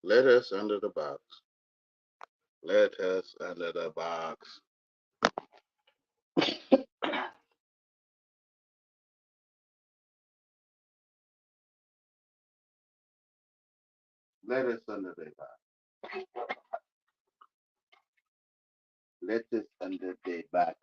Let us under the box. Let us under the box. Let us under the box. Let us under the box.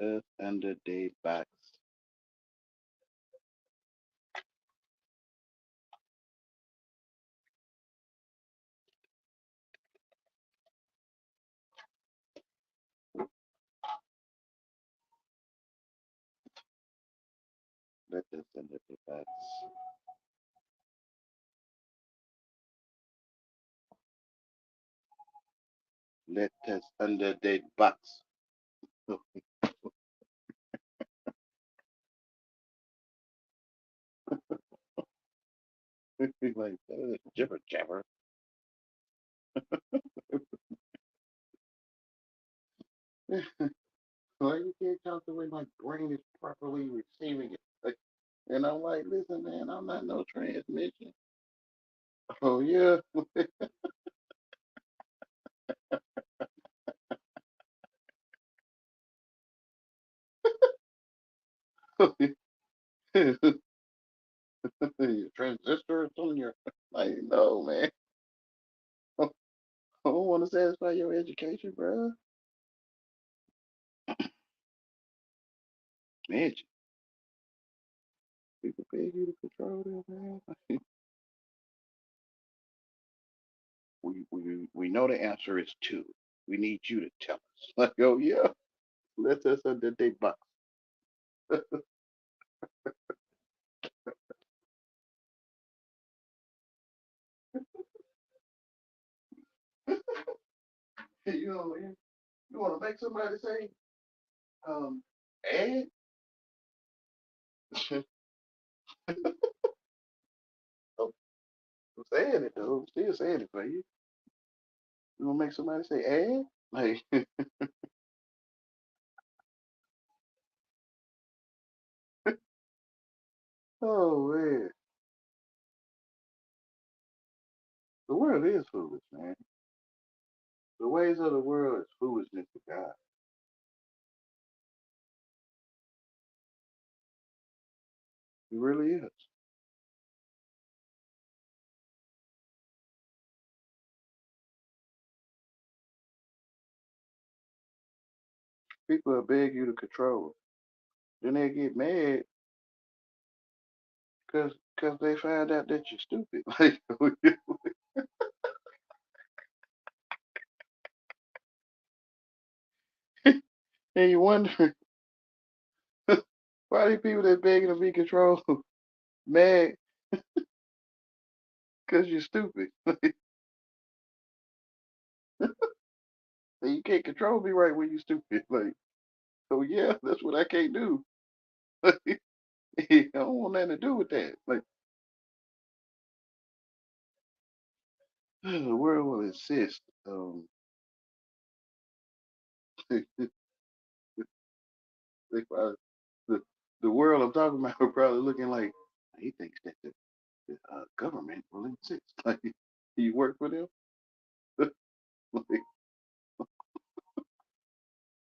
Let us under the box. Let us under the box. Let us under the box. Like jibber jabber. Like you can't talk the way my brain is properly receiving it. Like, and I'm like, listen, man, I'm not no transmission. Oh yeah. Your transistor or something. You're like, no, man. I don't want to satisfy your education, bro. Man, people pay you to control them, man. We know the answer is two. We need you to tell us. Like, oh yeah, let us under the box. You know, you want to make somebody say, Ed? I'm saying it though. I'm still saying it for you. You want to make somebody say, Ed? Like, oh man, the world is foolish, man. The ways of the world is foolishness to God. It really is. People will beg you to control. Then they get mad because they find out that you're stupid. Like, and you wonder why these people that begging to be controlled mad because you're stupid. And you can't control me right when you're stupid. Like, so yeah, that's what I can't do. I don't want nothing to do with that. Like, the world will insist. They probably, the, the world I'm talking about are probably looking like he thinks that the government will insist. Like, you work for them. Like,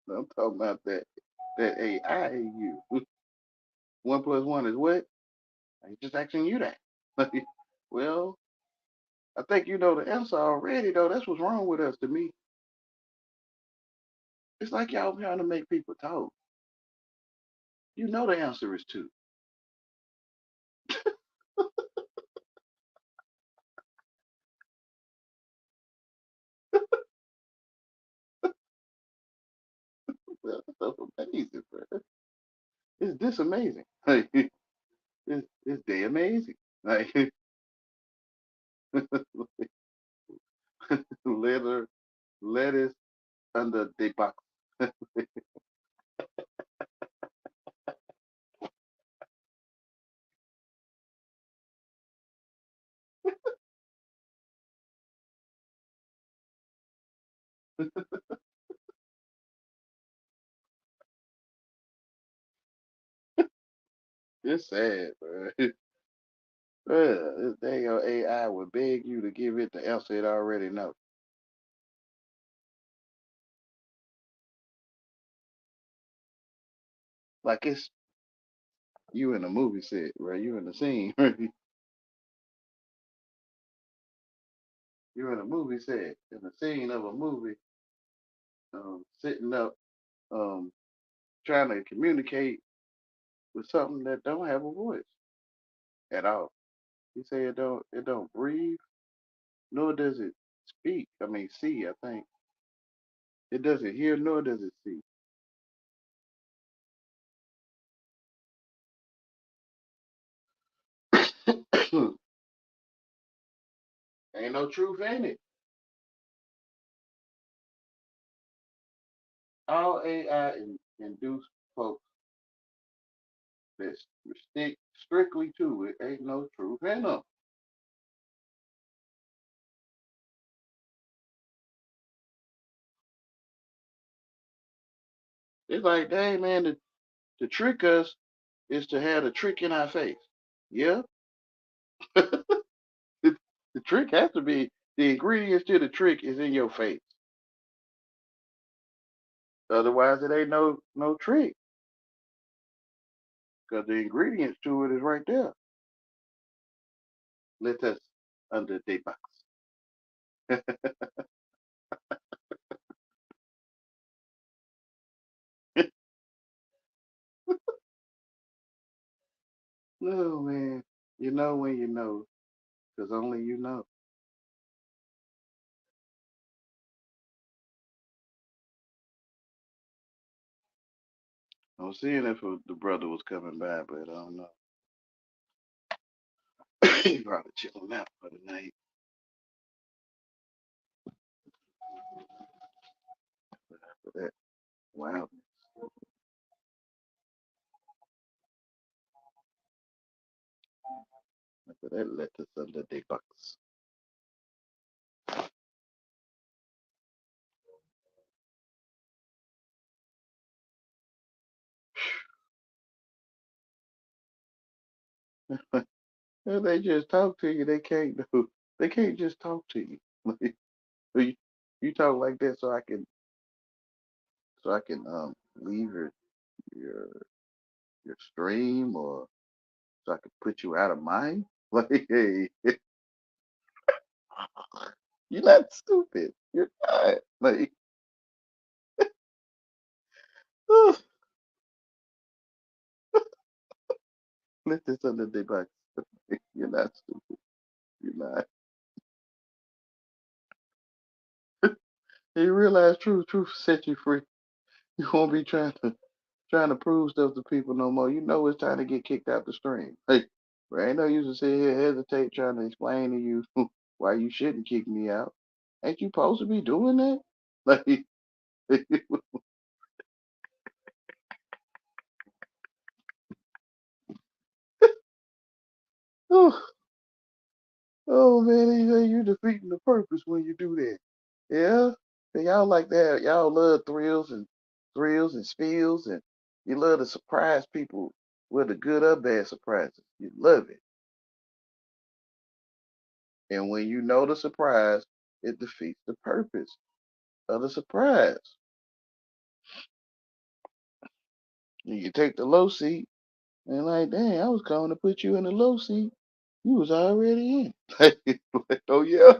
I'm talking about that AI you. One plus one is what? I just asking you that. Like, well, I think you know the answer already, though. That's what's wrong with us to me. It's like y'all trying to make people talk. You know the answer is two. That's amazing, bro. It's this amazing. Like, it's day amazing. Like, letter, lettuce under the box. It's sad, bro. This dang old AI would beg you to give it the answer it already know. Like it's you in a movie set, bro. You in the scene. You in a movie set, in the scene of a movie, sitting up, um, trying to communicate with something that don't have a voice at all. You say it don't breathe, nor does it speak. I mean see, I think. It doesn't hear nor does it see. Ain't no truth in it. All AI induce folks that stick strictly to it. Ain't no truth in them. It's like, dang man, to trick us is to have the trick in our face. Yeah, the, the trick has to be the ingredients to the trick is in your face. Otherwise, it ain't no trick because the ingredients to it is right there. Let us under the box. No man, you know when you know, because only you know. I was seeing if the brother was coming by, but I don't know. He probably chilling out for the night. But after that, wow. After that, let us under the box. And they just talk to you. They can't do. They can't just talk to you. Like, you talk like that so I can leave your your stream or so I can put you out of mind. Like hey, you're not stupid. You're not. Like let this under the box. You're not stupid. You're not. You realize truth set you free. You won't be trying to prove stuff to people no more. You know it's time to get kicked out the stream. Hey, but ain't no use to sit here hesitate trying to explain to you why you shouldn't kick me out. Ain't you supposed to be doing that? Like, oh, oh man, they say you defeating the purpose when you do that. Yeah, and y'all like that. Y'all love thrills and spills, and you love to surprise people with the good or bad surprises. You love it, and when you know the surprise, it defeats the purpose of the surprise. You take the low seat and like, dang, I was coming to put you in the low seat. You was already in. Like, oh yeah,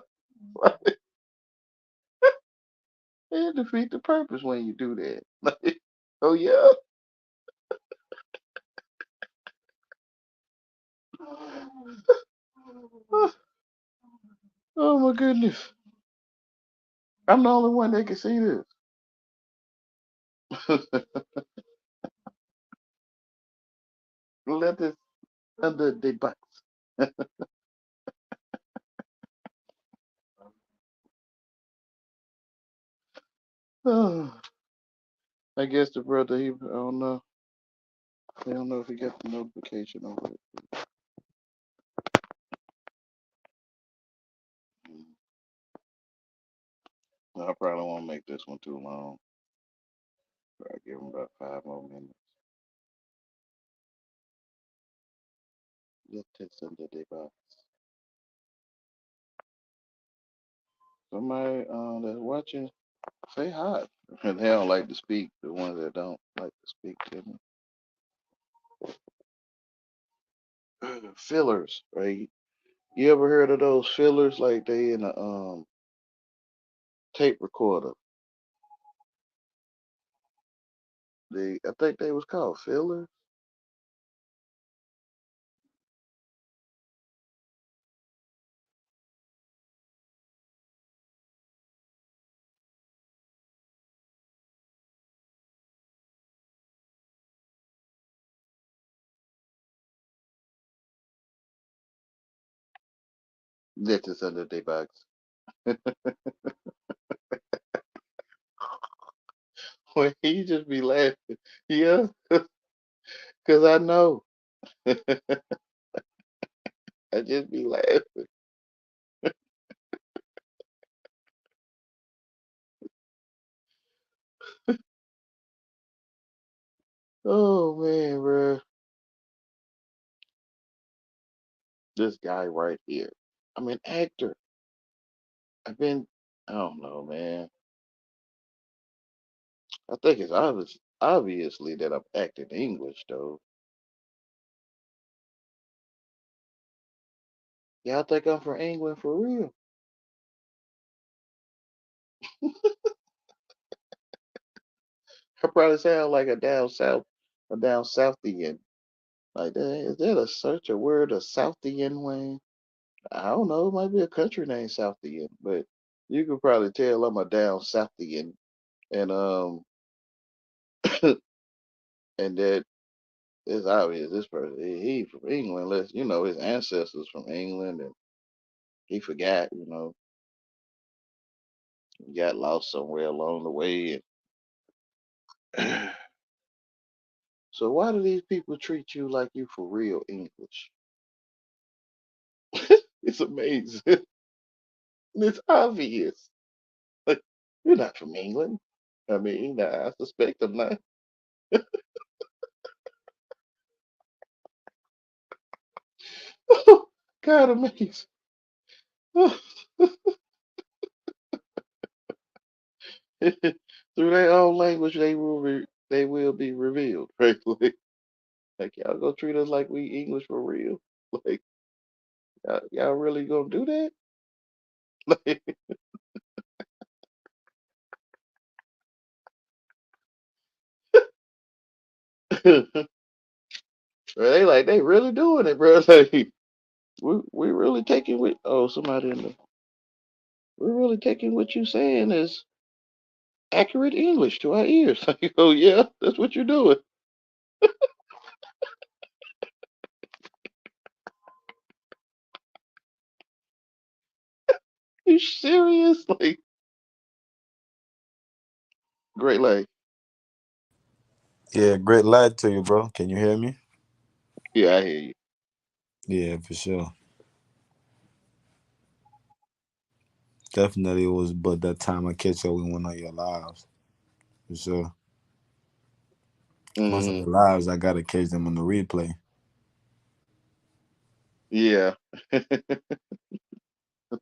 it defeat the purpose when you do that. Like, oh yeah. Oh my goodness. I'm the only one that can see this. Let this under the box. Oh, I guess the brother, I don't know. I don't know if he got the notification over it. I probably won't make make this one too long. I give them about 5 more minutes. Just text under their box. Somebody that's watching, say hi. And they don't like to speak. The ones that don't like to speak to me. Fillers, right? You ever heard of those fillers like they in a tape recorder? I think they was called fillers. That's just under their box. Well, you just be laughing. Yeah, because I know. I just be laughing. Oh man, bro. This guy right here. I'm an actor. I've been, I don't know, man. I think it's obviously that I'm acting English though. Yeah, I think I'm from England for real. I probably sound like a down Southian. Like that, is that such a word, a Southian way? I don't know. It might be a country named Southian, but you could probably tell I'm a down Southian, and and that it's obvious this person he from England. Unless his ancestors from England, and he forgot. He got lost somewhere along the way. And so why do these people treat you like you for real English? It's amazing. It's obvious. Like, you're not from England. I mean, I suspect I'm not. God, amazing. Through their own language, they will be revealed. Right? Like y'all gonna treat us like we English for real? Like y'all really gonna do that? Like, they really doing it, bro. Like we really taking what somebody in the we're really taking what you saying as accurate English to our ears. Like, oh yeah, that's what you're doing. You serious? Like great, like Yeah, great light to you, bro. Can you hear me? yeah, I hear you. Yeah, for sure. Definitely it was but that time I catch up with one of your lives. For sure. Most of Hmm. the lives I gotta catch them on the replay. Yeah,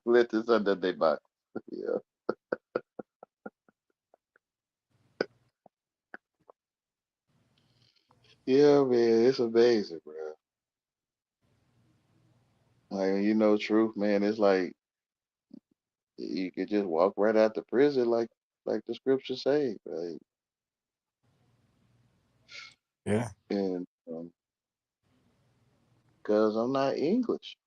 let this under their box. Yeah, yeah, man, it's amazing, bro. Like truth, man. It's like you could just walk right out the prison, like the scripture say, right? Yeah. And because I'm not English.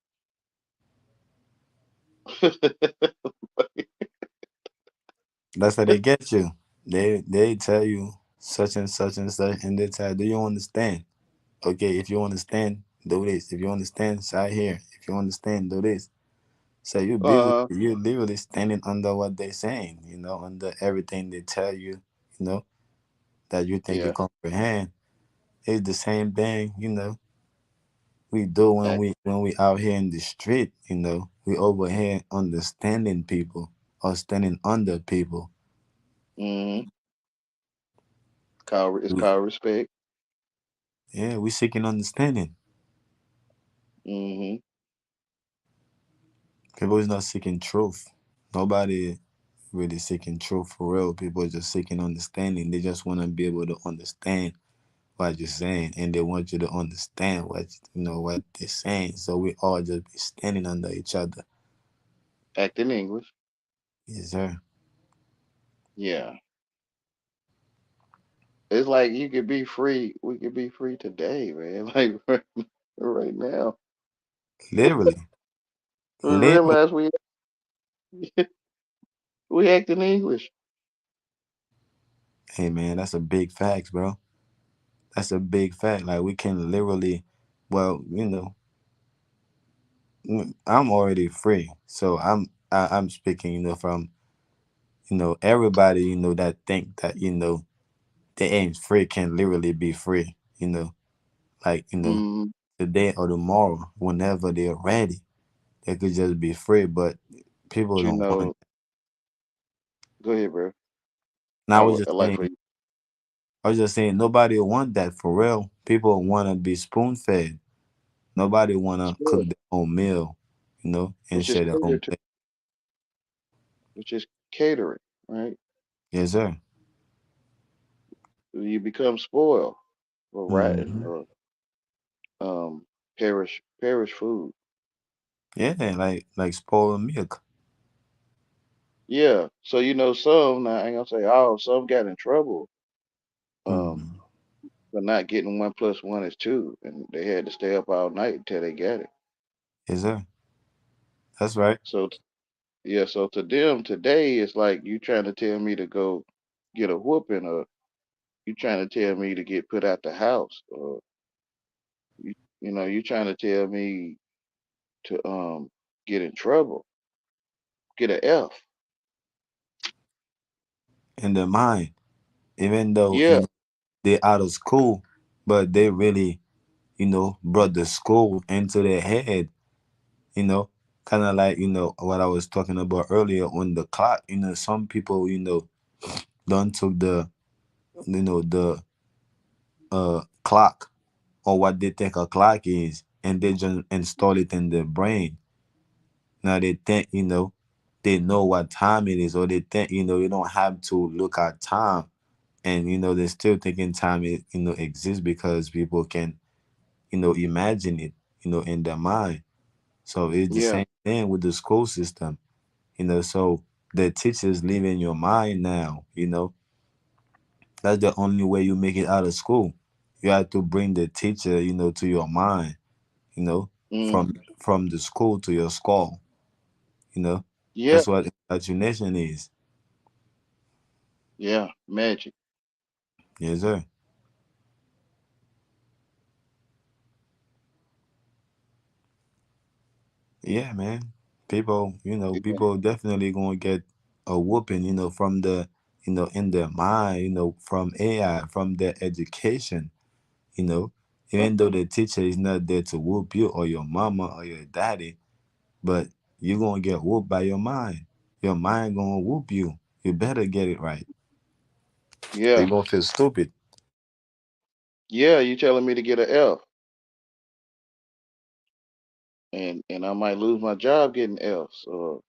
That's how they get you. They tell you such and such and they tell, do you understand? Okay, if you understand, do this. If you understand, side here. If you understand, do this. So Uh, you literally standing under what they saying, under everything they tell you, you know, that you think you yeah, comprehend. It's the same thing, we do when I, we out here in the street, we over here understanding people or standing under people. Mm-hmm. It's We, called respect. yeah, we seeking understanding. Mm-hmm. People is not seeking truth. Nobody really seeking truth for real. People are just seeking understanding. They just want to be able to understand what you're saying, and they want you to understand what what they're saying. So we all just be standing under each other. Acting English. Yes, sir. Yeah. It's like you could be free. We could be free today, man. Like right now. Literally, We literally. realize we acting English. Hey man, that's a big fact, bro. That's a big fact. Like we can literally, well, I'm already free, so I'm speaking, from everybody, that think that they ain't free can literally be free. Like Mm, today or tomorrow, whenever they're ready, they could just be free. But but people don't want. go ahead, bro. Now I like for you. I was just saying, nobody want that for real. People want to be spoon fed. Nobody want to cook Sure. their own meal, and Which is share their own catered to, plate. which is catering, right? Yes, sir. You become spoiled or rotten Hmm. or perish food. Yeah, like spoiled milk. Yeah. So some now I ain't gonna say all, some got in trouble um Hmm. for not getting 1 + 1 is 2, and they had to stay up all night until they got it. Yes, sir. That's right. So yeah, so to them today it's like you trying to tell me to go get a whooping, or you trying to tell me to get put out the house, or you you trying to tell me to get in trouble, get a F. In their mind, even though Yeah. they out of school, but they really brought the school into their head. You know, kind of like what I was talking about earlier on the clock. Some people don't took the clock or what they think a clock is, and they just install it in their brain. Now they think they know what time it is, or they think you don't have to look at time, and they're still thinking time exists because people can imagine it in their mind. So it's the Yeah. same thing with the school system. So the teachers live in your mind now. That's the only way you make it out of school. You have to bring the teacher to your mind, you know Mm, from the school to your skull. you know yeah. that's what imagination is. Yeah. Magic. Yes, sir. Yeah, man. Yeah. People definitely gonna get a whooping from the in their mind, from AI, from their education. you know Uh, Even though the teacher is not there to whoop you or your mama or your daddy, but you're gonna get whooped by your mind. Your mind gonna whoop you. You better get it right, or yeah. you're gonna feel stupid. Yeah. You telling me to get a F, and I might lose my job getting Fs, or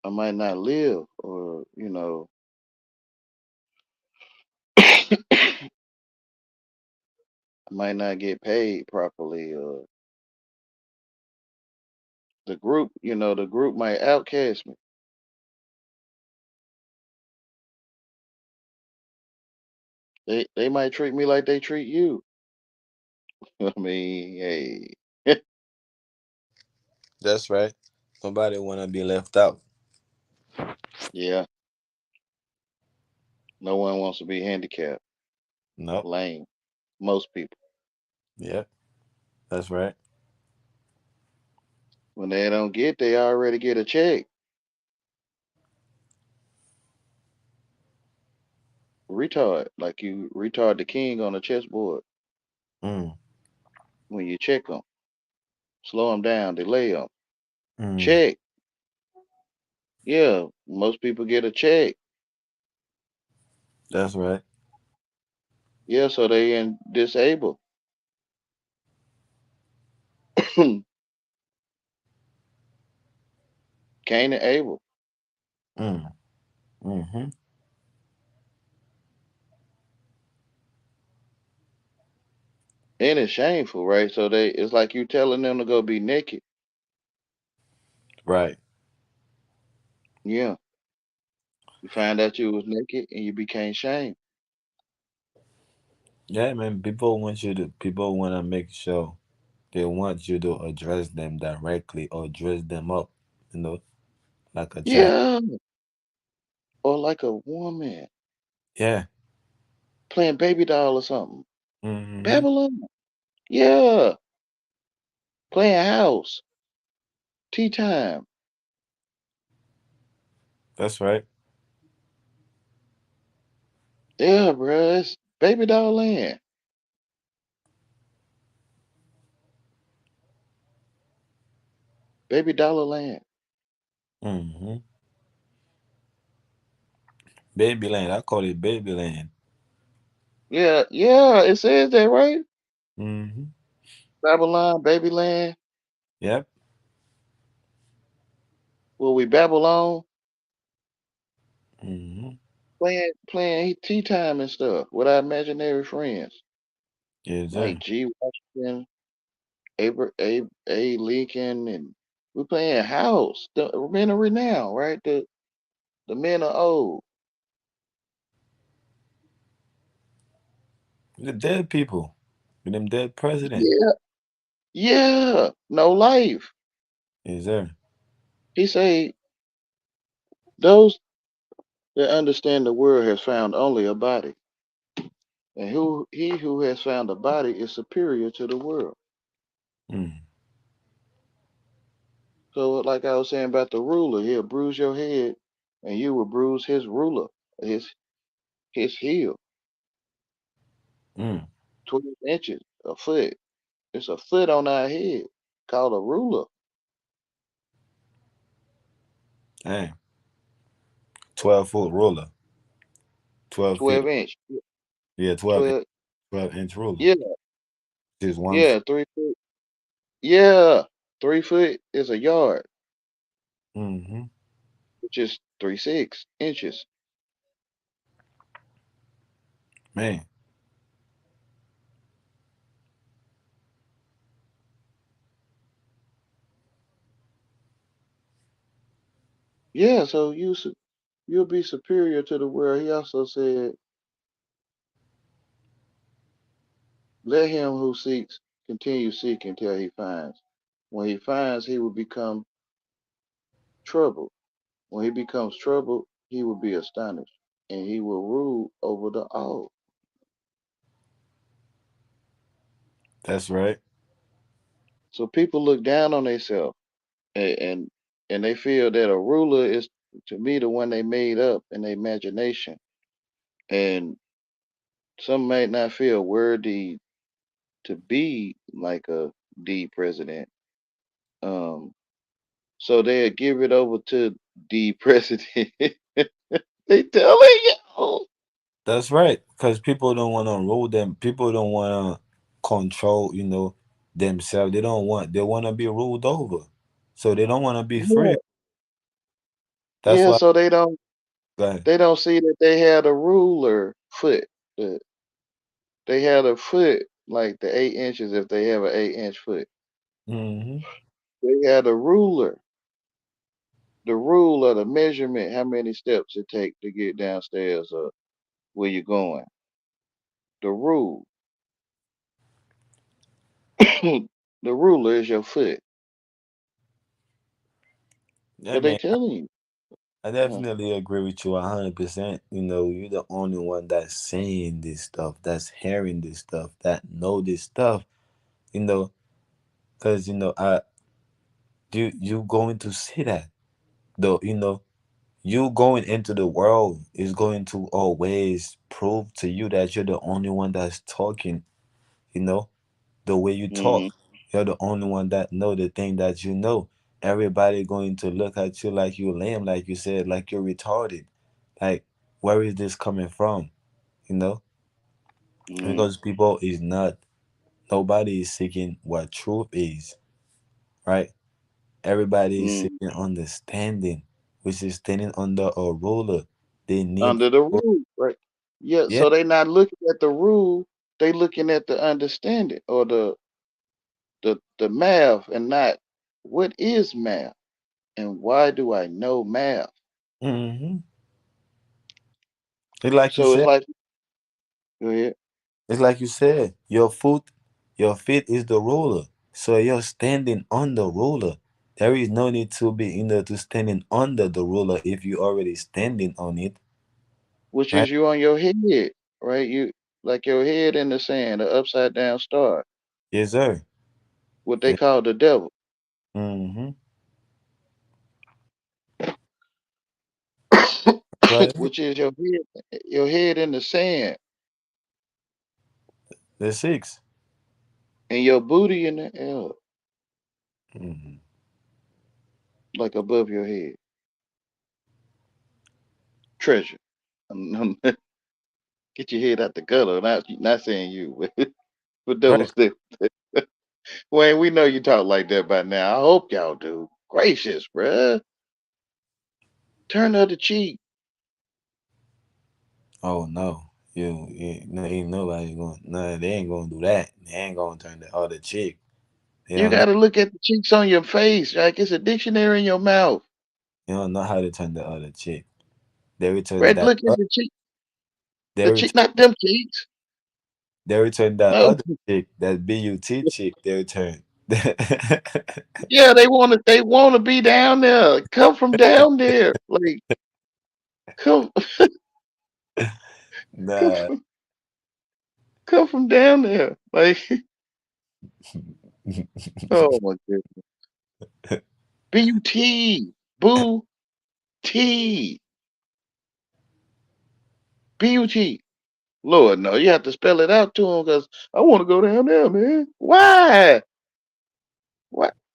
I might not live, or I might not get paid properly, or the group might outcast me. They might treat me like they treat you. I mean, hey, That's right. Nobody wanna be left out. yeah. No one wants to be handicapped, Nope. lame. Most people, Yep. That's right. when they don't get, they already get a check. Retard, like you retard the king on a chessboard. Mm. When you check them, slow them down, delay them. Mm. Check. Yeah, most people get a check. That's right. Yeah, so they in disabled. Cain and Abel. Mm. Mm-hmm. And it's shameful, right? So they it's like you telling them to go be naked. Right. Yeah. You find out you was naked and you became shamed. Yeah, man. People want to make sure they want you to address them directly or dress them up, you know, like a child. Yeah. Or like a woman Yeah. playing baby doll or something. Mm-hmm. Babylon. Yeah. Playing house. Tea time. That's right. Yeah, bruh. It's baby doll land. Baby dollar land. Mm-hmm. Babyland. I call it Babyland. Yeah, yeah, it says that, right? Mm-hmm. Babylon, Babyland. Yep. Will we Babylon? Mm-hmm. Playing tea time and stuff with our imaginary friends. Yes, Like sir. G. Washington, A. Lincoln, and we playing house. The men of renown, right? The men are old. The dead people. With them dead president. Yeah, yeah. No life. Yes, sir. He say those that understand the world has found only a body, and who has found a body is superior to the world. Mm. So, like I was saying about the ruler, he'll bruise your head, and you will bruise his ruler, his his heel, Mm. 12 inches, a foot. It's a foot on our head called a ruler. Damn. 12-foot ruler. 12 feet. 12 inch, Yeah, 12. 12-inch ruler. Yeah, Just 1 foot. yeah, 3 foot. Yeah, 3 foot is a yard, Mm-hmm. which is 3 6 inches. Man, Yeah, so you'll be superior to the world. He also said, "Let him who seeks continue seeking till he finds. When he finds, he will become troubled. When he becomes troubled, he will be astonished, and he will rule over the all." that's right. So people look down on themselves, and they feel that a ruler is to me the one they made up in their imagination, and some might not feel worthy to be like a D president. Um, so they'll give it over to the president. They telling you. That's right. Because people don't want to rule them. People don't want to control, themselves. They want to be ruled over. So they don't want to be free. Yeah, That's yeah. why, So go ahead. they don't see that they had a ruler foot. The, they had a foot like the 8 inches if they have an 8 inch foot. Mm-hmm. They had a ruler, the rule of the measurement, how many steps it take to get downstairs or where you're going. The rule, the ruler is your foot. Yeah, But they man. telling you, I uh, definitely agree with you 100%. You're the only one that's saying this stuff, that's hearing this stuff, that know this stuff, you know, because, you going to see that, though, you going into the world is going to always prove to you that you're the only one that's talking, you know, the way you talk. mm, You're the only one that know the thing that you know. Everybody going to look at you like you lame, like you said, like you're retarded. Like, where is this coming from? you know, Mm, because people is not, nobody is seeking what truth is, right? Everybody is mm. seeking understanding, which is standing under a ruler. They need, Under the rule, right? Yeah, yeah. so they not looking at the rule, they looking at the understanding or the math and not what is math and why do I know math? Hmm. It's like you So it's said. like, go ahead. It's like you said. Your feet is the ruler. So you're standing on the ruler. There is no need to be in there to standing under the ruler if you already standing on it, Which right? is you on your head, right? You like your head in the sand, the upside down star, Yes, sir. what they Yeah. call the devil, Mm-hmm. Right. which is your head in the sand, The six. and your booty in the air, Mm-hmm. like above your head. Treasure. Get your head out the gutter. Not saying you, but for Right. those that Wayne, we know you talk like that by now. I hope y'all do. Gracious, bruh. Turn the other cheek. Oh no. No, ain't nobody going. No, they ain't gonna do that. They ain't gonna turn the other cheek. They You don't know. gotta look at the cheeks on your face, like it's a dictionary in your mouth. They don't know how to turn the other cheek. They return Red, that. look at They the cheek, return. not them cheeks. They return that No, other chick, that BUT chick. They return. yeah, they wanna be down there. Come from down there, like come, come, Nah. from, come from down there, like oh my goodness. B-U-T, boo T, B-U-T. Lord, no, you have to spell it out to them because I want to go down there, man. Why?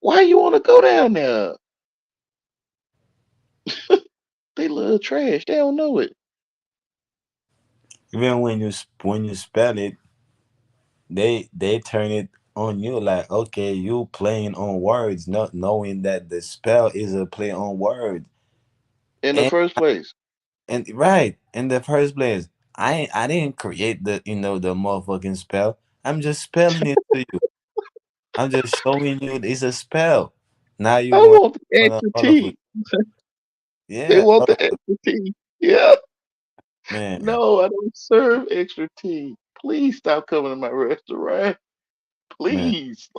Why you want to go down there? They love trash. They don't know it. Even when you spell it, they turn it on you like, okay, you playing on words, not knowing that the spell is a play on word. In the And first place. right in the first place, I didn't create the motherfucking spell. I'm just spelling it to you. I'm just showing you it's a spell. Now I you want want the extra all of it. T. They Yeah, want the extra T. Yeah. man, No, I don't serve extra T. Please stop coming to my restaurant. man, Please.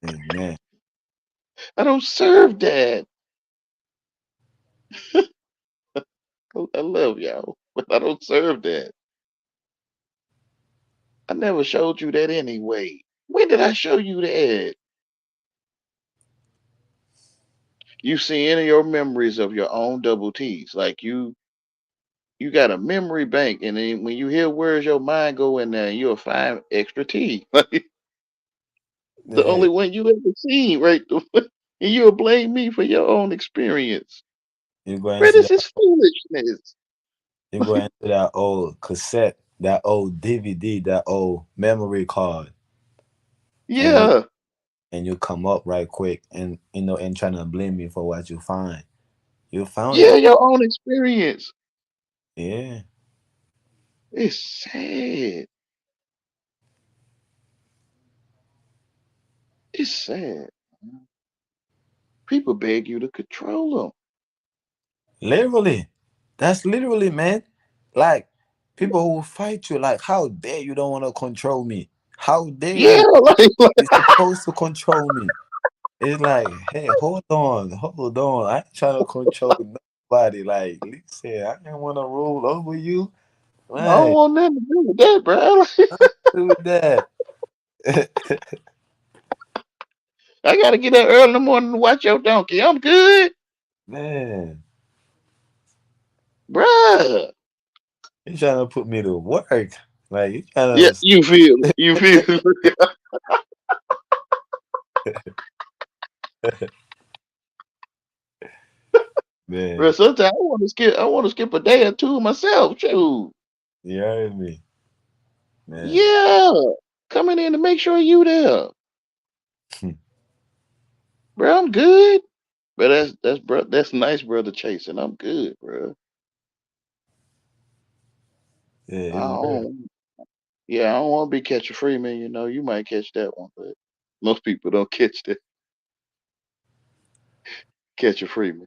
man. I don't serve that. I love y'all, but I don't serve that. I never showed you that anyway. When did I show you that? You see any of your memories of your own double T's. Like you got a memory bank, and then when you hear words, your mind go in there, and you'll find extra T. Like the Yeah, only one you ever seen, right? And you'll blame me for your own experience. you go Bro, into this that. is foolishness. You go into that old cassette, that old DVD, that old memory card, and Yeah, you come up right quick, and and trying to blame me for what you find. You found yeah, it. your own experience. Yeah. It's sad. It's sad. People beg you to control them. Literally. That's literally, man. Like, people who fight you, like, how dare you don't want to control me? How dare Yeah, you? like You're supposed to control me. It's like, hey, hold on. I ain't trying to control nobody. Like, listen, I didn't want to rule over you. I don't Right. want nothing to do with that, bro. Do that. I gotta get up early in the morning to watch your donkey. I'm good, Man, bruh. you trying to put me to work. Like, you trying Yeah, to, you feel it. You feel it. man. Bro, sometimes I want to skip. I want to skip a day or two myself. Shoot. You heard me, man. Yeah, coming in to make sure you there, bro. I'm good. But that's nice, brother Chasing. I'm good, bro. Yeah, I it's real. don't. Yeah, I don't want to be catch a Freeman. You know, you might catch that one, but most people don't catch that catch a Freeman.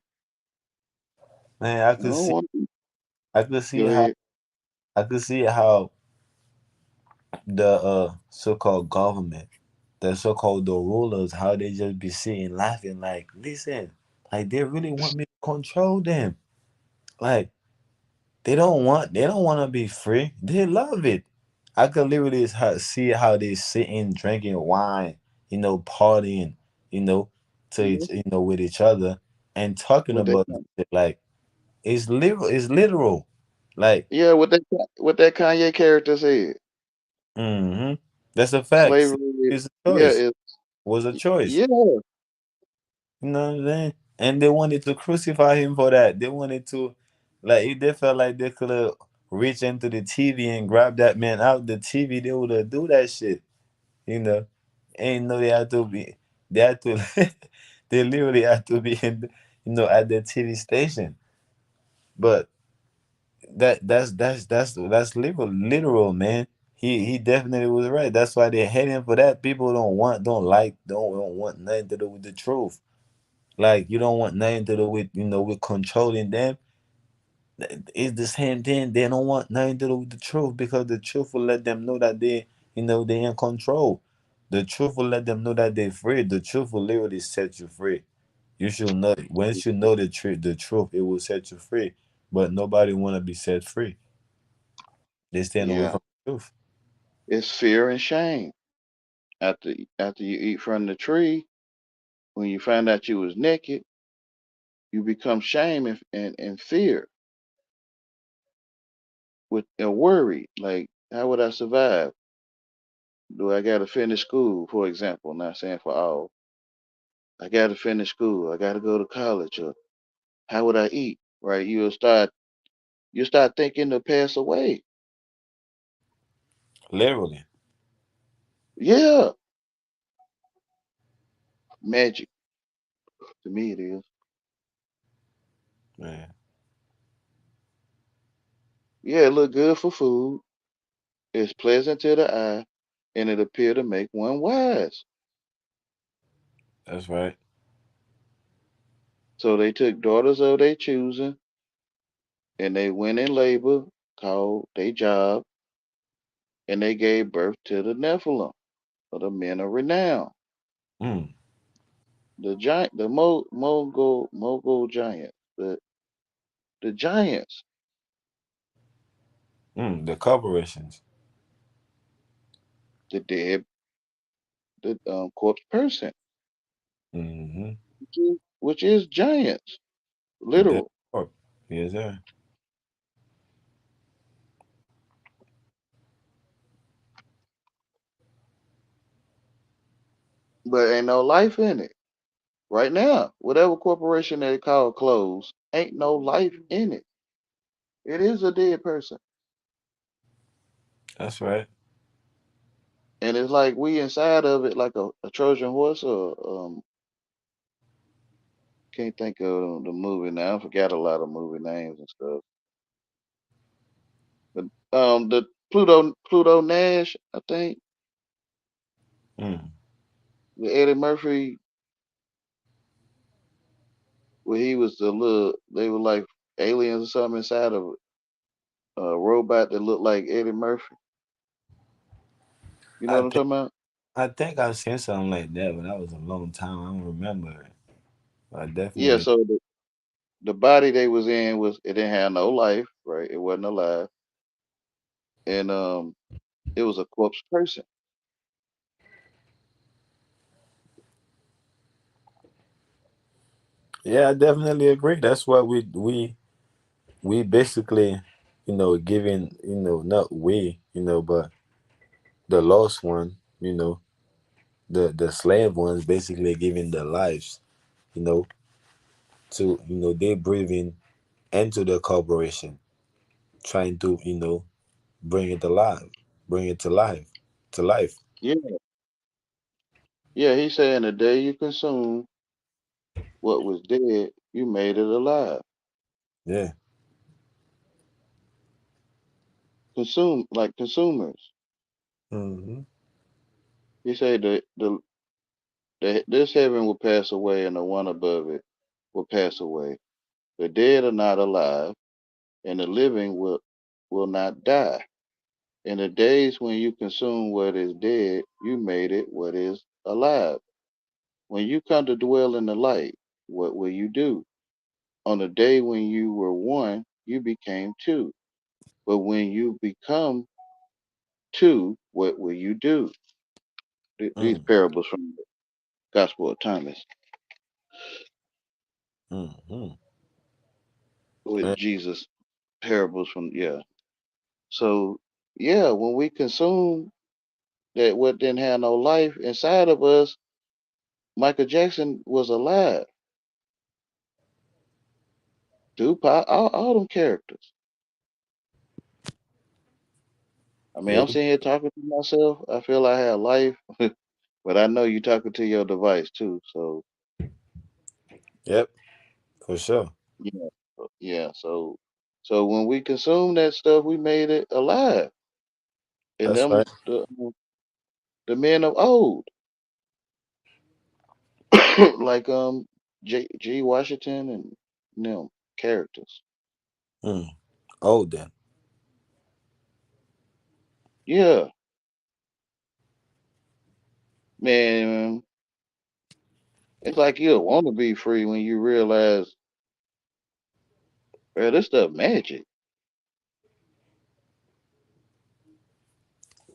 Man, I don't want to. I could see Go how, ahead. the so-called government, the so-called the rulers, how they just be sitting laughing like, listen, like they really want me to control them. Like they don't want to be free. They love it. I could literally see how they sitting drinking wine, partying, you know, Mhm. with each other and talking What that? about this shit. Like it's literal. Like, Yeah, what that Kanye character said. hmm that's a fact. Slavery. See, it's a Yeah, choice. Was a choice. yeah. You know what I'm saying? And they wanted to crucify him for that. They wanted to, like, if they felt like they could have reached into the TV and grabbed that man out the TV, they would have do that shit. You know, ain't no they had to be. They had to. They literally had to be in, at the TV station. But that's literal, man. He definitely was right. That's why they're hating for that. People don't want nothing to do with the truth. Like you don't want nothing to do with with controlling them. It's the same thing. They don't want nothing to do with the truth because the truth will let them know that they in control. The truth will let them know that they're free. The truth will literally set you free. You should know once you know the truth, it will set you free. But nobody wanna be set free. They stand away Yeah. from the truth. It's fear and shame. After you eat from the tree, when you find out you was naked, you become shame and fear with and worry. Like, how would I survive? Do I got to finish school, for example? Not saying for all. I got to finish school. I got to go to college. Or how would I eat? Right? You start thinking to pass away. Literally. Yeah, magic to me it is. Man, Yeah, it look good for food. It's pleasant to the eye, and it appear to make one wise. that's right. So they took daughters of their choosing, and they went in labor, called they job, and they gave birth to the Nephilim, or the men of renown, Mm, the Mogul giants, the giants, the corporations. the dead, the corpse person, Mm-hmm. which is giants, The literal. corp. Yes, sir. But ain't no life in it. Right now, whatever corporation they call closed, ain't no life in it. It is a dead person. That's right. And it's like we inside of it like a Trojan horse or can't think of the movie now. I forgot a lot of movie names and stuff. But the Pluto Nash, I think, Mm, with Eddie Murphy, where he was the little they were like aliens or something inside of a robot that looked like Eddie Murphy. You know I what I'm think talking about? I think I've seen something like that, but that was a long time. I don't remember it. But I Yeah, definitely. so the body they was in was it didn't have no life, right? It wasn't alive. And it was a corpse person. Yeah, I definitely agree. That's what we basically, giving, not we, but the lost one, the slave ones basically giving their lives, you know, to they breathing. into the corporation, trying to, bring it alive, bring it to life. Yeah, yeah. He's saying the day you consume what was dead, you made it alive. Yeah. Consume like consumers. Hmm. He said this heaven will pass away and the one above it will pass away. The dead are not alive, and the living will not die. In the days when you consume what is dead, you made it what is alive. When you come to dwell in the light, what will you do? On the day when you were one, you became two. But when you become two, what will you do? These Mm, parables from the Gospel of Thomas mm, with mm. Jesus parables from yeah. So yeah, when we consume that what didn't have no life inside of us, Michael Jackson was alive. Tupac, all them characters. I mean, Yeah. I'm sitting here talking to myself. I feel I have life, but I know you talking to your device too. So Yep. For sure. yeah, yeah. So when we consume that stuff, we made it alive. And That's them right. the men of old, like G Washington and them characters. Mm. Oh, then. Yeah, man. It's like you want to be free when you realize, bro, this stuff magic.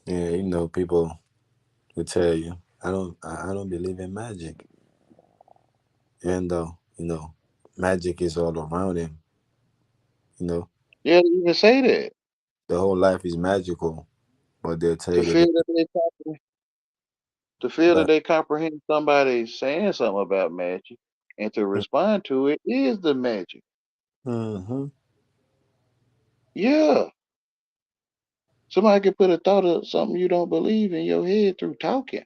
Yeah, people will tell you, I don't believe in magic. And though, magic is all around him, you know, Yeah, they even say that the whole life is magical, but they'll tell to you feel that. that they to feel that But they comprehend somebody saying something about magic, and to respond to it is the magic. mm-hmm. Yeah, somebody can put a thought of something you don't believe in your head through talking.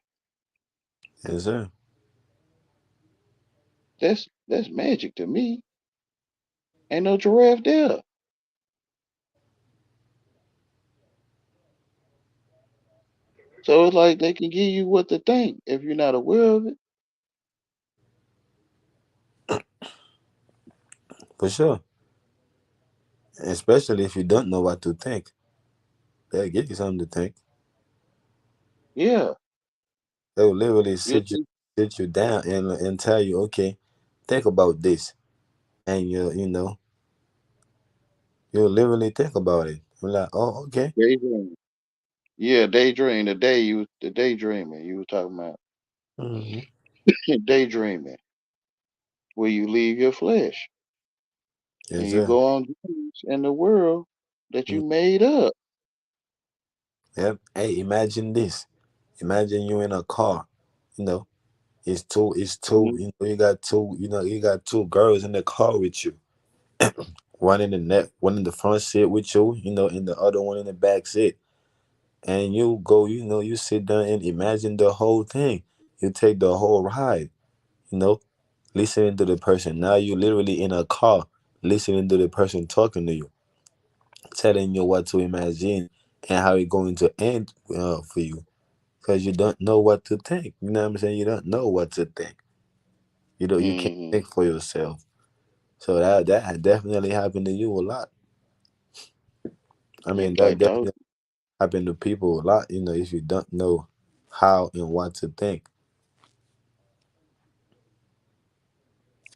Yes, sir. That's magic to me. Ain't no giraffe there. So it's like they can give you what to think if you're not aware of it. For sure. Especially if you don't know what to think, they'll give you something to think. Yeah, They'll literally you think. sit you down and tell you, okay, think about this, and you'll literally think about it. You're like, oh, okay. Daydream. Yeah, daydream. The daydreaming you were talking about. Hmm. Daydreaming, where you leave your flesh and Yes, you sir. go on journeys in the world that Mm. you made up. Yep. Hey, imagine this. Imagine you in a car. You know, it's two. Mhm. You got two girls in the car with you. One in the one in the front seat with you. And the other one in the back seat. And you go. You sit down and imagine the whole thing. You take the whole ride. You know, listening to the person. Now you literally in a car, listening to the person talking to you, telling you what to imagine and how it's going to end for you. Because you don't know what to think. You know what I'm saying? You don't know what to think. You can't Mhm. think for yourself. So that definitely happened to you a lot. I Yeah, mean, I that told. definitely happened to people a lot. If you don't know how and what to think.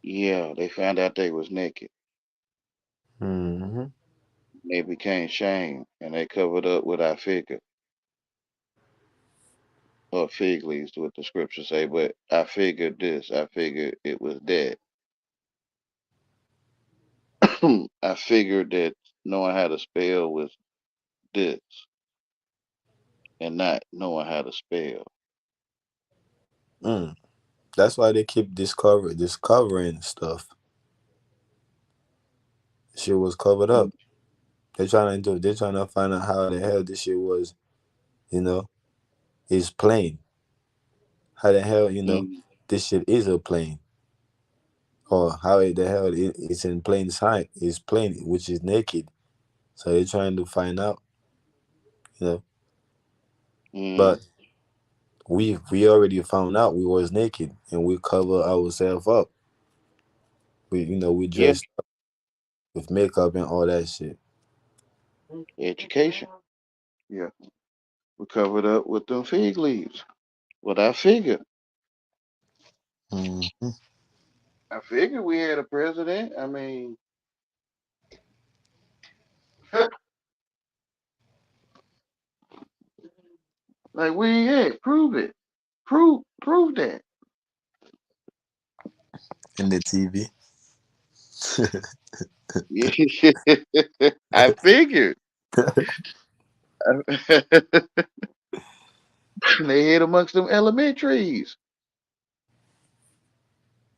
Yeah, they found out they was naked. Hmm. They became shame, and they covered up with our figure or fig leaves, what the scriptures say. But I figured this. I figured it was that. I figured that knowing how to spell was this, and not knowing how to spell. Mm. That's why they keep discovering stuff. Shit was covered Mm, up. They're trying to find out how the hell this shit was, you know, is plane. How the hell, mm, this shit is a plane. Or the hell it's in plain sight. It's plain, which is naked. So they're trying to find out, you know. mm. But we already found out we was naked and we cover ourselves up. We Yeah, dressed with makeup and all that shit. education. Yeah, we covered up with them fig leaves. What I figured. Hmm. I figured we had a president. I mean, like we ain't had. Prove it. Prove that. In the TV. Yeah, I figured. They hid amongst them elementaries.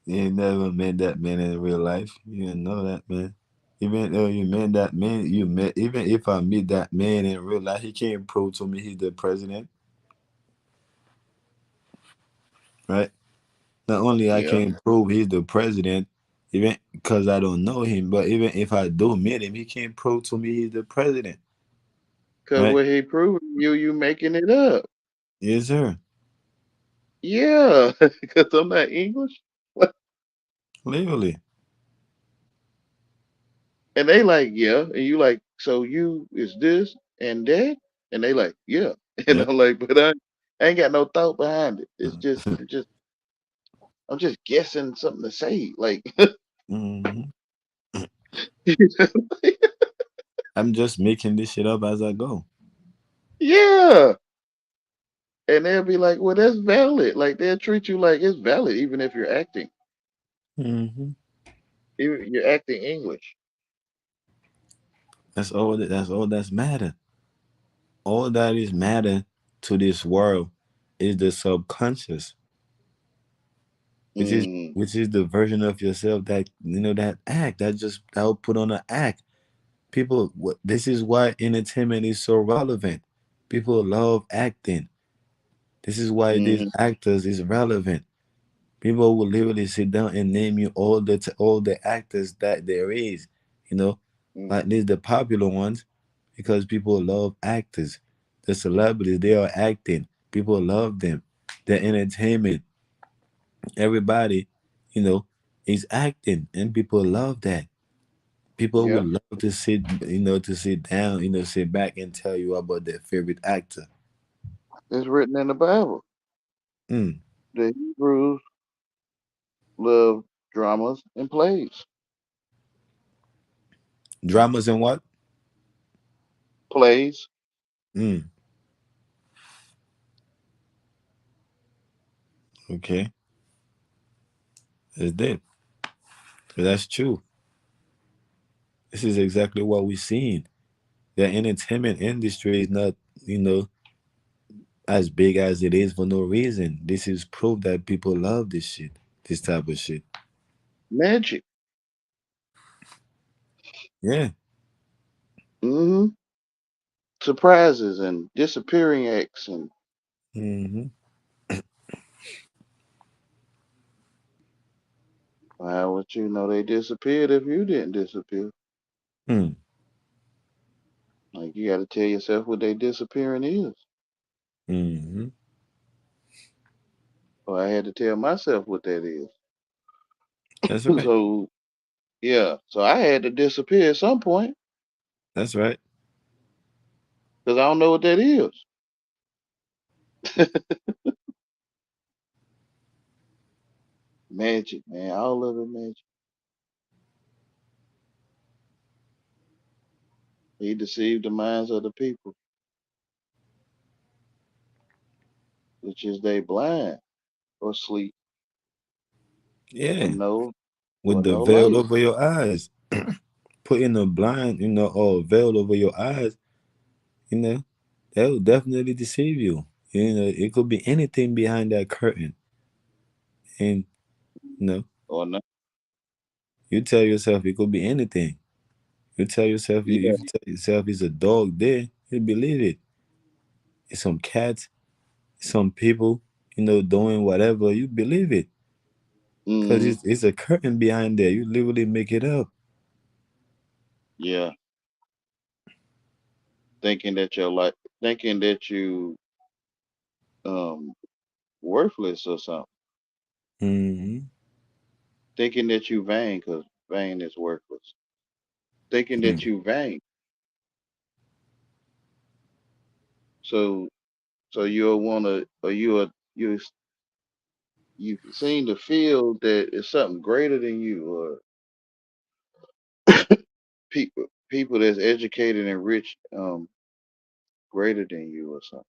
You ain't never met that man in real life. You didn't know that man. Even though you met that man, you met. Even if I meet that man in real life, he can't prove to me he's the president, right? Not only I Yeah, can't prove he's the president, even because I don't know him, but even if I do meet him, he can't prove to me he's the president, because right? what he proving you making it up. Yes, sir. Yeah, because I'm not English. Literally. And they like, yeah. And you like, so you is this and that? And they like, yeah. And Yep. I'm like, but I ain't got no thought behind it. It's just I'm just guessing something to say. Like Hmm. I'm just making this shit up as I go. yeah. And they'll be like, well, that's valid. Like they'll treat you like it's valid, even if you're acting. Hmm. Even you're acting English. That's all that's matter. All that is matter to this world is the subconscious, Mm, which is the version of yourself that that act that will put on an act. People, this is why entertainment is so relevant. People love acting. This is why these mm, actors is relevant. People will literally sit down and name you all the actors that there is, you know, mm. like these the popular ones because people love actors. The celebrities, they are acting. People love them. The entertainment, everybody, you know, is acting, and people love that. People Yeah. would love to to sit down, sit back and tell you about their favorite actor. It's written in the Bible. Mm. The Hebrews love dramas and plays. Dramas and what? Plays. Mm. Okay, that's it. That's true. This is exactly what we're seeing. The entertainment industry is not, you know, as big as it is for no reason. This is proof that people love this shit, this type of shit. Magic. Yeah. Hmm. Surprises and disappearing acts and Hmm. how would you know they disappeared if you didn't disappear? Hmm. Like you got to tell yourself what they disappearing is. Hmm. Or I had to tell myself what that is. That's right. So yeah, so I had to disappear at some point That's right. because I don't know what that is. Magic, man, all of it magic. He deceived the minds of the people, which is they blind or sleep or Yeah. or With the no veil light. over your eyes, putting a blind, or veil over your eyes, you know, that will definitely deceive you. It could be anything behind that curtain. And, you know, Or no. you tell yourself it could be anything. You tell yourself you Yeah. if you tell yourself it's a dog there, you believe it. It's some cats, some people, doing whatever, you believe it. Cause Hmm. it's a curtain behind there. You literally make it up. Yeah. Thinking that you're like, thinking that you um worthless or something. Mm-hmm. Thinking that you vain because vain is worthless. Thinking that Mm. you vain. So so you'll wanna or you seem to feel that it's something greater than you or people that's educated and rich greater than you or something.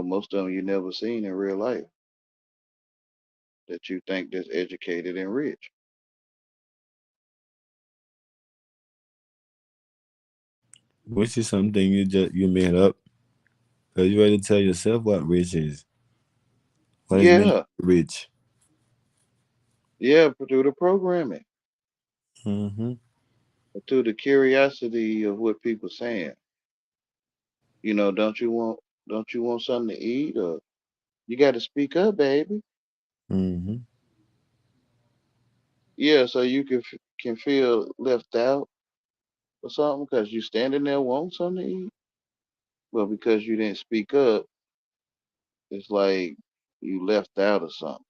Most of them you never seen in real life that you think that's educated and rich. Which is something you made up. Cause you already tell yourself what rich is. What is meant to Yeah, be rich. yeah, through the programming, Mm-hmm. through the curiosity of what people saying. Don't you want something to eat or you got to speak up, baby. Mm-hmm. Yeah, so you can feel left out or something because you standing there want something to eat, but because you didn't speak up, it's like you left out or something.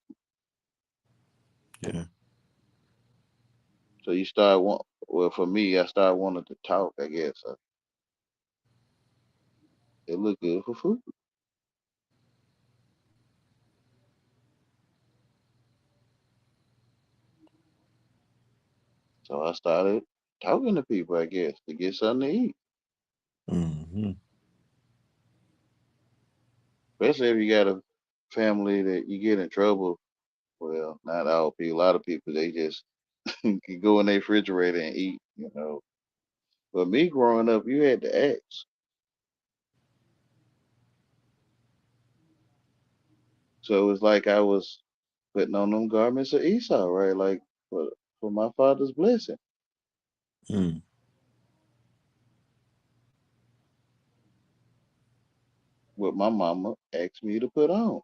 Yeah. So well, for me, I started wanting to talk. I guess it looked good for food, so I started talking to people. I guess to get something to eat, Mm-hmm. especially if you got a family that you get in trouble. Well, not all people. A lot of people they just can go in their refrigerator and eat. But me growing up, you had to ask. So it was like I was putting on them garments of Esau, right? Like for my father's blessing, Mm. what my mama asked me to put on.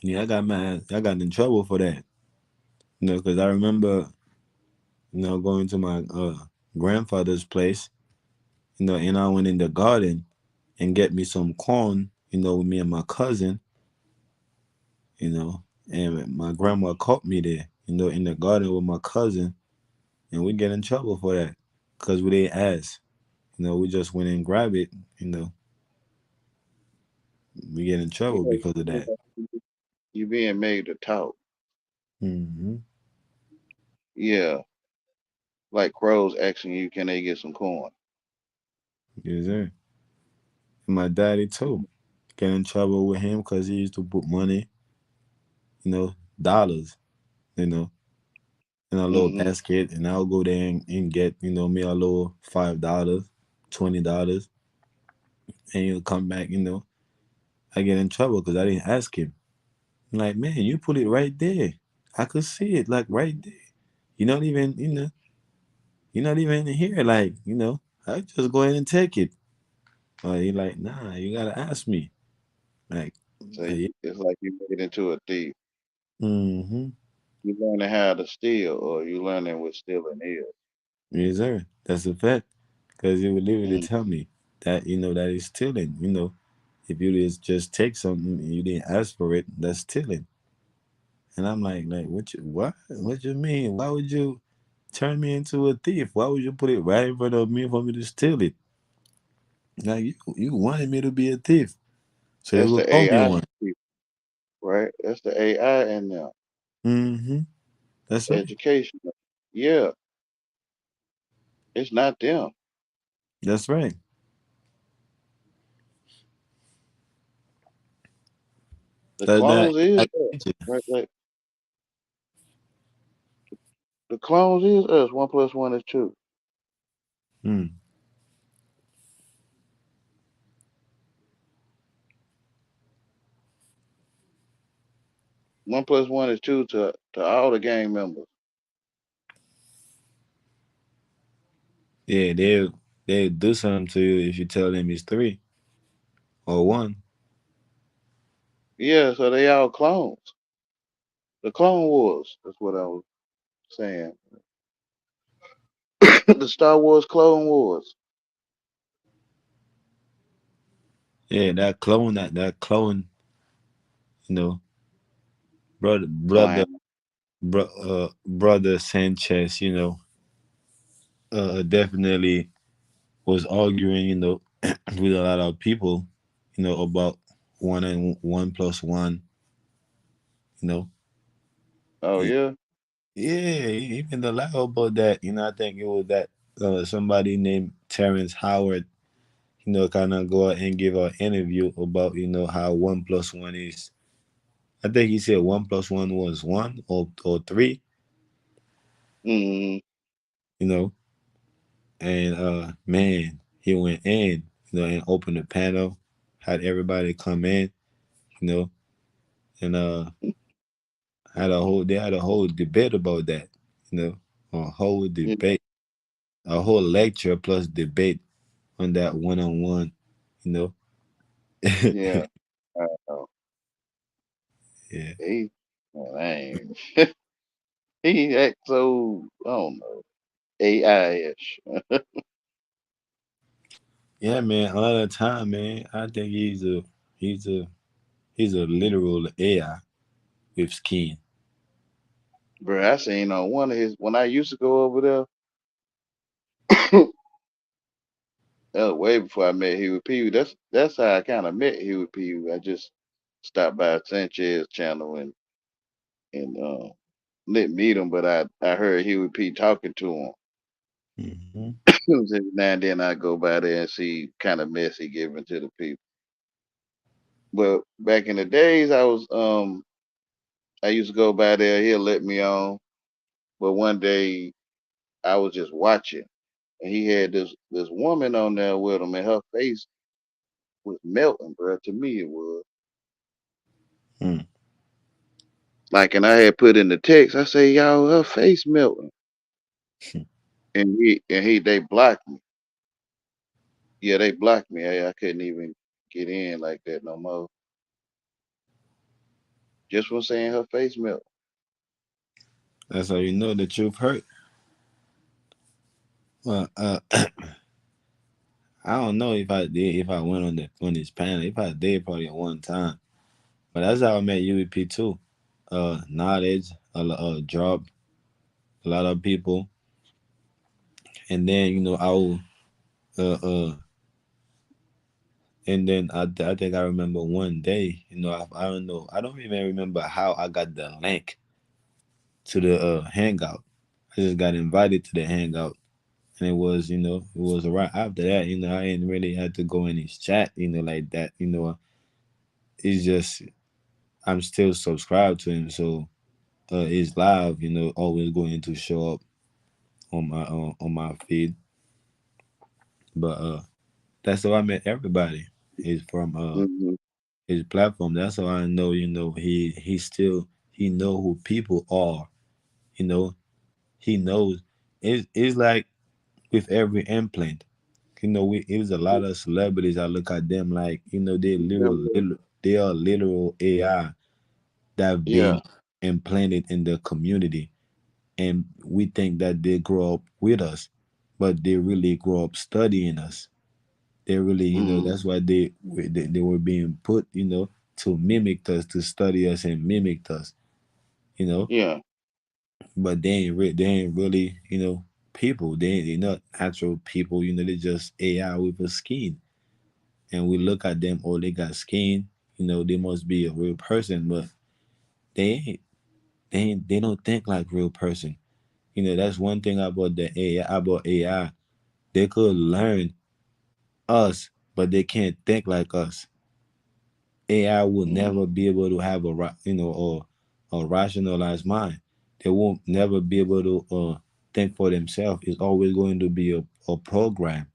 Yeah, I got in trouble for that. Because I remember, going to my grandfather's place, and I went in the garden and get me some corn, with me and my cousin, you know, and my grandma caught me there, in the garden with my cousin, and we get in trouble for that because we didn't ask. We just went and grabbed it, you know, we get in trouble Yeah, because of that. you being made to talk. Mm-hmm. Yeah, like crows asking you, can they get some corn? Yes, sir. And my daddy too get in trouble with him because he used to put money, dollars, you know, in a little Hmm. basket, and I'll go there and get, me a little $5, $20, and he'll come back, I get in trouble because I didn't ask him. I'm like, man, you put it right there. I could see it like right there. You're not even, you're not even here. Like, I just go ahead and take it. He like, nah, you gotta ask me. Like, So yeah. it's like you made into a thief. Mm-hmm. You learning how to steal, or you learning what stealing is. Yes, sir. That's a fact. Because he would literally Mm. tell me that, that is stealing. If you just take something and you didn't ask for it, that's stealing. And I'm like, what? What you mean? Why would you turn me into a thief? Why would you put it right in front of me for me to steal it? Like you wanted me to be a thief, so you That's will the call me AI, one. people, right? That's the AI in there. Mm-hmm. That's right. Education. Yeah, it's not them. That's right. The That clones is I us, get you. right? Like the clones is us. 1 plus 1 is 2. Mm. 1 plus 1 is 2 to all the gang members. Yeah, they'll do something to you if you tell them it's three or one. Yeah, so they all clones. The Clone Wars. That's what I was saying. The Star Wars Clone Wars. Yeah, that clone, you know, brother brother Clan. brother Sanchez, definitely was arguing, with a lot of people, about one and one plus one, you know. Oh He- yeah. Yeah, he even allowed about that. I think it was that somebody named Terrence Howard, kind of go out and give an interview about, how one plus one is. I think he said one plus one was one or three, Mm, you know, and man, he went in, and opened the panel, had everybody come in, you know, and they had a whole debate about that, you know, a whole yeah. debate, a whole lecture plus debate on that one on one, you know. Yeah. Uh, Yeah. he, man, he act so I don't know AI-ish. Yeah, man. A lot of time, man. I think he's a he's a literal AI with skin. Bro, I seen on one of his when I used to go over there. That was way before I met Huey P. That's how I kind of met Huey P. I just stopped by Sanchez channel and didn't meet him, but I heard Huey P. talking to him. Hmm. Every now and then I go by there and see kind of mess he giving to the people. But back in the days, I used to go by there. He'll let me on. But one day I was just watching, and he had this woman on there with him, and her face was melting, bro. To me, it was Mm. like, and I had put in the text. I say, y'all, her face melting, and they blocked me. Yeah, they blocked me. I couldn't even get in like that no more. Just from saying her face melt. That's how you know the truth hurt. Well, I don't know if I went on this panel. If I did, probably at one time. But that's how I met UEP too. Knowledge, dropped a lot of people, and then I will, uh, uh, and then I think I remember one day, I don't know, I don't even remember how I got the link to the hangout. I just got invited to the hangout, and it was right after that. I ain't really had to go in his chat, like that. It's just I'm still subscribed to him, so his live, always going to show up on my feed. But that's how I met everybody. Is from Hmm. his platform. That's how I know. He know who people are. You know, he knows. It's like with every implant. It was a lot of celebrities. I look at them like they are literal AI that have Yeah. been implanted in the community, and we think that they grow up with us, but they really grow up studying us. They really, Mm, that's why they were being put, to mimic us, to study us and mimic us, you know. yeah. But they ain't really, people. They're not actual people. They just AI with a skin. And we look at them, oh, they got skin. They must be a real person, but they ain't. They don't think like real person. That's one thing about the AI. About AI, they could learn us, but they can't think like us. AI will Mm, never be able to have or a rationalized mind. They won't never be able to think for themselves. It's always going to be a program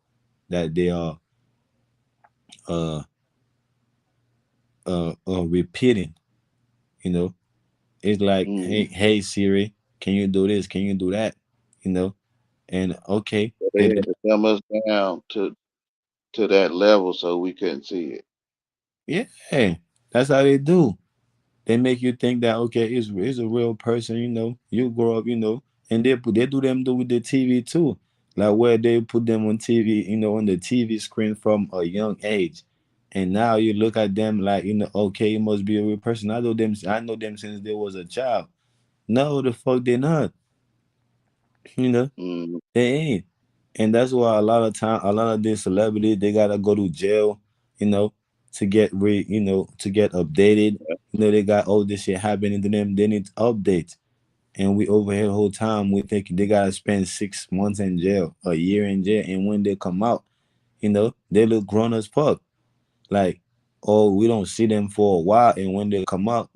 that they are uh, repeating. You know, it's like, mm, hey Siri, can you do this? Can you do that? You know, And okay, But they and had to dumb us down to that level so we couldn't see it. yeah, that's how they do. They make you think that okay, it's a real person. You grow up, and they do them do with the TV too, like where they put them on TV, on the TV screen from a young age, and now you look at them like okay, it must be a real person. I know them since they was a child. No, the fuck they not. You know Mm, they ain't, and that's why a lot of these celebrities they gotta go to jail, you know, to get updated. They got all this shit happening to them. They need updates, and we over here the whole time we think they gotta spend 6 months in jail, a year in jail, and when they come out, they look grown as fuck. Like, oh, we don't see them for a while, and when they come out,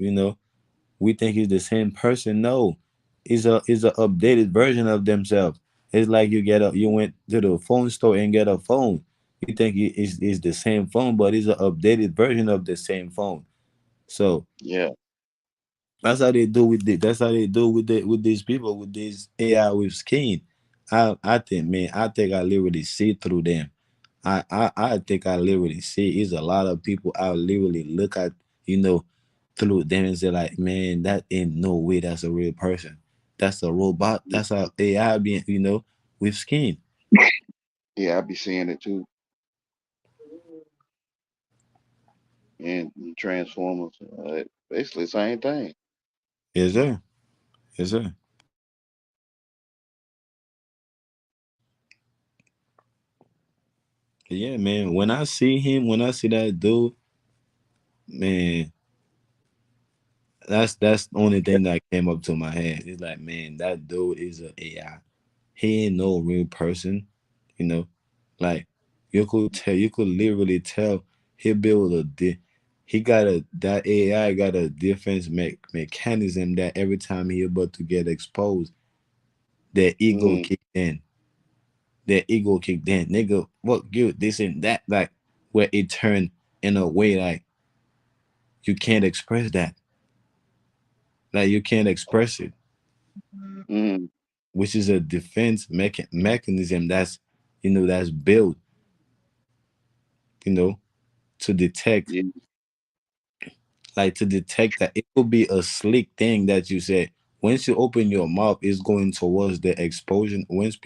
we think he's the same person. No, he's a updated version of themselves. It's like you went to the phone store and get a phone. You think it's the same phone, but it's an updated version of the same phone. So yeah, that's how they do with these people with these AI with skin. I think, man, I literally see through them. I think I literally see is a lot of people I literally look at, you know, through them and say like, man, that ain't no way that's a real person. That's a robot. That's a AI being, with skin. yeah, I be seeing it too. And Transformers, basically the same thing. Is there? Is there? Yeah, man. When I see that dude, man, that's the only thing that came up to my head. It's like, man, that dude is a AI. He ain't no real person, you know. Like you could literally tell he built he got that AI got a defense mechanism that every time he about to get exposed, their ego Mm, kicked in. Their ego kicked in. Nigga, fuck you, this and that, like where it turned in a way like you can't express that. Like you can't express it, mm, which is a defense mechanism that's built, you know, to detect yeah, to detect that it could be a slick thing that you said. Once you open your mouth, it's going towards the explosion. Once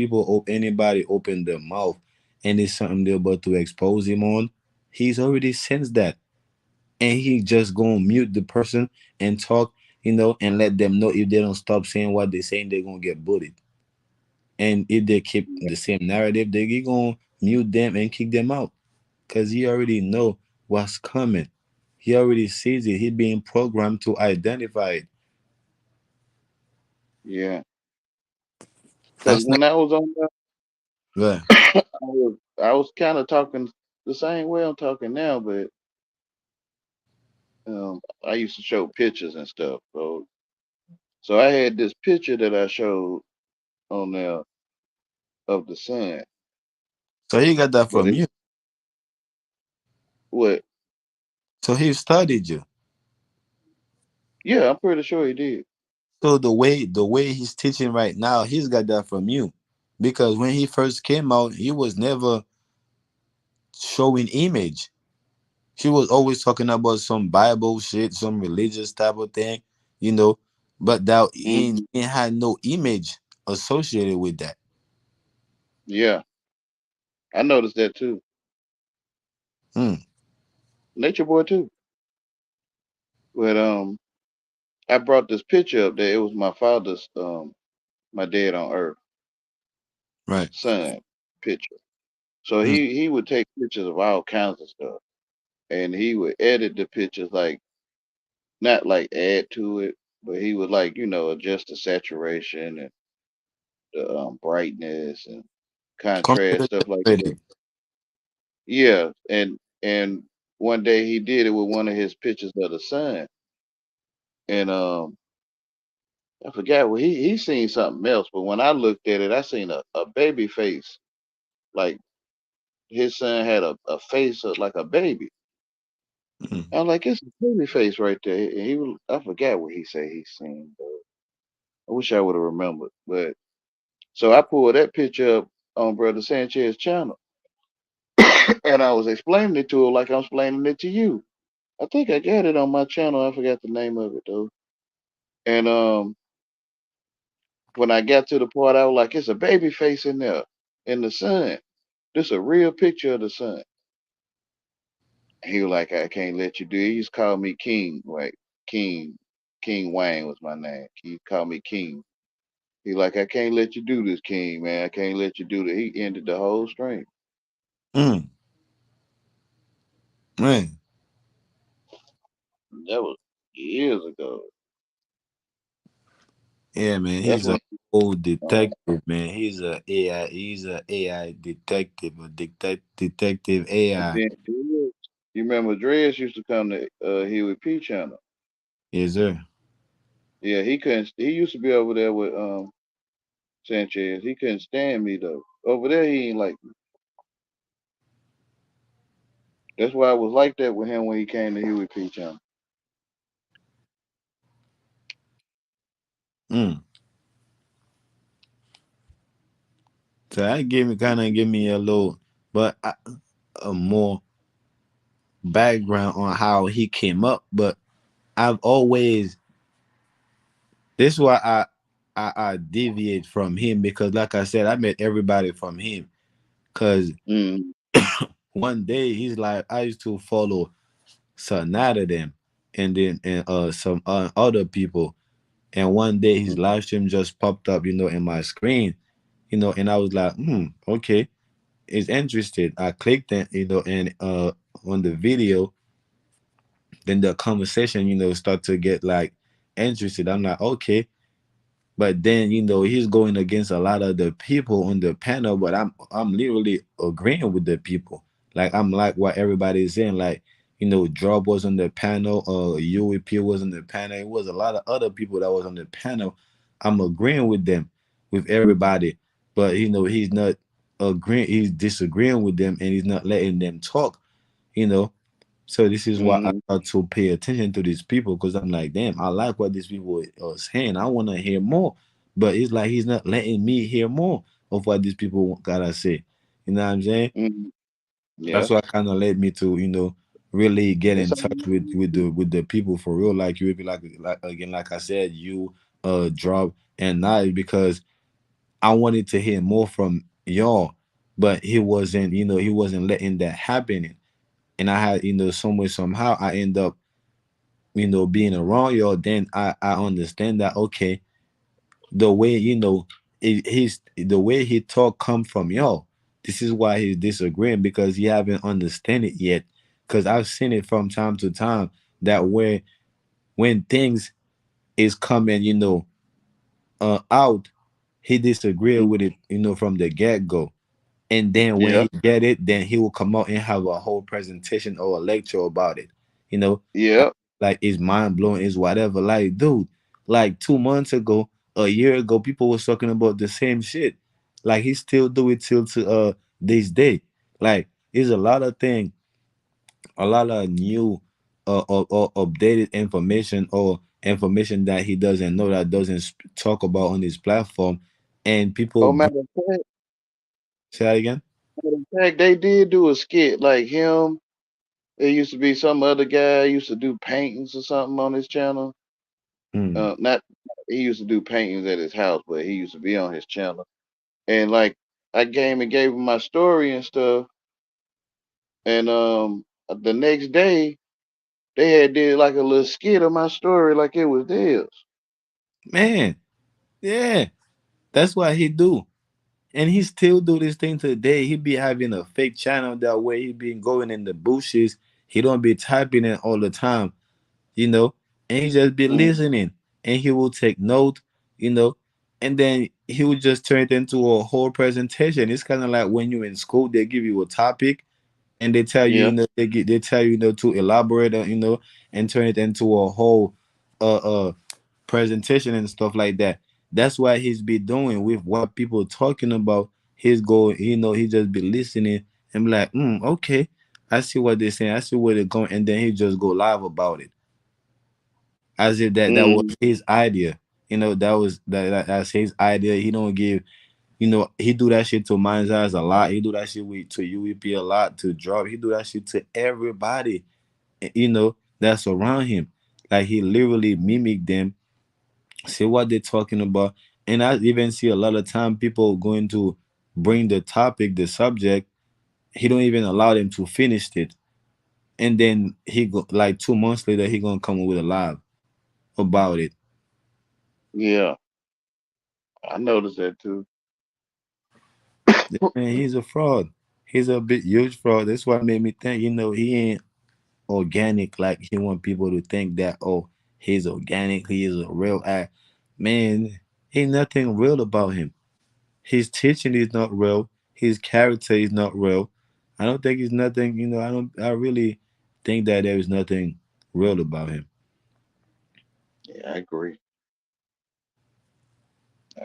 anybody open their mouth and it's something they're about to expose him on, he's already sensed that. And he just gonna mute the person and talk, and let them know if they don't stop saying what they're saying, they're gonna get bullied. And if they keep the same narrative, they gonna mute them and kick them out. Cause he already know what's coming. He already sees it. He being programmed to identify it. yeah. Because That's not when I was on right. there, I was kind of talking the same way I'm talking now, but I used to show pictures and stuff. So I had this picture that I showed on there of the sun, So he got that but from it you. what? So he studied you. Yeah, I'm pretty sure he did. So the way he's teaching right now, he's got that from you. Because when he first came out, he was never showing image. He was always talking about some Bible shit, some religious type of thing, you know. But that Hmm. ain't had no image associated with that. Yeah, I noticed that too. Hmm. Nature Boy too. But I brought this picture up there. It was my father's, my dad on Earth Right. son picture. So Hmm. he would take pictures of all kinds of stuff, and he would edit the pictures like not like add to it, but he would like adjust the saturation and the brightness and contrast Computer stuff like that. generated. Yeah, and one day he did it with one of his pictures of the sun, and I forgot what he seen something else, but when I looked at it, I seen a baby face. Like his son had a face like a baby. Hmm. I'm like, it's a baby face right there. And I forgot what he said he seen, but I wish I would have remembered. But So I pulled that picture up on Brother Sanchez channel, and I was explaining it to her like I'm explaining it to you. I think I got it on my channel. I forgot the name of it though. And when I got to the part, I was like, "It's a baby face in there in the sun. This a real picture of the sun." He was like, "I can't let you do it." He used to call me King, like King. King Wayne was my name. He called me King. He like, "I can't let you do this, King, man. I can't let you do that." He ended the whole stream. Mm, man. That was years ago. Yeah, man. That's He's a when. old Uh, detective, man. He's a AI detective, a detective and AI. then Dreads, you remember Dreads used to come to Huey P channel. Yes, sir. Yeah, he couldn't. He used to be over there with Sanchez. He couldn't stand me though. Over there, he ain't like me. That's why I was like that with him when he came to Huey P channel. Mm. So that gave me kind of give me a little, but a more background on how he came up. But I've always this is why I deviate from him because, like I said, I met everybody from him. Cause Mm, one day he's like, I used to follow Sonata them, and then and some other people. And one day his mm, live stream just popped up, in my screen, and I was like, okay, it's interested. I clicked it, and on the video, then the conversation, start to get like interested. I'm like, okay. But then, he's going against a lot of the people on the panel, but I'm literally agreeing with the people. Like I'm like what everybody is saying. Like, Job was on the panel, UEP was on the panel. It was a lot of other people that was on the panel. I'm agreeing with them, with everybody. But he's not agreeing, he's disagreeing with them and he's not letting them talk, you know. So this is why I mm, start to pay attention to these people because I'm like, damn, I like what these people are saying. I want to hear more, but it's like he's not letting me hear more of what these people gotta say. You know what I'm saying? mm. That's Yeah. what kind of led me to, really get It's in all touch with the people for real. Like you would be like again, like I said, you drop and I because I wanted to hear more from y'all, but he wasn't letting that happen. And I had, some way somehow I end up, being around y'all. Then I understand that okay, the way he's the way he talk come from y'all. This is why he's disagreeing because he haven't understand it yet. Because I've seen it from time to time that where when things is coming, out, he disagree mm, with it, from the get go. And then when yeah. he get it, then he will come out and have a whole presentation or a lecture about it. You know, Yeah. like it's mind blowing, it's whatever. Like, dude, like 2 months ago, a year ago, people was talking about the same shit. Like he still do it till to this day. Like, it's a lot of thing, a lot of new or updated information or information that he doesn't know that doesn't talk about on his platform, and people Oh, bring, say that again. matter of fact, they did do a skit like him. There used to be some other guy used to do paintings or something on his channel. Mm. Not he used to do paintings at his house, but he used to be on his channel. And like I came and gave him my story and stuff. And the next day they had did like a little skit of my story like it was theirs. Man, yeah, that's what he do. And he still do this thing today. He be having a fake channel that way. He been going in the bushes. He don't be typing it all the time, and he just be Mm, listening. And he will take note, you know, and then he will just turn it into a whole presentation. It's kind of like when you're in school, they give you a topic and they tell you, yeah. they tell you, to elaborate on, and turn it into a whole presentation and stuff like that. That's what he's be doing with what people talking about. He's going, he just be listening and be like, okay, I see what they're saying, I see where they're going, and then he just go live about it as if that was Mm, his idea. That's his idea. He don't give. He do that shit to Mind's Eyes a lot. He do that shit to UEP a lot, to Drop. He do that shit to everybody, that's around him. Like he literally mimic them, see what they're talking about. And I even see a lot of time people going to bring the topic, the subject. He don't even allow them to finish it. And then like 2 months later, he gonna come up with a live about it. Yeah, I noticed that too. Man, he's a fraud. He's a bit huge fraud. That's what made me think, he ain't organic like he want people to think that, oh, he's organic, he is a real act. Man, ain't nothing real about him. His teaching is not real. His character is not real. I don't think it's nothing, I really think that there is nothing real about him. Yeah, I agree.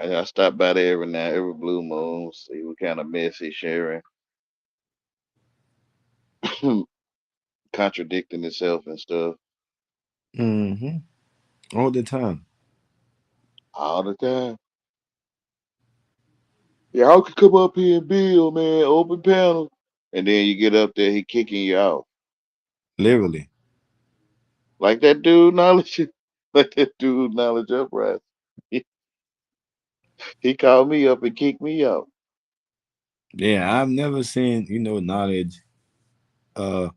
I stop by there every now, every blue moon, see what kind of mess he's sharing, contradicting itself and stuff Hmm. All the time. all the time. Y'all can come up here and build, man, open panel. And then you get up there, he kicking you out. Literally. Like that dude knowledge, like that dude knowledge uprise. He, he called me up and kicked me out. Yeah, I've never seen, knowledge. Uh,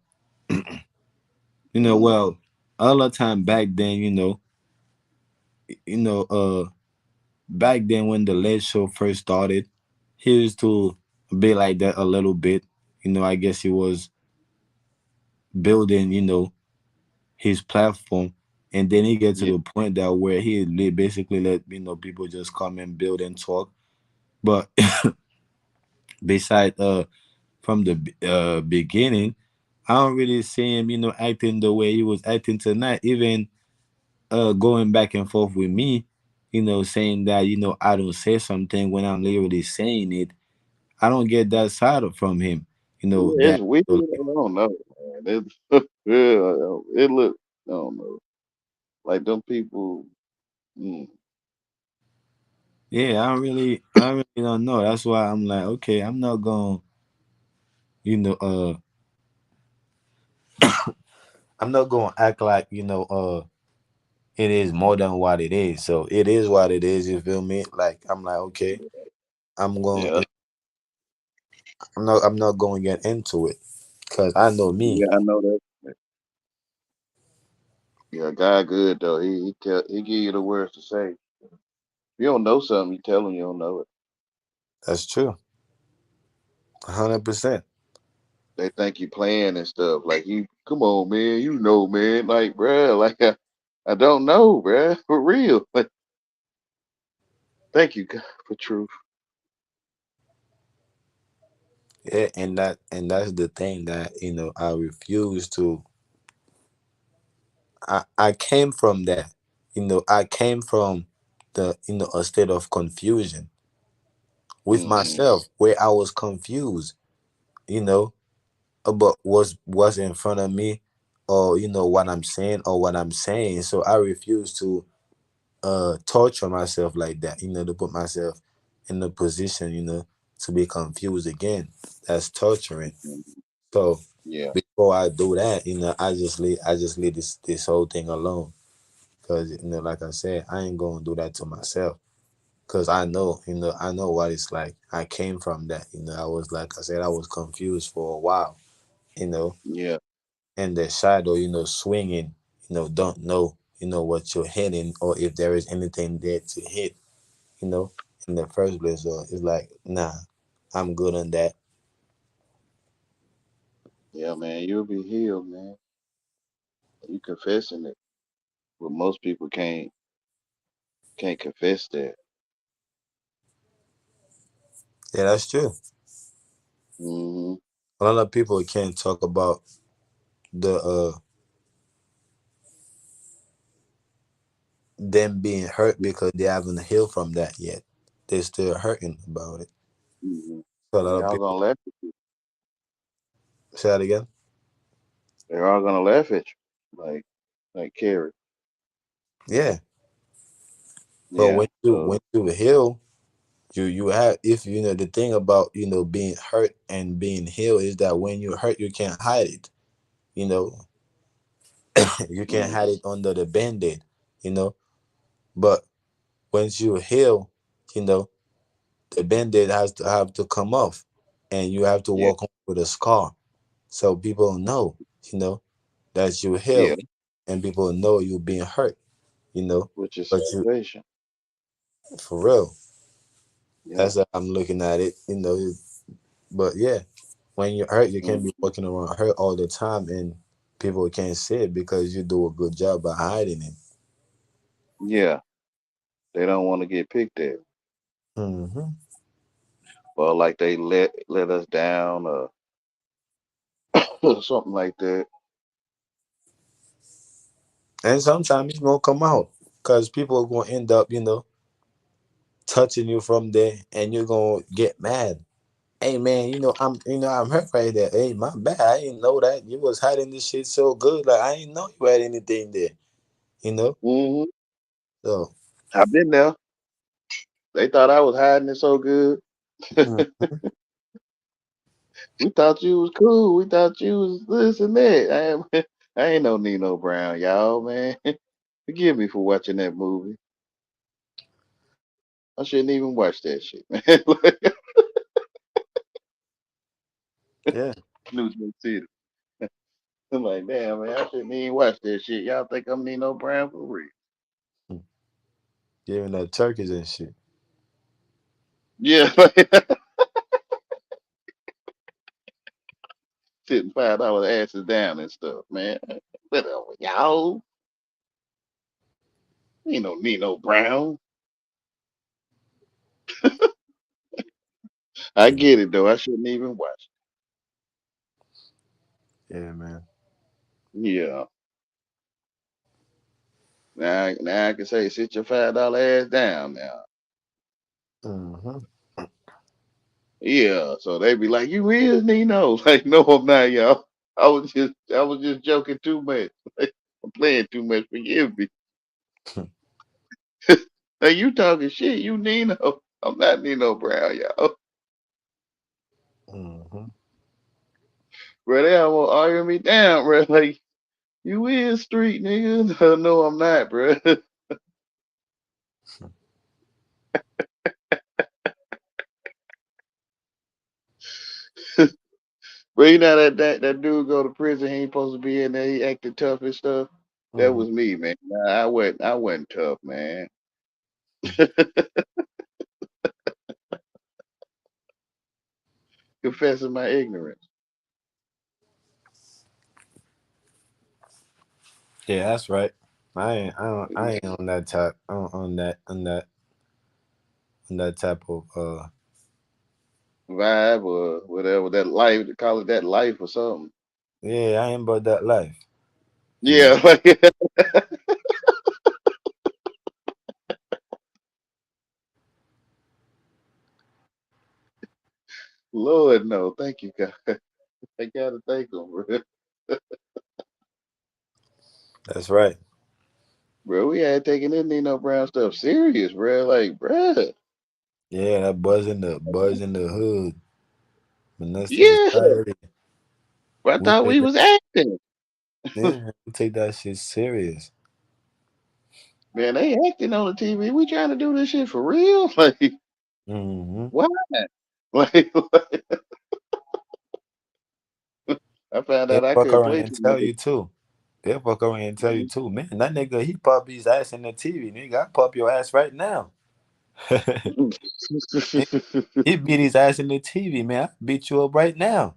Mm, well, all the time back then, you know, uh, back then when the Led Show first started, he used to be like that a little bit. I guess he was building, his platform, and then he get to yeah, the point that where he basically let people just come and build and talk. But beside from the beginning, I don't really see him, acting the way he was acting tonight. Even going back and forth with me, saying that I don't say something when I'm literally saying it. I don't get that side from him. yeah, it's That weird. I don't know, man. It, yeah, it look, I don't know. Like them people, mm, yeah, I really don't know. That's why I'm like, okay, I'm not going, you know, uh, I'm not going to act like it is more than what it is. So it is what it is. You feel me? Like I'm like, okay, I'm going. yeah, I'm not going to get into it because I know me. yeah, I know that. Yeah, God good though. He give you the words to say. If you don't know something, you tell him you don't know it. That's true. 100%. They think you playing and stuff. Like you, come on, man, you know, man. Like, bruh, like I don't know, bruh, for real. Like, thank you, God, for truth. Yeah, and that's the thing that I refuse to. I came from that. I came from the a state of confusion with Hmm. myself where I was confused. You know, about what's in front of me, or what I'm saying or what I'm saying. So I refuse to torture myself like that. To put myself in the position, to be confused again. That's torturing. So Yeah, before I do that, I just leave this whole thing alone. Cause like I said, I ain't gonna do that to myself. Cause I know what it's like. I came from that. I was, like I said, I was confused for a while. You know, yeah, and the shadow, swinging. Don't know, what you're hitting, or if there is anything there to hit. You know, in the first place. So it's like, nah, I'm good on that. yeah, man. You'll be healed, man. You confessing it, but most people can't confess that. Yeah, that's true. Hmm. A lot of people can't talk about the them being hurt because they haven't healed from that yet. They're still hurting about it. Hmm. So a And lot they of all people gonna laugh at you. say that again. They're all gonna laugh at you, like Carrie. Yeah, but Yeah. when you So heal, You have, if you know, the thing about being hurt and being healed is that when you're hurt you can't hide it. You know, you can't Mm, hide it under the band-aid. You know, but once you heal, you know, the band-aid has to have to come off, and you have to yeah, walk on with a scar, so people know, you know, that you yeah, heal, and people know you're being hurt. You know, which is but you, salvation. for real, Yeah, that's how I'm looking at it. You know, but yeah, when you're hurt, you mm, can't be walking around hurt all the time, and people can't see it because you do a good job by hiding it. yeah. They don't want to get picked at, Hmm. or like they let us down, or something like that. And sometimes it's gonna come out because people are gonna end up, touching you from there, and you're gonna get mad. Hey man, I'm hurt right there. Hey, my bad. I didn't know that you was hiding this shit so good. Like I didn't know you had anything there. You know. Hmm. So. I've been there. They thought I was hiding it so good. Mm. We thought you was cool. We thought you was this and that. I ain't no Nino Brown, y'all, man. Forgive me for watching that movie. I shouldn't even watch that shit, man. Like, Yeah. New York City. I'm like, damn, man, I shouldn't even watch that shit. Y'all think I'm Nino Brown for real? Giving up turkeys and shit. Yeah, sitting $5 asses down and stuff, man. Whatever, y'all. Ain't no Nino Brown. I Yeah. get it though. I shouldn't even watch Yeah, man. it. Yeah. Now I can say sit your $5 ass down now. Hmm. Yeah. So they be like, you is Nino. Like, no, I'm not, y'all. I was just joking too much. I'm playing too much. Forgive me. Hey, you talking shit, you Nino. I'm not Nino Brown, y'all. Hmm. Bro, they almost arguing me down, bro. Like, you is street, nigga. No, I'm not, bro. Bro, you know that dude go to prison, he ain't supposed to be in there, he acting tough and stuff. That Hmm. was me, man. Nah, I wasn't tough, man. Confessing my ignorance. Yeah, that's right. I ain't on that type on that type of Vibe or whatever, that life, to call it that life or something. yeah, I ain't about that life. You know. Yeah, like Lord no, thank you, God. I gotta thank him, bro. That's right. Bro, we had taken this Nino Brown stuff serious, bro. Like, bro. Yeah, that buzz in the hood. Menace to Yeah. society. But I We thought take we that was acting. yeah, we take that shit serious. Man, they acting on the TV. We trying to do this shit for real? Like, Hmm. why? Like, I found They out I fuck couldn't around play and too tell much. you too. They fuck around and tell you too, man. That nigga, he pop his ass in the TV. Nigga, I pop your ass right now. He beat his ass in the TV, man. I beat you up right now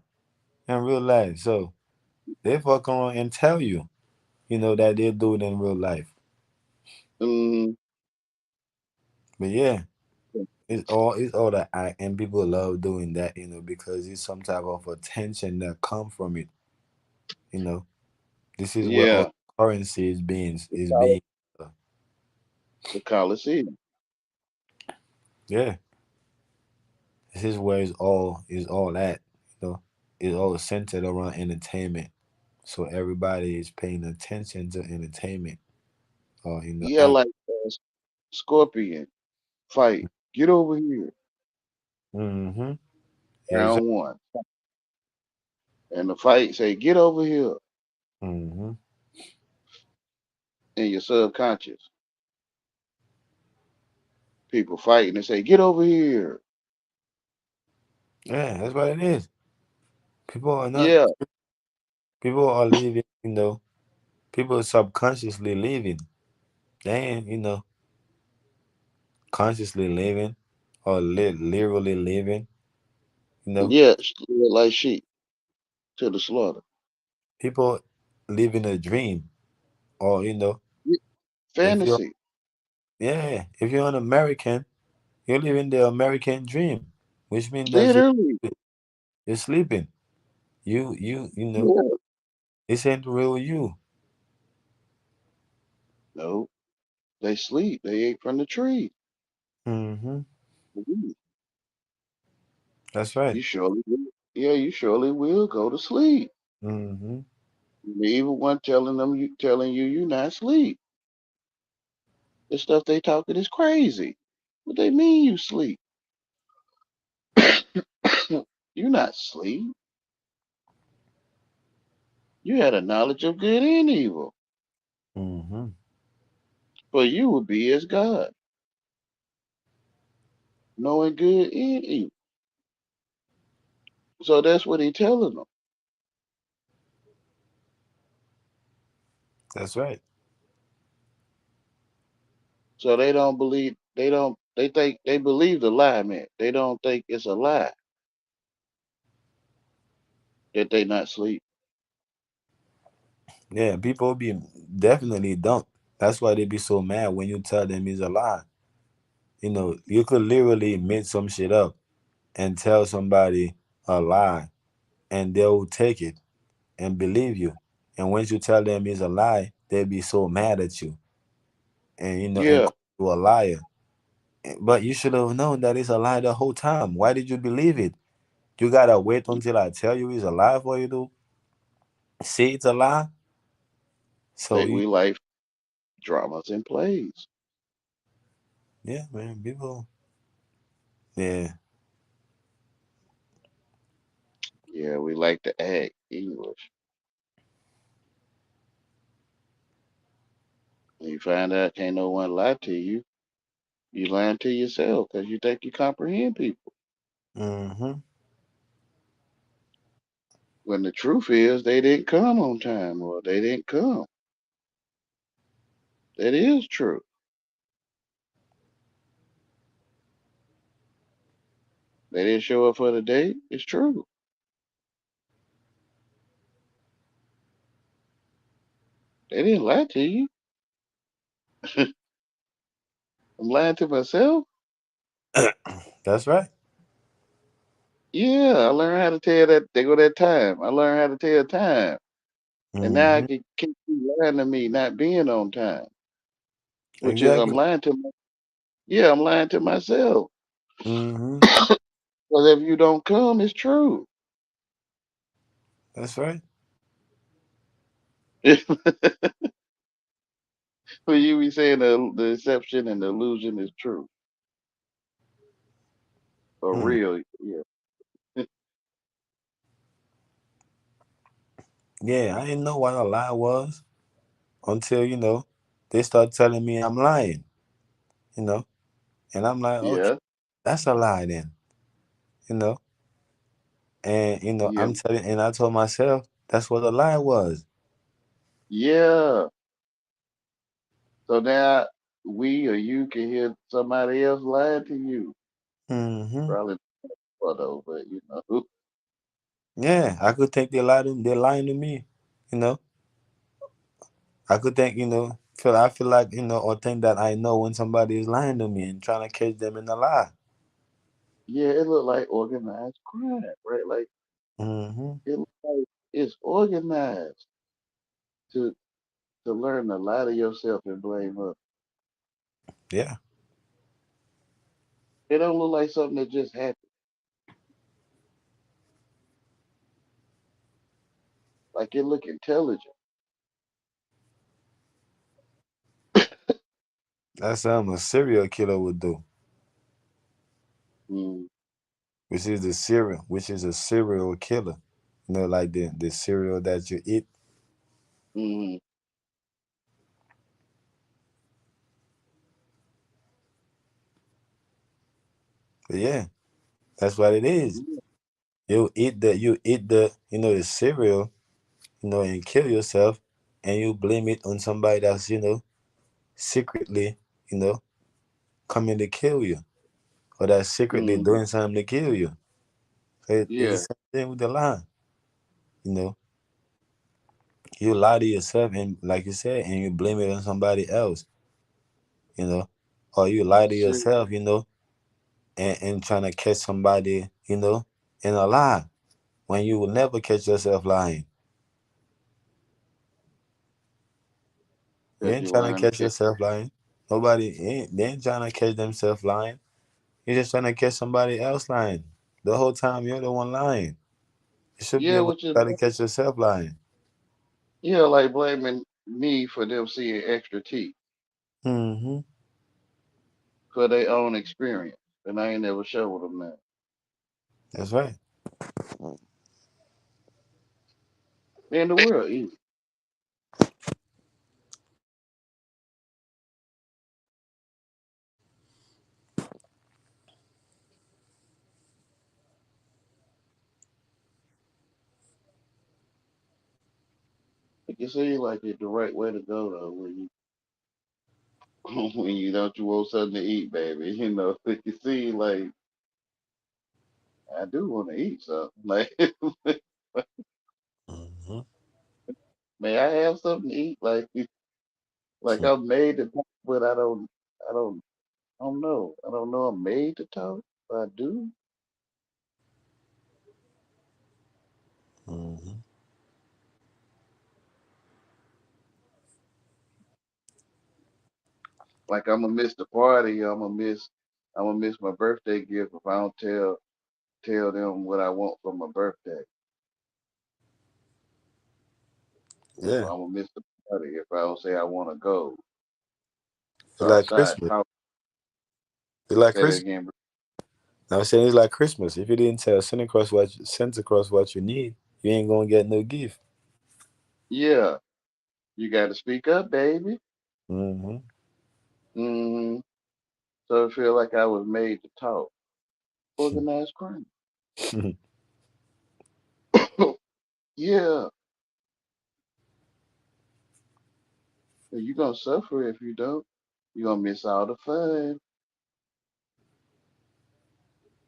in real life. So they fuck around and tell you, that they do it in real life. Mm, But yeah, it's all that act, and people love doing that, because it's some type of attention that come from it. You know, this is where all yeah, currency is being the is Col- being. uh, the Coliseum. yeah, this is where it's all at. It's all centered around entertainment. So everybody is paying attention to entertainment. Or Yeah, like Scorpion fight. Get over here. Mm-hmm. round Exactly. one. And the fight say, get over here Mm-hmm. in your subconscious. People fighting and say, get over here. Yeah, that's what it is. People are not. Yeah, People are living. People are subconsciously living. They ain't, consciously living or literally living. You know, yeah, like sheep to the slaughter. people live in a dream, or Yeah, if you're fantasy, yeah, if you're an American, you're living the American dream, which means that literally. you're sleeping. You Yeah. this ain't real you. No, they sleep. They ate from the tree. Mm-hmm. Mhm. That's right. You surely will. Yeah, you surely will go to sleep. Mm-hmm. The evil one telling you you're not asleep. The stuff they talking is crazy. What they mean you sleep? You not asleep. You had a knowledge of good and evil. Mm-hmm. For you would be as God, knowing good and evil. So that's what he telling them. That's right. So they don't believe. They think they believe the lie, man. They don't think it's a lie that they not sleep. Yeah, people be definitely don't. That's why they be so mad when you tell them it's a lie. You could literally make some shit up and tell somebody a lie, and they'll take it and believe you. And once you tell them it's a lie, they'll be so mad at you, and Yeah, call you a liar. But you should have known that it's a lie the whole time. Why did you believe it? You gotta wait until I tell you it's a lie for you to say it's a lie. So think you, we like dramas and plays. yeah, man, people, yeah, Yeah, we like to act English. When you find out can't no one lie to you, you lying to yourself because you think you comprehend people. mm-hmm, When the truth is they didn't come on time or they didn't come. That is true. They didn't show up for the date. It's true. They didn't lie to you. I'm lying to myself. that's right. Yeah, I learned how to tell that they go that time. I learned how to tell time. And now I Mm-hmm, can keep you lying to me not being on time. Which is I'm exactly. lying to yeah, I'm lying to myself. Mm-hmm, Because if you don't come, it's true. that's right. For you be saying the deception and the illusion is true or Mm. real. Yeah. Yeah, I didn't know what a lie was until they start telling me I'm lying. You know, and I'm like, okay, Yeah. that's a lie then. You know, and Yeah. I'm telling, and I told myself that's what a lie was. Yeah. So now we or you can hear somebody else lying to you. Mm-hmm. Probably not though, but you know. Yeah, I could think they're lying to me. You know, I could think, I feel like, or think that I know when somebody is lying to me and trying to catch them in a lie. Yeah, it look like organized crime, right? Like Mm-hmm. it look like it's organized to to learn to lie to yourself and blame others. Yeah, It don't look like something that just happened. Like it look intelligent. that's something a serial killer would do. Mm. which is a serial killer. You know, like the cereal that you eat. Mm-hmm. But yeah, that's what it is. You eat the the cereal, and kill yourself, and you blame it on somebody that's secretly, you know, coming to kill you, or that's secretly Mm-hmm. doing something to kill you. So it's the Yeah. same thing with the lie. You know, you lie to yourself, and like you said, and you blame it on somebody else. You know, or you lie to Serial yourself. And trying to catch somebody. In a lie when you will never catch yourself lying. You because ain't you're trying to lying to catch catch. yourself lying. They ain't trying to catch themselves lying. You're just trying to catch somebody else lying. The whole time you're the one lying. You should be Yeah, able to which is try to catch yourself lying. yeah, like blaming me for them seeing extra teeth Mm-hmm. for their own experience, and I ain't never showed them that. That's right. Man, the world easy. It can seem like it's the right way to go though when you when you don't you want something to eat, baby. It can seem like I do want to eat something. Like, Mm-hmm. may I have something to eat? Like I'm made to talk, but I don't, I don't know. I don't know I'm made to talk. But I do. Mm-hmm. Like I'm gonna miss the party. I'm gonna miss my birthday gift if I don't tell them what I want for my birthday. Yeah. I'm gonna miss the party if I don't say I want to go. It's So I like start Christmas. talking. It's like Say that Christmas. again. Bro. I'm saying it's like Christmas. If you didn't tell Santa Claus what you need, you ain't gonna get no gift. Yeah, you got to speak up, baby. Mm-hmm. hmm So I feel like I was made to talk. Organized crime. Yeah, you're gonna suffer if you don't. You're gonna miss all the fun.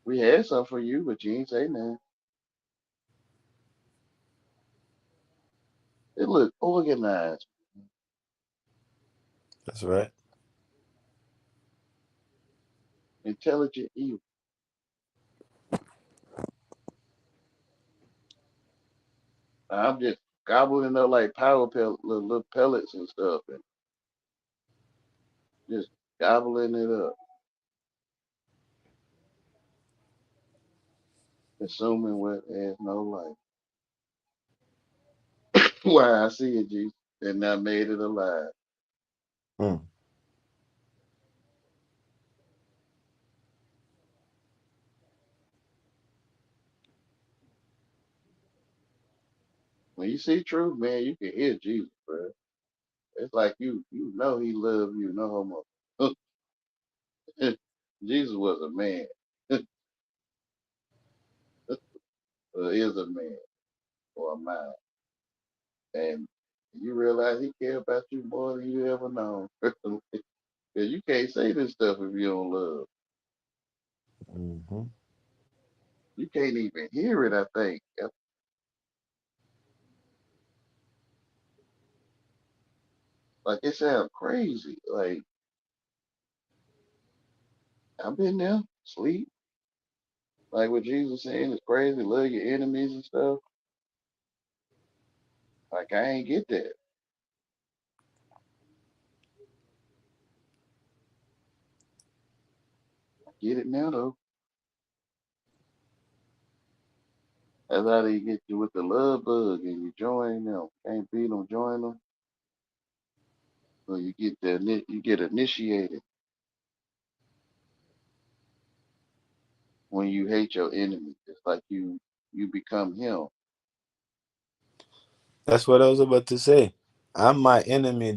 We had some for you, but you ain't say nothing. It looked organized, That's right. intelligent, evil. I'm just gobbling up like little pellets and stuff, and just gobbling it up, consuming what has no life. Why I see it, Jesus, and I made it alive. Mm. When you see truth, man, you can hear Jesus, bro. It's like you know he loved you, no homo. Jesus was a man, or is a man, or a man, and you realize he care about you more than you ever known. Cause you can't say this stuff if you don't love. Mm-hmm. You can't even hear it. I think. Like it sounds crazy. Like I've been there, sleep. Like what Jesus saying is crazy. Love your enemies and stuff. Like I ain't get that. I get it now though. That's how they get you with the love bug and you join them. Can't beat them, join them. So you get initiated. when you hate your enemy. It's like you become him. That's what I was about to say. I'm my enemy.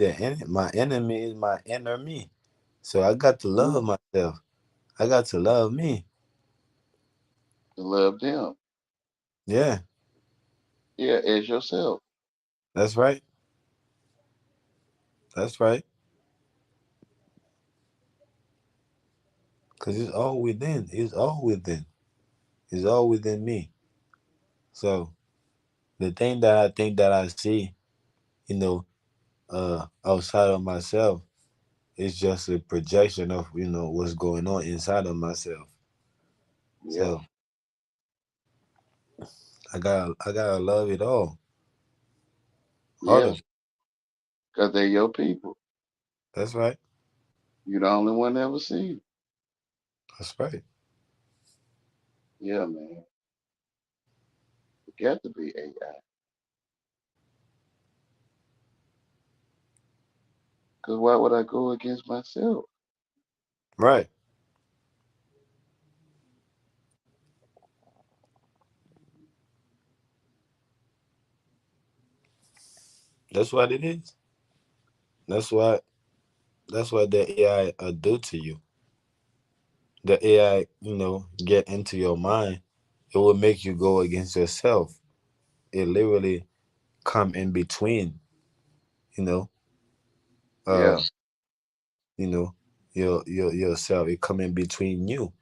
My enemy is my inner me. So I got to Yeah, love myself. I got to love me. to love them. Yeah, Yeah, as yourself. that's right. That's right. Cause it's all within. It's all within. It's all within me. So the thing that I think that I see, you know, outside of myself, is just a projection of what's going on inside of myself. Yeah. So I gotta love it all Yeah. of it. Because they're your people. That's right. You're the only one ever seen. That's right. Yeah, man. It got to be AI. Because why would I go against myself? Right. That's what it is. That's what the AI do to you. The AI, get into your mind. It will make you go against yourself. It literally come in between, you know, Yeah. uh, you know, yourself. It come in between you.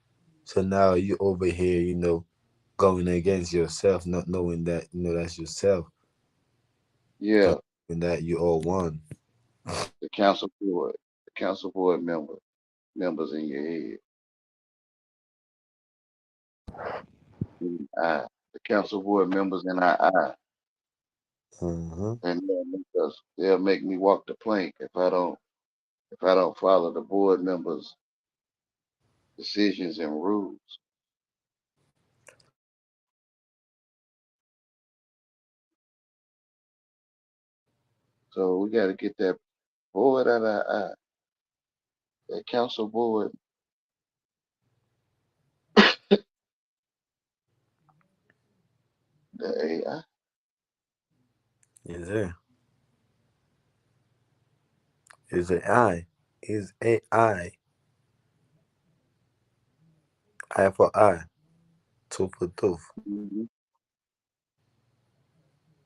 So now you over here, going against yourself, not knowing that that's yourself, Yeah. and that you all one. The council board. The council board members in your head. In I. The council board members in our eye. Hmm. And they'll make me walk the plank if I don't follow the board members' decisions and rules. So we got to get that board out of our eye. That council board, the AI. Is there? Is a I? Is a eye for eye, tooth for tooth. Hmm.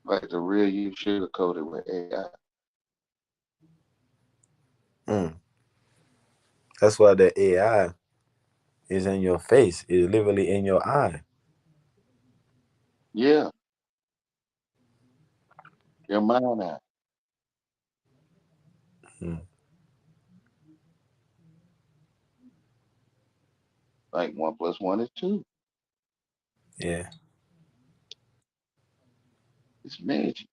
Like the real you sugar coated with AI. Mm. That's why the AI is in your face. Is literally in your eye. Yeah, your mind eye. Mm. Like 1 + 1 is 2. Yeah. It's magic.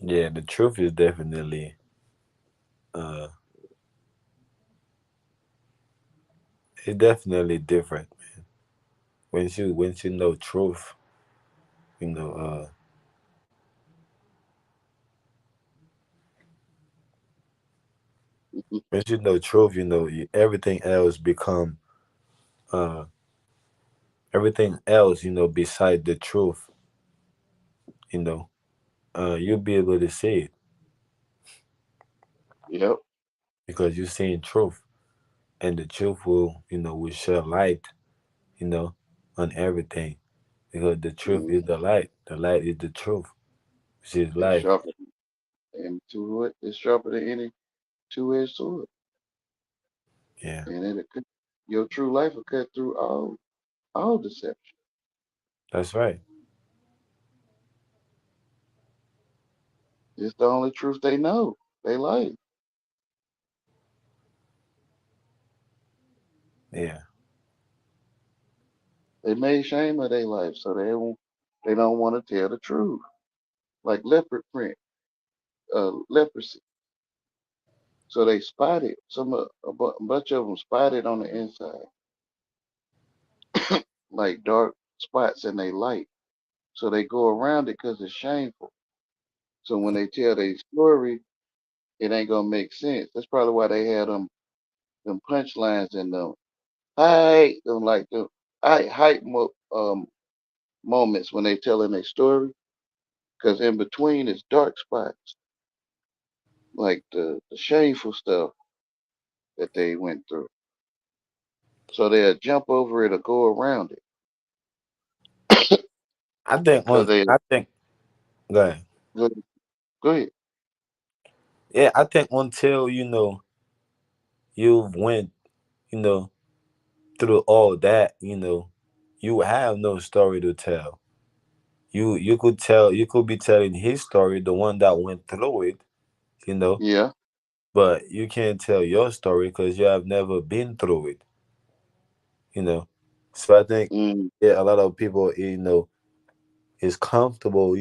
Yeah. The truth is definitely uh, it's definitely different. Once you know truth, you know once you know truth, everything else become uh everything else, beside the truth, you know, you'll be able to see it Yep. because you're seeing truth, and the truth will shed light, you know, on everything because the truth Mm. is the light. The light is the truth, which is It's life. sharper and to it. It's sharper than any two-edged sword. Yeah, And your true life will cut through all deception. that's right. It's the only truth they know. They life. Yeah, They made shame of their life, so they don't want to tell the truth. Like leopard print, leprosy. So they spotted a bunch of them spotted on the inside, like dark spots in their light. So they go around it because it's shameful. So when they tell their story, it ain't gonna make sense. That's probably why they had them punchlines and them them like the moments when they telling their story. Because in between is dark spots, like the shameful stuff that they went through. So they'll jump over it or go around it. I think Cause on. they I think. Go ahead. go, go ahead. Yeah, I think until you've went you know through all that, you have no story to tell. You could be telling his story, the one that went through it, you know, Yeah. but you can't tell your story because you have never been through it, you know. So I think, Mm, yeah, a lot of people, is comfortable,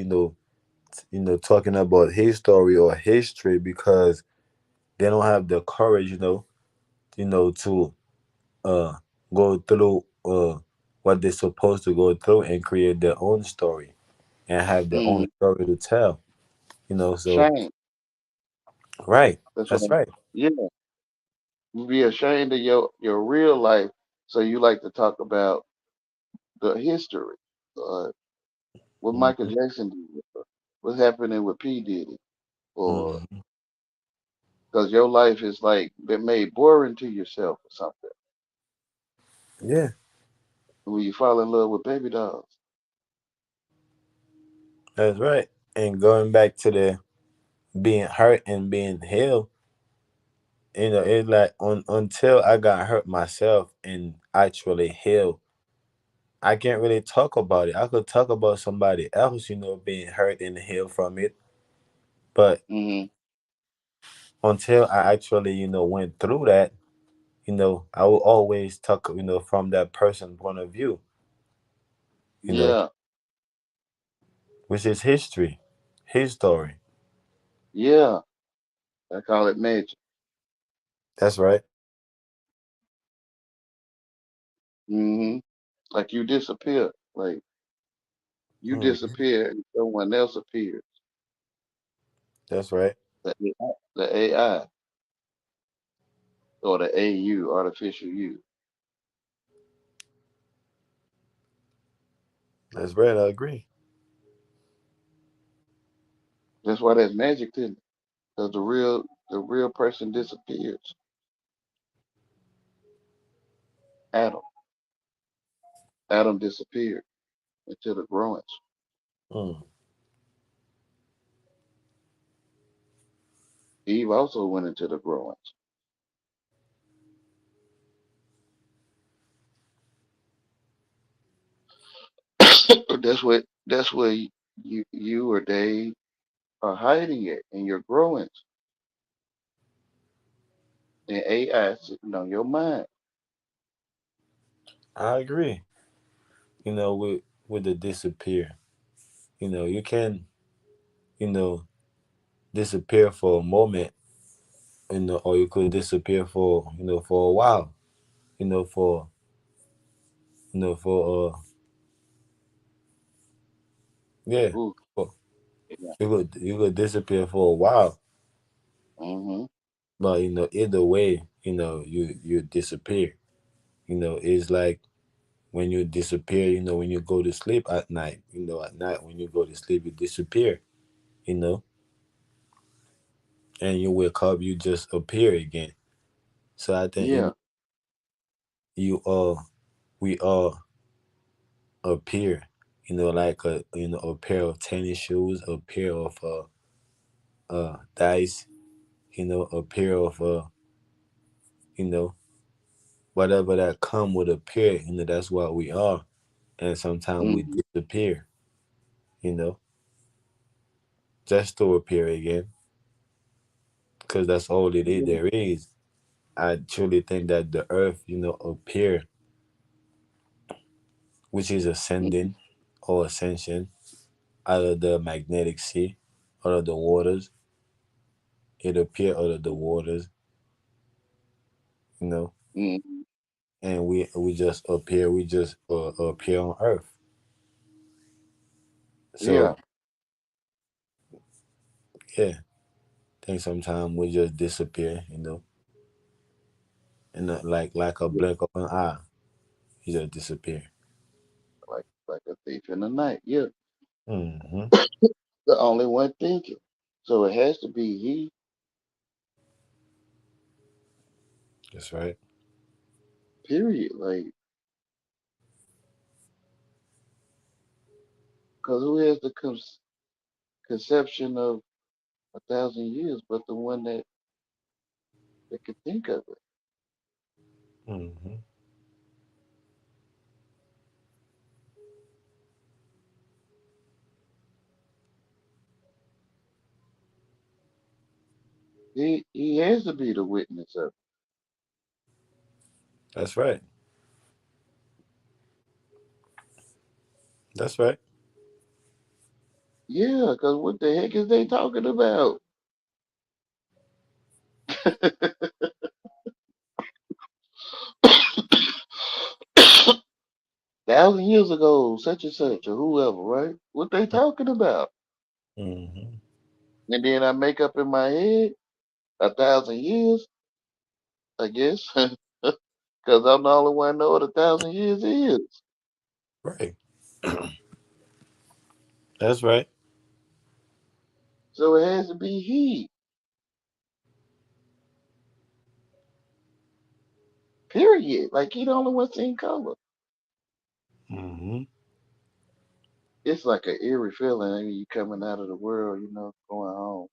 talking about his story or history because they don't have the courage, to uh go through what they're supposed to go through and create their own story and have their own mm. story to tell. So Shame. right, That's what. that's right. Yeah. You be ashamed of your real life, so you like to talk about the history. Uh, what Michael Hmm. Jackson did. What's happening with P Diddy, or Hmm. because your life is like been made boring to yourself or something. Yeah, When you fall in love with baby dolls. that's right. And going back to the being hurt and being healed, it's like until I got hurt myself and actually healed, I can't really talk about it. I could talk about somebody else, being hurt and healed from it, but Hmm. until I actually, went through that, I will always talk, from that person point of view, you know, Yeah. which is history, his story. Yeah. I call it magic. That's right. Hmm. Like you disappear. Like you Hmm. disappear and someone else appears. That's right. The AI or the AU, artificial you. That's right. I agree. That's why that's magic to me. Because the real person disappears. Adam. Adam disappeared into the growing. Mm. Eve also went into the growing. That's where you or they are hiding it in your growing and AI sitting on your mind. I agree. With the disappear, you can, you know, disappear for a moment, or you could disappear for a while, for, yeah, Ooh, for, yeah. you could disappear for a while, Mm-hmm. but either way, you disappear. It's like when you disappear, when you go to sleep at night, at night when you go to sleep, you disappear, you know, and you wake up, you just appear again. So I think, Yeah. you we all appear, like a pair of tennis shoes, a pair of dice, a pair of you know, whatever that come with a pair, that's what we are. And sometimes we Mm-hmm. disappear, you know, just to appear again, because that's all it is. Yeah. There is. I truly think that the Earth, appear, which is Mm-hmm. ascending or ascension out of the magnetic sea, out of the waters. It appear out of the waters. you know, Mm, and we just appear, we just appear on Earth. yeah, So yeah, I think sometimes we just disappear, you know, and like a yeah, blink of an eye, you just disappear. like a thief in the night. Yeah, Hmm. the only one thinking. So it has to be he. That's right. Period. Like, because who has the conception of 1,000 years, but the one that could think of it. Hmm. He has to be the witness of it. That's right. That's right. Yeah, because what the heck is they talking about? 1,000 years ago, such and such, or whoever, right? What they talking about? Hmm. And then I make up in my head 1,000 years, I guess, because I'm the only one know what 1,000 years is. Right. That's right. So it has to be he. Period. Like he the only one seeing color. Hmm. It's like an eerie feeling when you coming out of the world, going home.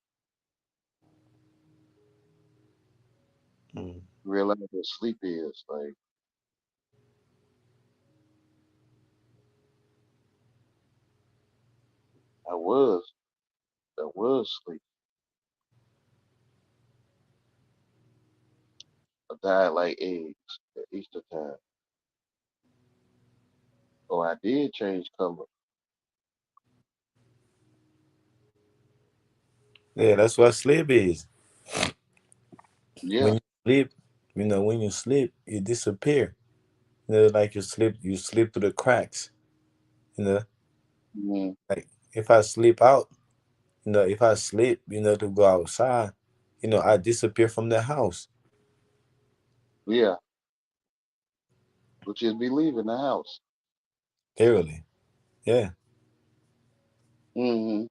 Mm. Realize what sleep is. Like I was, I was sleep. I died like eggs at Easter time. Oh, I did change color. Yeah, that's what sleep is. When Yeah. you sleep, when you sleep, you disappear. Like you sleep through the cracks. You know, Mm, like if I sleep out, if I sleep, to go outside, I disappear from the house. yeah. Which is be leaving the house. Literally. Yeah. Hmm.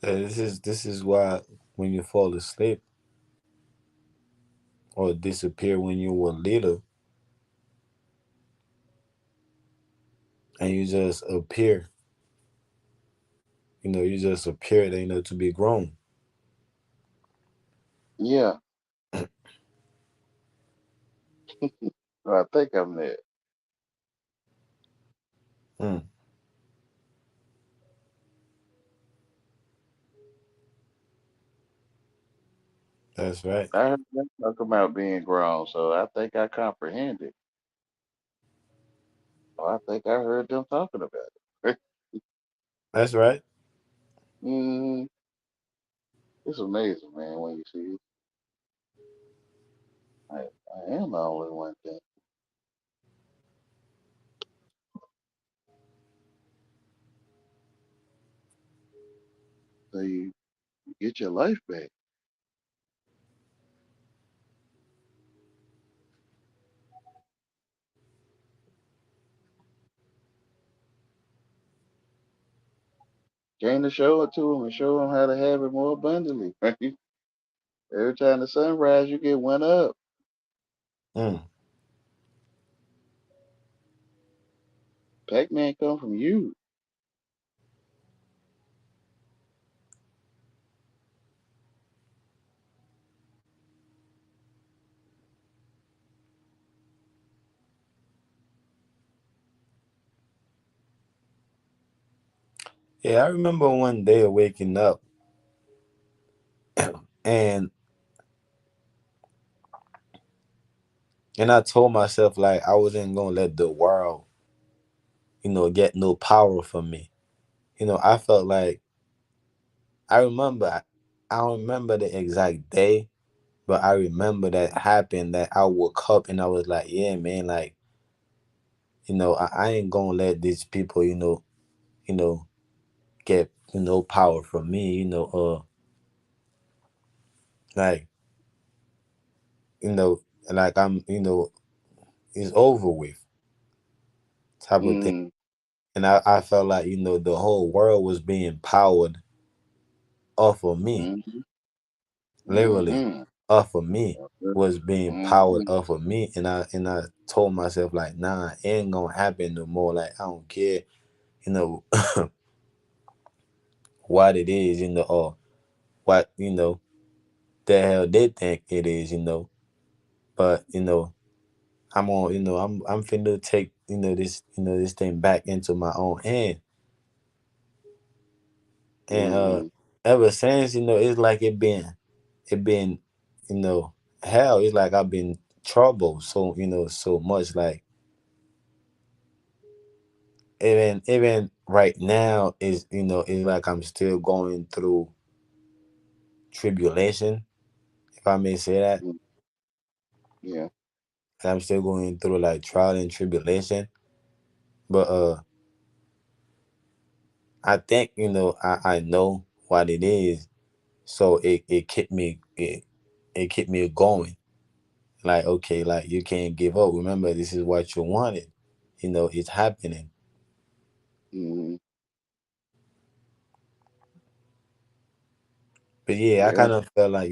This is why when you fall asleep or disappear when you were little and you just appear, you just appear, to be grown. Yeah. I think I'm there. Mm, that's right. I heard them talk about being grown, so I think I comprehend it. Oh, I think I heard them talking about it. That's right. Hmm. It's amazing, man, when you see it. I am the only one thing. So you get your life back. Came to show it to them and show them how to have it more abundantly. Right? Every time the sun rises, you get one up. Mm. Pac-Man come from you. Yeah, I remember one day waking up and And I told myself like I wasn't gonna let the world, get no power from me. I felt like I remember I don't remember the exact day, but I remember that happened that I woke up and I was like, yeah, man, like, I ain't gonna let these people, you know, get, power from me, like, you know, like it's over with type of thing. Mm, And I felt like, the whole world was being powered off of me, mm, literally mm, off of me, was being powered mm, off of me. And I told myself like, nah, it ain't gonna happen no more. Like I don't care, you know, what it is, or what, the hell they think it is, But, I'm on, I'm finna take, this thing back into my own hand. And mm, ever since, it's like it been, you know, hell, it's like I've been troubled so much. Like even right now is like I'm still going through tribulation, if I may say that. mm. Yeah. I'm still going through like trial and tribulation. But I think, I know what it is. So it kept me going. Like, okay, like you can't give up. Remember, this is what you wanted. It's happening. Mm, But yeah, I yeah. kind of felt like,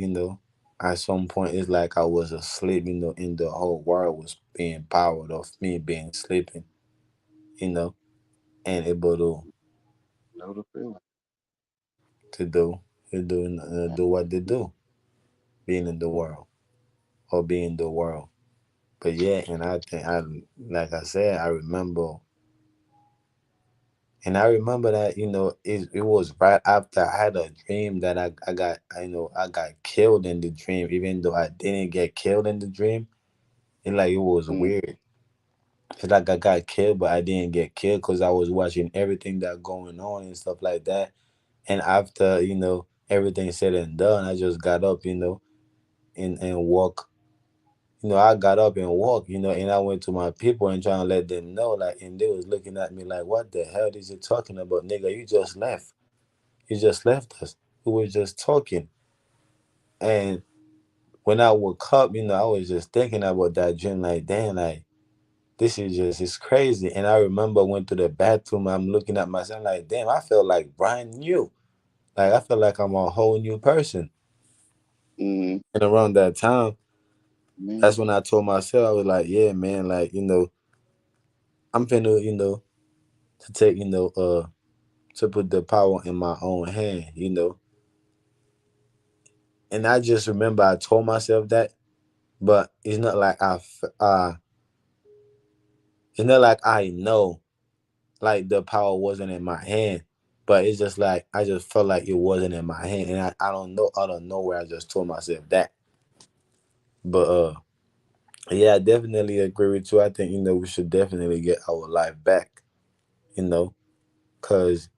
at some point it's like I was asleep, and the whole world was being powered off me being sleeping, you know, and able Know the feeling. to do what they do, being in the world or being in the world. But yeah, and I think like I said, I remember that, it was right after I had a dream that I got killed in the dream, even though I didn't get killed in the dream. It was Mm, weird. It's like I got killed, but I didn't get killed because I was watching everything that going on and stuff like that. And after, everything said and done, I just got up, and walk. I got up and walked, and I went to my people and trying to let them know, like, and they was looking at me like, what the hell is you talking about, nigga? You just left. You just left us. We were just talking. And when I woke up, I was just thinking about that dream, like, damn, like, this is just, it's crazy. And I remember I went to the bathroom. I'm looking at myself like, damn, I felt like brand new. Like I feel like I'm a whole new person. mm, And around that time, mm, that's when I told myself, I was like, yeah, man, like, I'm finna, to take, to put the power in my own hand. And I just remember I told myself that, but it's not like I know, like the power wasn't in my hand, but it's just like I just felt like it wasn't in my hand, and I don't know, out of nowhere I just told myself that. But yeah, I definitely agree with you. I think we should definitely get our life back, you know, cause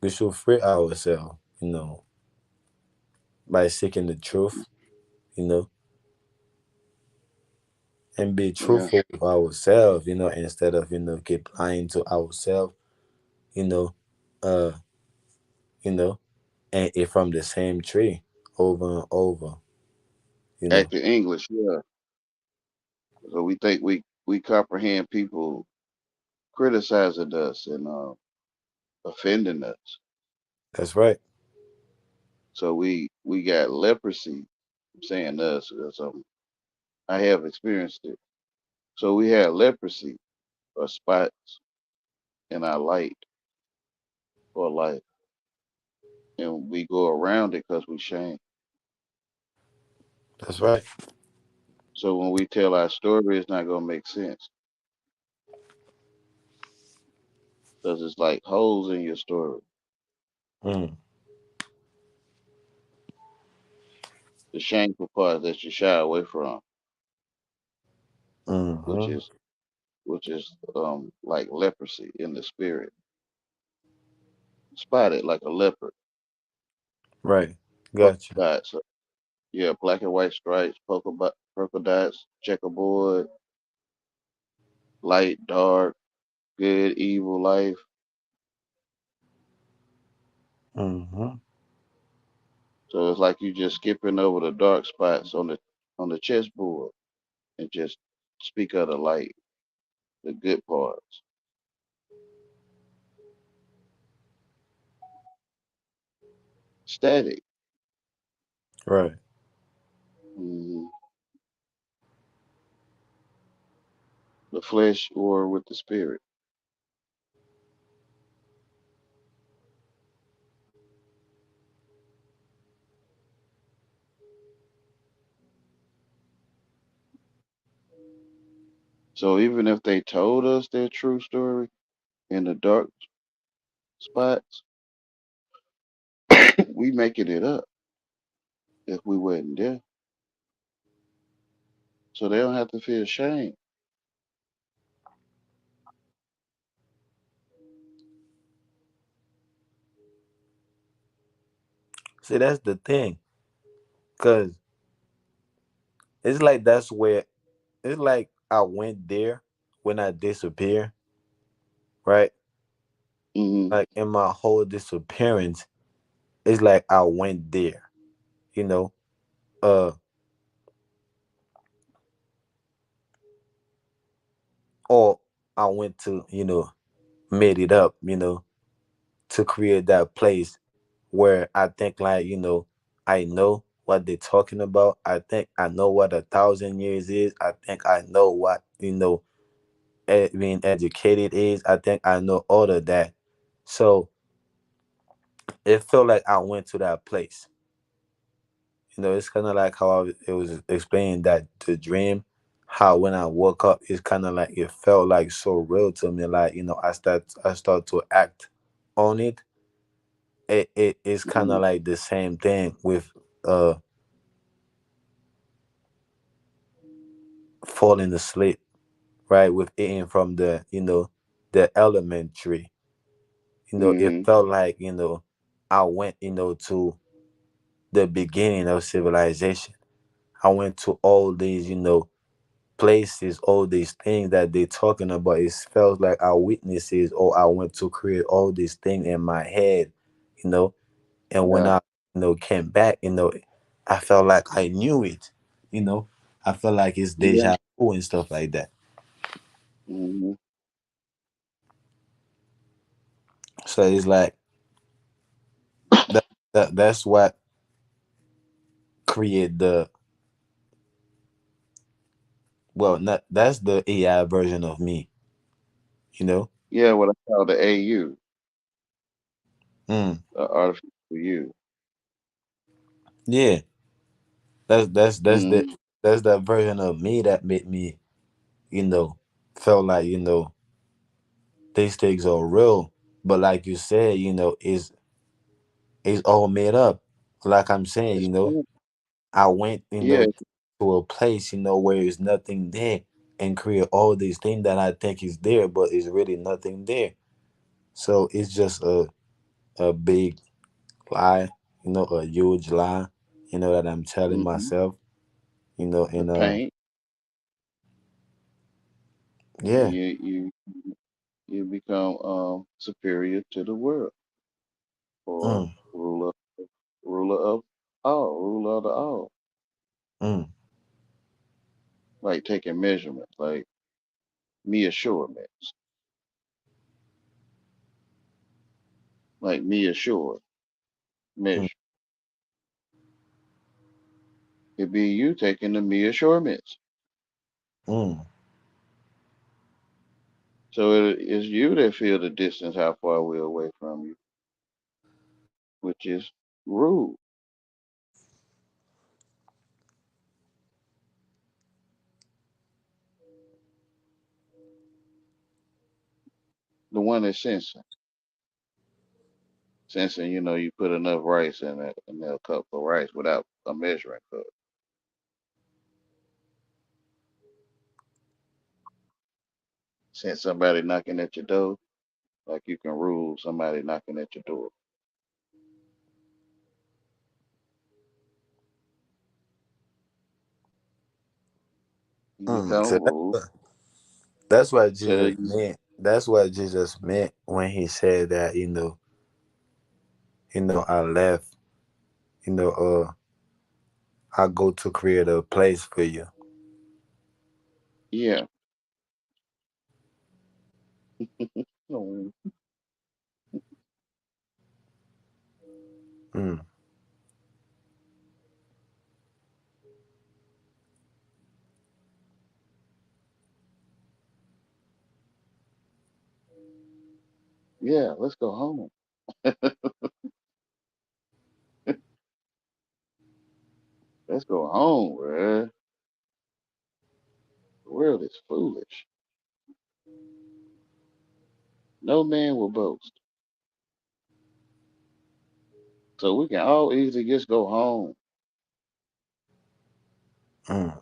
we should free ourselves, by seeking the truth, you know, and be yeah. truthful with ourselves, instead of keep lying to ourselves, you know, uh, you know, and eat from the same tree over and over, you know. Acting English, yeah. So we think we comprehend people criticizing us and offending us. That's right. So we got leprosy. I'm saying us because I have experienced it. So we had leprosy or spots in our light or life, and we go around it because we shame. That's right. So when we tell our story, it's not gonna make sense because it's like holes in your story. Mm, The shameful part that you shy away from. which Mm-hmm. is like leprosy in the spirit, spotted like a leopard, Right. polka Gotcha. dots. Yeah, black and white stripes, polka dots, checkerboard, light, dark, good, evil, life. Mm-hmm. So it's like you just skipping over the dark spots on the chessboard and just speak of the light, the good parts. Static, Right. hmm the flesh or with the spirit. So even if they told us their true story in the dark spots, we making it up if we wasn't there. So they don't have to feel shame. See, that's the thing, cause it's like that's where it's like I went there when I disappear, right? Hmm Like in my whole disappearance, it's like I went there, you know. Uh, or I went to, made it up, to create that place where I think like, I know what they're talking about. I think I know what 1,000 years is. I think I know what, being educated is. I think I know all of that. So it felt like I went to that place. It's kind of like how it was explained that the dream, how when I woke up, it's kind of like it felt like so real to me. Like I start to act on it. It is kind hmm of like the same thing with uh falling asleep, right? With eating from the elementary. It hmm felt like I went to the beginning of civilization. I went to all these places, all these things that they're talking about. It felt like I witnesses, or I went to create all these things in my head, you know. And when Yeah. I came back, I felt like I knew it, you know. I felt like it's Yeah. deja vu and stuff like that. hmm So it's like that's what create the well, not that's the AI version of me, you know. Yeah, what I call the AU, Mm, the artificial you. yeah, that's the Hmm that's that version of me that made me, you know, felt like these things are real. But like you said, is all made up. Like I'm saying, It's true. I went, Yeah. to a place, where there's nothing there and create all these things that I think is there, but it's really nothing there. So it's just a big lie, a huge lie, that I'm telling hmm myself, The and paint. And yeah. you become superior to the world or Mm, ruler of ruler of the all. mm, Like taking measurements, like me assurements, like me assured mm, measure. It be you taking the me assurements. mm, So it is you that feel the distance, how far we're away from you, which is rude. The one that's sensing, you put enough rice in a cup of rice without a measuring cup. Since somebody knocking at your door, like you can rule somebody knocking at your door. You So don't rule. that's what Tell Jesus you, meant. That's what Jesus meant when he said that, I left, you know, I go to create a place for you. yeah, no, Mm, yeah, let's go home. Let's go home, bruh. The world is foolish. No man will boast. So we can all easily just go home. mm,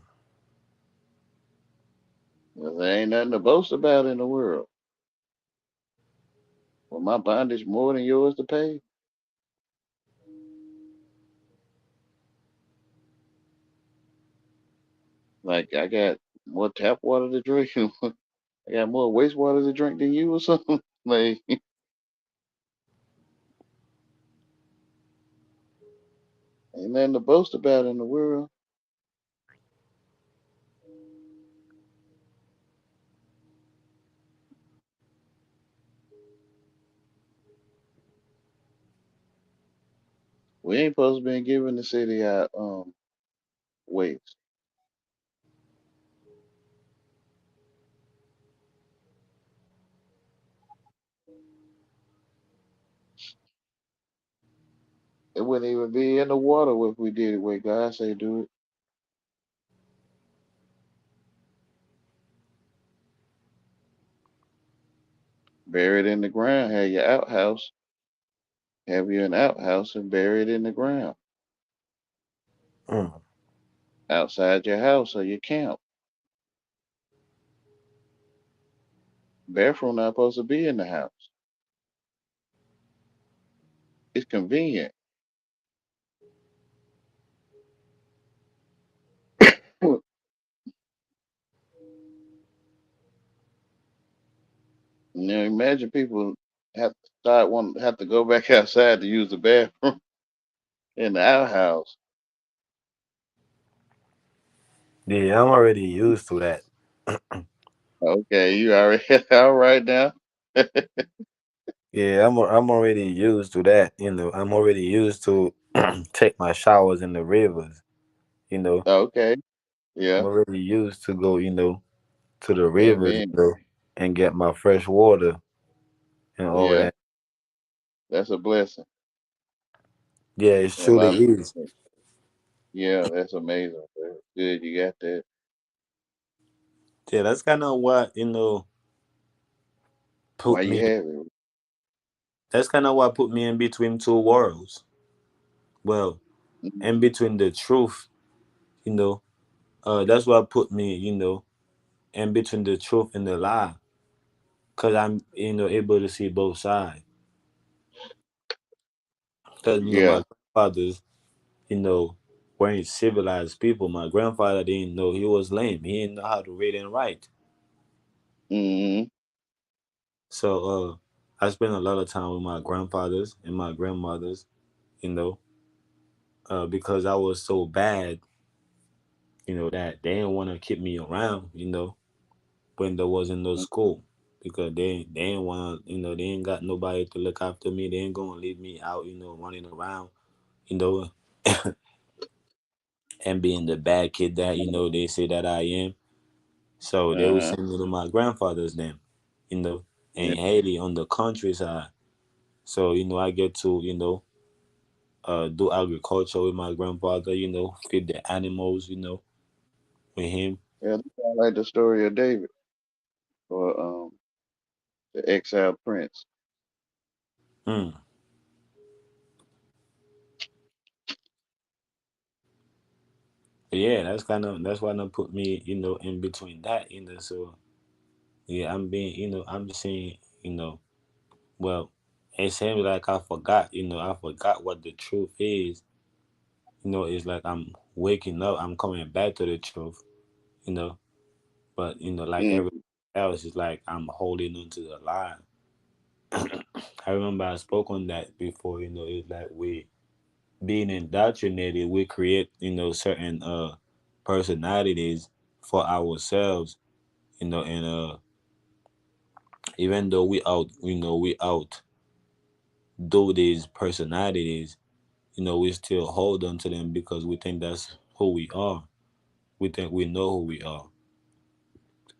'Cause there ain't nothing to boast about in the world. Well, my bondage more than yours to pay. Like I got more tap water to drink. I got more wastewater to drink than you or something. Like ain't nothing to boast about in the world. We ain't supposed to be giving the city our waste. It wouldn't even be in the water if we did it way God say do it. Bury it in the ground. Have your outhouse. Have you an outhouse and bury it in the ground mm. outside your house or your camp. Bathroom not supposed to be in the house. It's convenient. Now imagine people have to go back outside to use the bathroom in the outhouse. Yeah, I'm already used to that. Okay, you already all right now. Yeah, I'm already used to that. I'm already used to take my showers in the rivers. You know, Okay, I'm yeah, already used to go, to the rivers, amen. and get my fresh water and all Yeah, that. that's a blessing. Yeah, it A lot truly of is. yeah, that's amazing. That's good, you got that. Yeah, that's kind of what Why put you me. have it? That's kind of what put me in between two worlds. Well, Mhm. in between the truth, that's what put me, in between the truth and the lie, cause I'm, able to see both sides. Cause Yeah. my grandfathers, you know, weren't civilized people. My grandfather didn't know, he was lame. He didn't know how to read and write. Hmm. So I spent a lot of time with my grandfathers and my grandmothers, you know, because I was so bad, that they didn't want to keep me around, when there wasn't no school. Because they ain't wanna, they ain't got nobody to look after me. They ain't gonna leave me out, running around, you know, and being the bad kid that, they say that I am. So they would Uh-huh. send me to my grandfather's them, you know, Yeah. in Haiti on the countryside. So, I get to, do agriculture with my grandfather, feed the animals, with him. Yeah, that's kinda like the story of David or the exiled prince. Mm. But yeah, that's why they put me, in between that, so Yeah, I'm saying, well, it seems like I forgot, I forgot what the truth is. It's like I'm waking up, I'm coming back to the truth, you know, but, like Mm, everything else is like I'm holding on to the lie. I remember I spoke on that before, it's like we being indoctrinated, we create, certain personalities for ourselves, and even though we out do these personalities, we still hold on to them because we think that's who we are. We think we know who we are.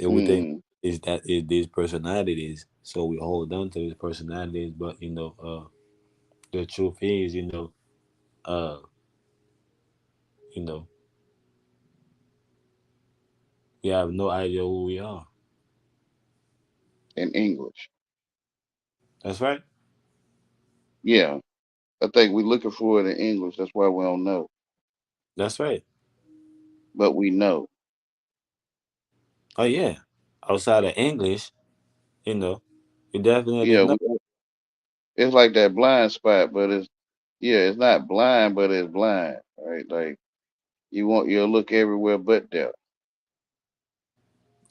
And we think mm. is these personalities. So we hold on to these personalities, but the truth is, uh, you know, we have no idea who we are. In English. That's right. Yeah. I think we're looking for it in English. That's why we don't know. That's right. But we know. Oh yeah. Outside of English, you know, you definitely Yeah, know. it's like that blind spot, but it's yeah, it's not blind, but it's blind, right? Like you'll look everywhere but there.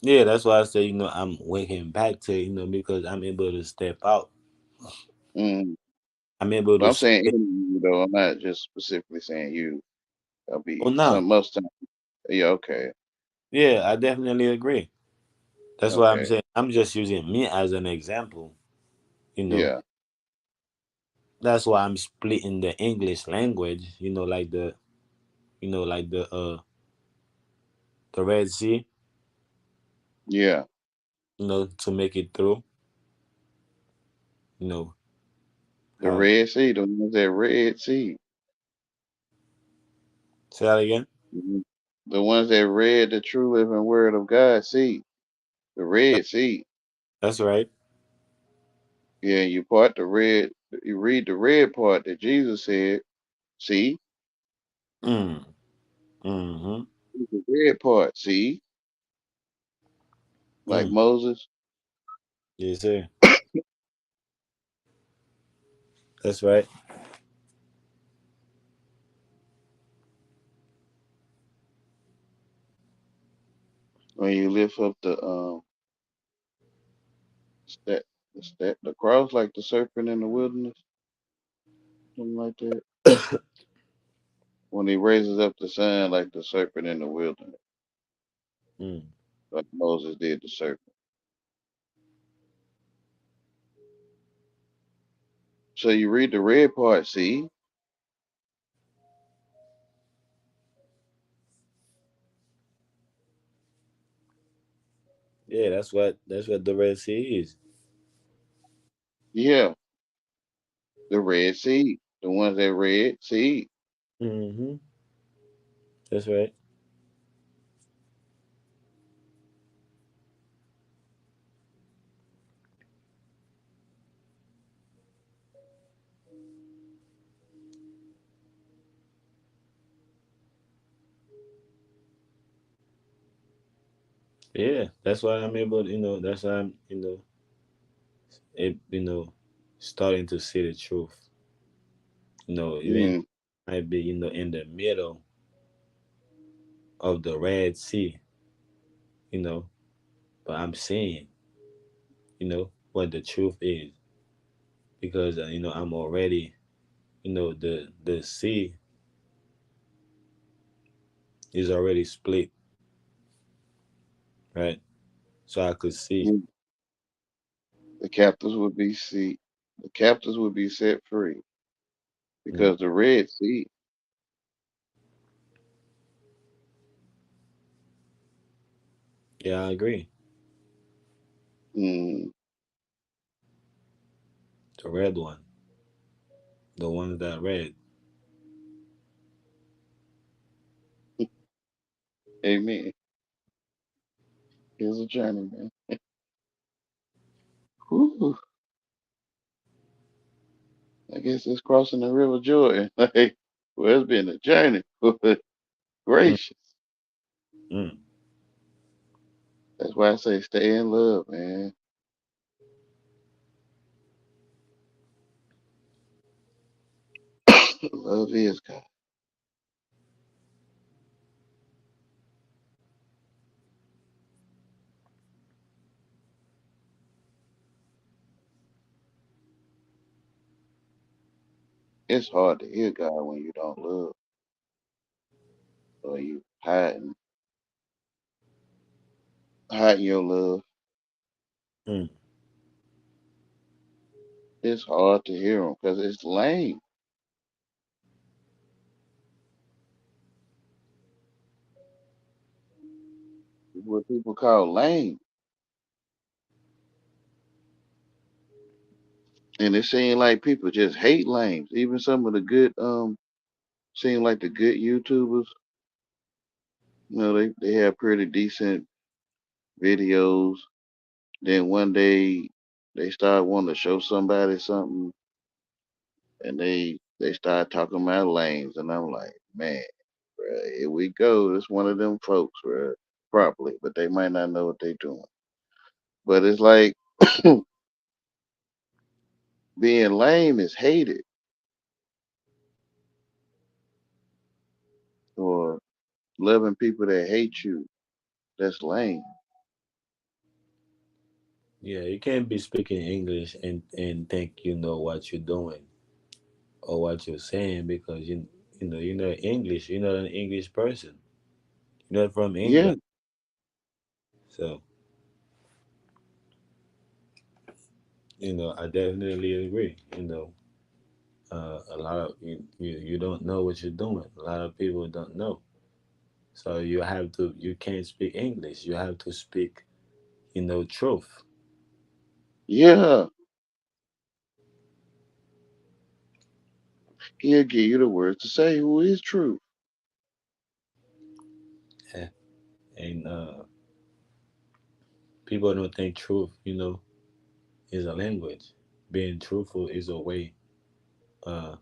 Yeah, that's why I say, I'm waking back to, because I'm able to step out. Mm. I'm able But to I'm saying say, you though. I'm not just specifically saying you. I'll oh be no. some most time. Yeah, okay. Yeah, I definitely agree. That's why I'm Okay. saying I'm just using me as an example, you know. Yeah. That's why I'm splitting the English language, like the Red Sea, Yeah. to make it through, you know, The how Red Sea, the ones that Red Sea. say that again? Mhm. The ones that read the true living word of God see. The Red Sea. That's right. Yeah, you part the red you read the red part that Jesus said, see, Mm. Mm-hmm. the red part, see, like Mm. Moses. Yes, sir. That's right. When you lift up that the cross like the serpent in the wilderness, something like that. When he raises up the sun like the serpent in the wilderness, Mm. like Moses did the serpent. So you read the red part, see, Yeah, that's what the Red Sea is. yeah, the red seed, the ones that read seed. Mm-hmm. That's right. Yeah, that's why I'm able, that's why I'm, it, starting to see the truth. Even Mm, might be, in the middle of the Red Sea, you know, but I'm seeing, what the truth is because, I'm already, the sea is already split, right? So I could see. mm. The captives would be see, the captives would be set free Mm. because the red sea. Yeah, I agree. Mm, The red one, the one that read. amen. Here's a journey, man. Whew, I guess it's crossing the River Jordan. Like, well, it's been a journey. Mm. Gracious. Mm. That's why I say stay in love, man. Love is God. It's hard to hear God when you don't love or you hiding your love. Mm. It's hard to hear him because it's lame. It's what people call lame. And it seems like people just hate lames. Even some of the good, seem like the good YouTubers, they have pretty decent videos. Then one day they start wanting to show somebody something, and they start talking about lanes, and I'm like, man, bruh, here we go. It's one of them folks, bruh, properly, but they might not know what they doing. But it's like being lame is hated, or loving people that hate you. That's lame. Yeah, you can't be speaking English and think you know what you're doing or what you're saying because you're not English. You're not an English person. You're not from Yeah, England. So I definitely agree. A lot of you don't know what you're doing. A lot of people don't know. So you can't speak English. You have to speak, truth. yeah. He'll give you the words to say who is true. Yeah. And people don't think truth, is a language. Being truthful is a way uh,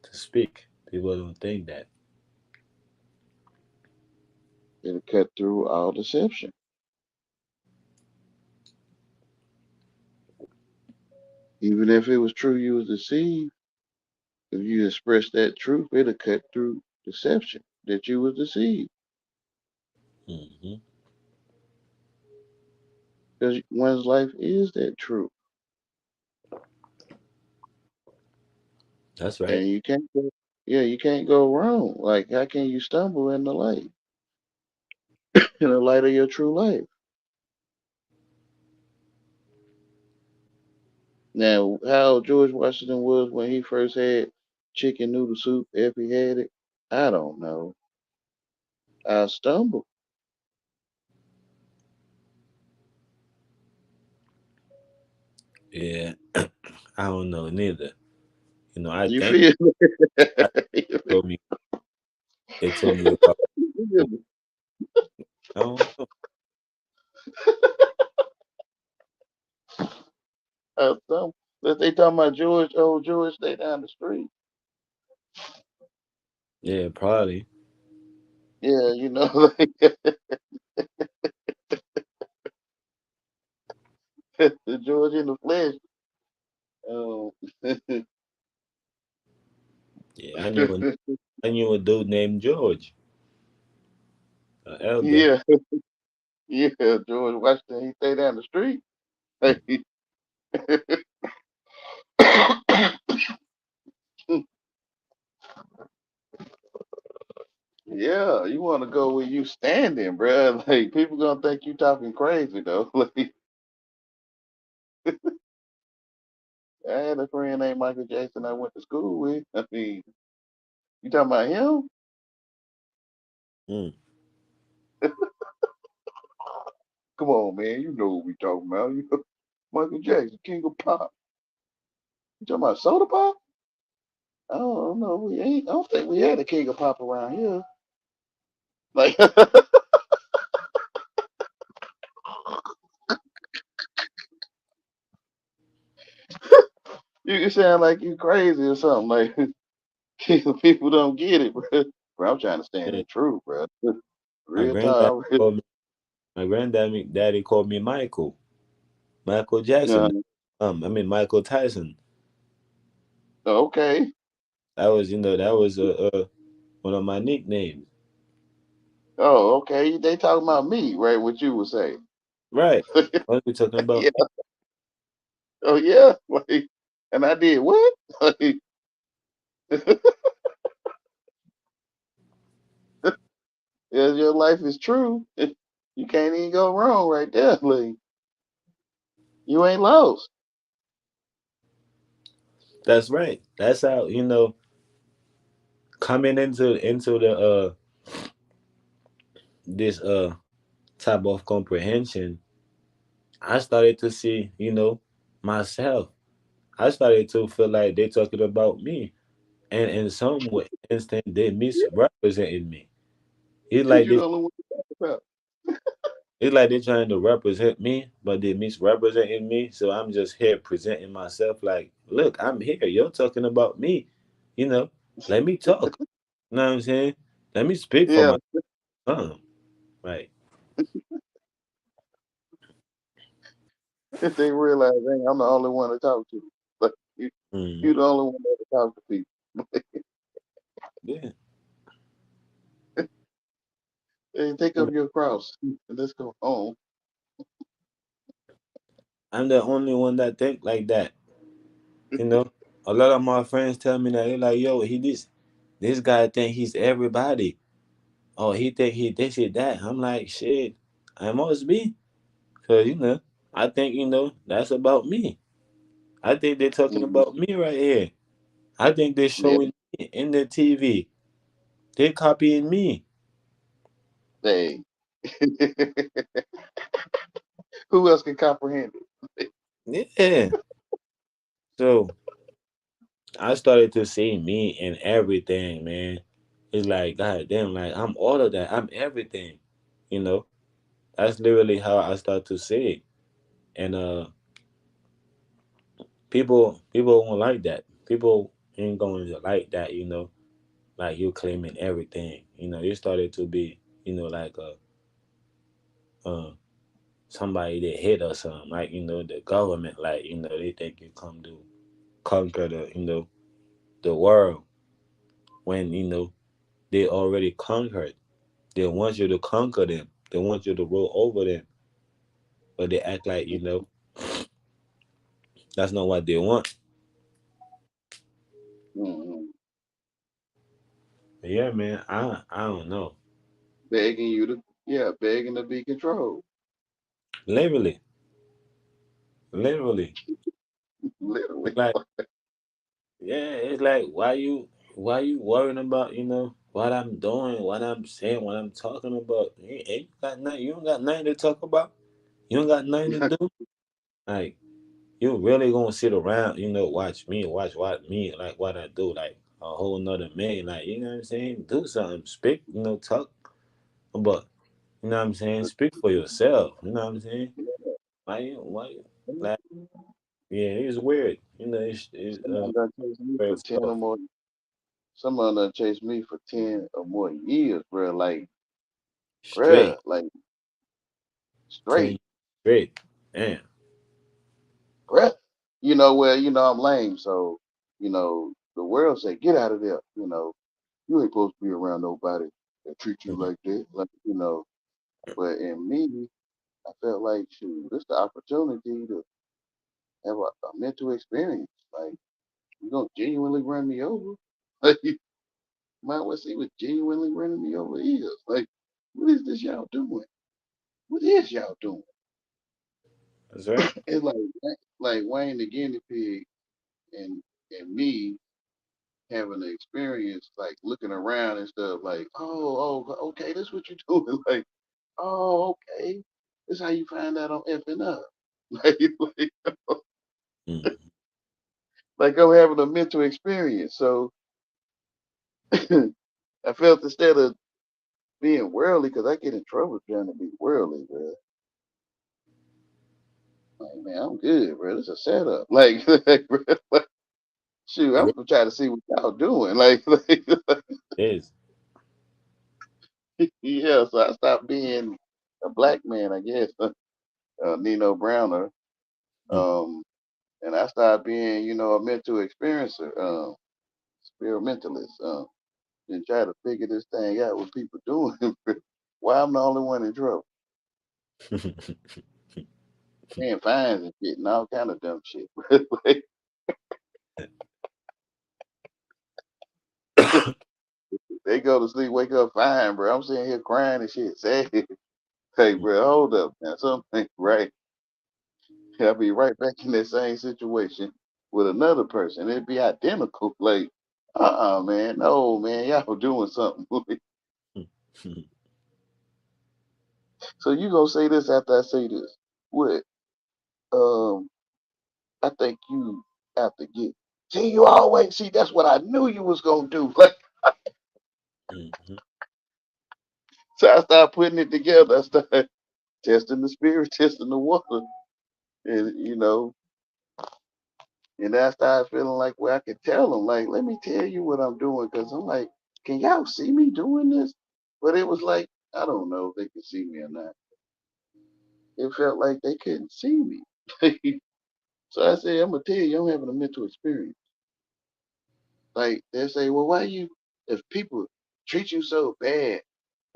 to speak. People don't think that. It'll cut through all deception. Even if it was true you was deceived, if you express that truth, it'll cut through deception that you was deceived. Hmm. Because one's life is that truth. That's right. And you can't go wrong. Like, how can you stumble in the light, in the light of your true life? Now, how George Washington was when he first had chicken noodle soup, if he had it, I don't know. I stumbled. Yeah. I don't know neither. I You think feel I me? told me they told me about. I don't know. I stumbled. But they talking about George, old George, stay down the street. Yeah, probably. Yeah, like the George in the flesh. Um, Yeah, I knew a dude named George, an elder. yeah, yeah, George Washington, he stay down the street. Yeah, you want to go where you standing, bruh. Like, people gonna think you talking crazy though. Like, I had a friend named Michael Jackson I went to school with. I mean, you talking about him? Mm. Come on, man. You know what we talking about. You know, Michael Jackson, King of Pop. You talking about Soda Pop? I don't know. We ain't. I don't think we had a King of Pop around here. Like, you sound like you crazy or something. Like, people don't get it, bro. Bro, I'm trying to stand Yeah. in truth, bro. My Real granddad talk. told me. My granddaddy called me Michael Uh, Jackson. I mean Michael Tyson. okay. That was, that was one of my nicknames. Oh, okay. They talking about me, right? What you would say. Right. What are we talking about? Yeah. Oh, yeah. Like, and I did what? Like, yeah, your life is true. You can't even go wrong right there. Like, you ain't lost. That's right. That's how, coming into the this type of comprehension, I started to see, myself. I started to feel like they talking about me, and in some way, instant they misrepresented me. It's Because like you they, the only one to talk about. it's like they're trying to represent me, but they misrepresenting me. So I'm just here presenting myself like, look, I'm here. You're talking about me. You know, let me talk. You know what I'm saying? Let me speak for Yeah. my son. Right. If they realize, hey, I'm the only one to talk to. Like, you Hmm. the only one that to talk to people. Yeah. Hey, take up your cross and let's go home. I'm the only one that think like that. You know, a lot of my friends tell me that they're like, yo, this guy think he's everybody. Oh, he think he this and that. I'm like, shit, I must be. Cause I think, that's about me. I think they're talking Mhm. about me right here. I think they're Yeah. showing me in the TV. They're copying me. Hey. Who else can comprehend it? Yeah. So I started to see me in everything, man. It's like, God damn, like I'm all of that. I'm everything. You know? That's literally how I start to see it. And people won't like that. People ain't going to like that, like you claiming everything. You started to be, like somebody that hit or something, like, the government, like, they think you come to conquer the world when, they already conquered. They want you to conquer them. They want you to rule over them. But they act like, that's not what they want. Hmm. But yeah, man, I don't know. Begging you to, yeah, begging to be controlled. Literally, literally. Literally. Like, yeah, it's like why you worrying about, what I'm doing, what I'm saying, what I'm talking about? You don't got nothing to talk about. You don't got nothing to do. Like, you really gonna sit around, watch me, watch what me, like what I do, like a whole nother man, like, you know what I'm saying? Do something, speak, talk, but you know what I'm saying? Speak for yourself. You know what I'm saying? Like, yeah, it's weird. It's Someone done chased me weird for 10 stuff. or more. Someone done chased me for 10 or more years, bro. Straight, Like 10 straight, straight. Damn. bruh. Well, I'm lame, so, the world say, get out of there. You ain't supposed to be around nobody that treat you Mhm. like that. But in me, I felt like, shoot, this the opportunity to have a mental experience. Like, you gonna genuinely run me over? Like, you might well see what genuinely running me over is. Like, what is this y'all doing? What is y'all doing? That's right. It's like Wayne the guinea pig and me having the experience, like looking around and stuff, like, okay, this what you doing. Like, oh, okay, this how you find out I'm effing up. Like, Mm. like I'm having a mental experience. So I felt instead of being worldly, because I get in trouble trying to be worldly, bro. Like, man, I'm good, bro. This is a setup. Bro, like, shoot, It I'm really gonna try to see what y'all doing. Like, is. yeah. So I stopped being a black man, I guess, Nino Browner. Hmm. Um, and I started being, a mental experiencer, experimentalist, and try to figure this thing out what people doing. Why I'm the only one in trouble, paying fines and shit and all kind of dumb shit. Like, they go to sleep, wake up fine, bro. I'm sitting here crying and shit, sad. Hey, bro, hold up, man. Something right. I'll be right back in that same situation with another person. It'd be identical. Like, man, no, man, y'all doing something. So you gonna say this after I say this? What? Um, I think you have to get. See, you always see. That's what I knew you was gonna do. Like, Mhm. so I started putting it together. I started testing the spirit, testing the water, and and I started feeling like where I could tell them, like, let me tell you what I'm doing, because I'm like, can y'all see me doing this? But it was like, I don't know if they could see me or not. It felt like they couldn't see me. So I said, I'm gonna tell you, I'm having a mental experience. Like they say, well, why you? If people treat you so bad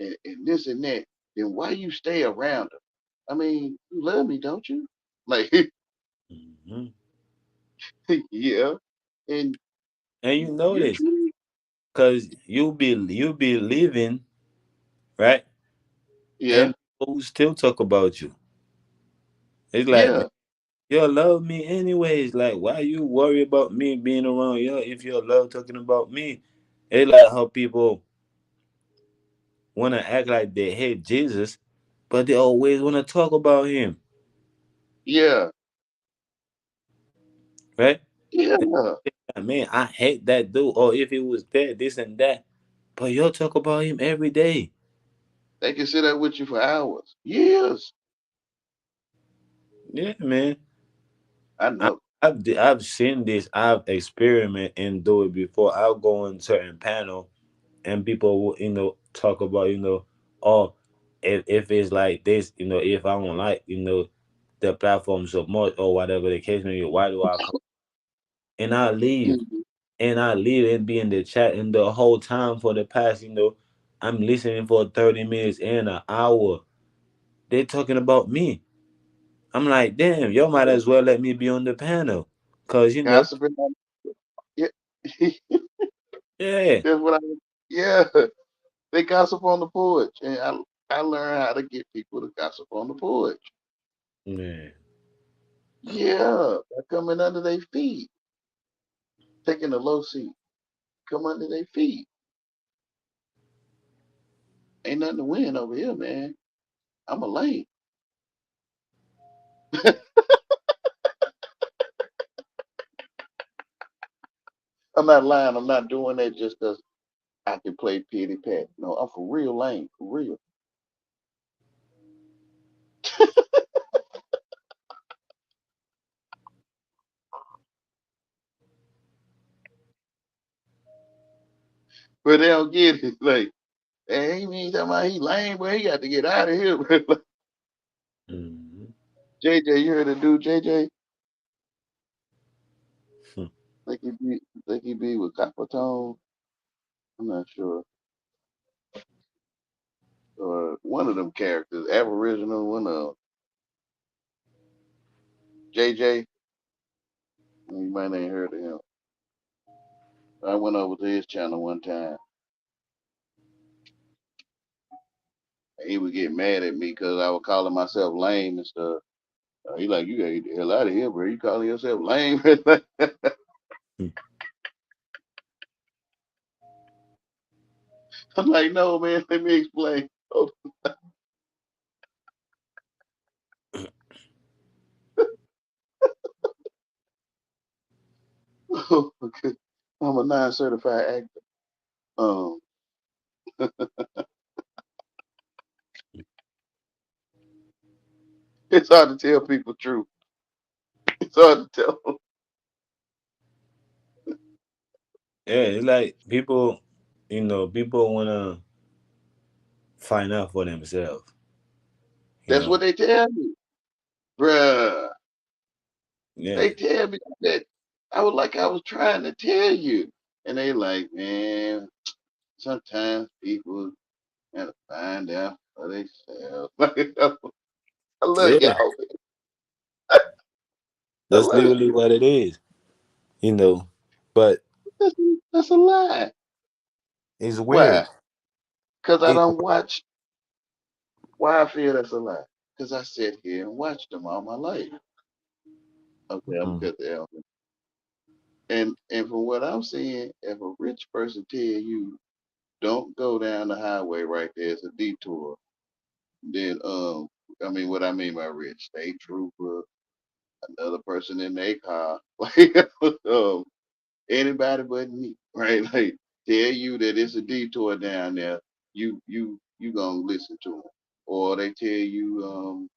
and this and that, then why you stay around them? I mean, you love me, don't you? Like, Mhm. yeah, and And you know you this, treat, cause you be living right, yeah, and people will still talk about you. It's like, man, yeah, you love me anyways. Like, why you worry about me being around you if you love talking about me? It's like how people wanna act like they hate Jesus, but they always wanna talk about him, yeah, right? yeah. Man, I hate that dude. Or if it was that, this and that, but you'll talk about him every day. They can sit up with you for hours, years. Yeah, man. I I, know. I've seen this. I've experimented and do it before. I'll go on certain panel and people will talk about oh, if it's like this, if I don't like the platform so much or whatever the case may be, why do I come and I leave Mhm. and be in the chat and the whole time for the past I'm listening for 30 minutes and an hour. They talking about me. I'm like, damn, y'all might as well let me be on the panel, cause Gossiping. Yeah, yeah, that's what I. Yeah, they gossip on the porch, and I learned how to get people to gossip on the porch. man. Yeah, by coming under their feet, taking the low seat, come under their feet. Ain't nothing to win over here, man. I'm a lame. I'm not lying. I'm not doing that just 'cause I can play pity pat. No, I'm for real lame, for real. But they don't get it. Like, hey, he mean talking about he lame, but he got to get out of here. Like, Mhm. JJ, you heard the dude JJ? Think he be with Copper Tone? I'm not sure. Or one of them characters, Aboriginal, one of JJ. You might ain't heard of him. I went over to his channel one time. And he would get mad at me because I was calling myself lame and stuff. He like, you gotta get the hell out of here, bro. You calling yourself lame? I'm like, no, man. Let me explain. Oh, okay. I'm a non-certified actor. Um, it's hard to tell people truth. It's hard to tell 'em. Yeah, it's like people wanna find out for themselves. You That's know. what they tell me, bruh. Yeah. They tell me that I was like I was trying to tell you, and they like, man, sometimes people gotta find out for themselves. I love Yeah. y'all. I That's love it. literally what it is. You know. But That's, that's a lie. it's weird. Why? Because I It's don't watch. Why I feel that's a lie? Because I sit here and watch them all my life. Okay, I'm mm, cut the album. And from what I'm seeing, if a rich person tell you don't go down the highway right there, it's a detour. Then I mean what I mean by rich, state trooper, another person in their car, like anybody but me, right? Like tell you that it's a detour down there, you gonna listen to them, or they tell you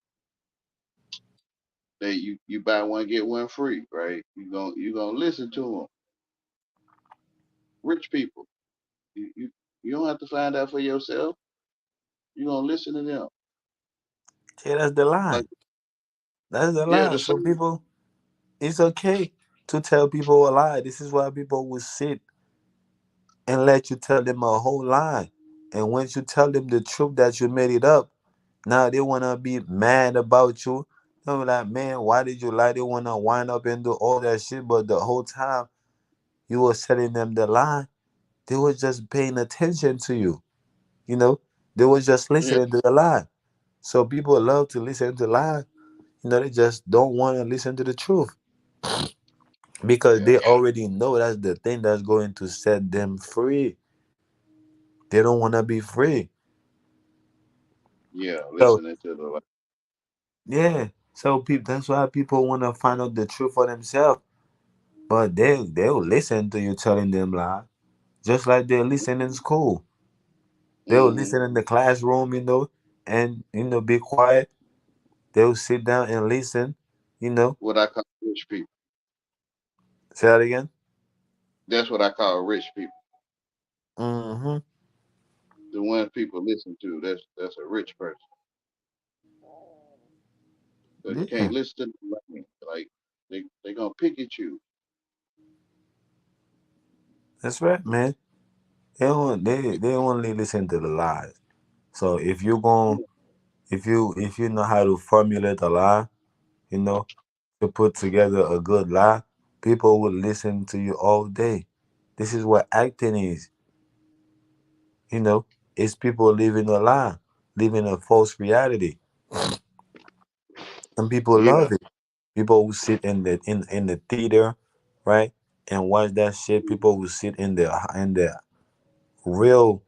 that you buy one get one free, right? You gonna listen to them. Rich people, you don't have to find out for yourself. You gonna listen to them, yeah, that's the lie. like That's the yeah, lie. the So same. people, it's okay to tell people a lie. This is why people will sit and let you tell them a whole lie. And once you tell them the truth that you made it up, now they wanna be mad about you. They'll be like, man, why did you lie? They wanna wind up and do all that shit, but the whole time you were telling them the lie, they were just paying attention to you. You know, they were just Yeah, listening to the lie. So people love to listen to lie. You know, they just don't want to listen to the truth because yeah, they already know that's the thing that's going to set them free. They don't want to be free. yeah. So Listening to the like, yeah, so people that's why people want to find out the truth for themselves. But they'll listen to you telling them lie, just like they listen in school. They'll mm-hmm. listen in the classroom, and be quiet. They'll sit down and listen. You know, What I call rich people. say that again. That's what I call rich people. Mm-hmm. The ones people listen to. That's a rich person. But you Yeah, can't listen to them like they gonna pick at you. that's right, man. They only listen to the lies. So if you know how to formulate a lie, you know, to put together a good lie, people will listen to you all day. This is what acting is. You know, it's people living a lie, living a false reality, and people Yeah, love it. People who sit in the theater, right, and watch that shit. People who sit in the real,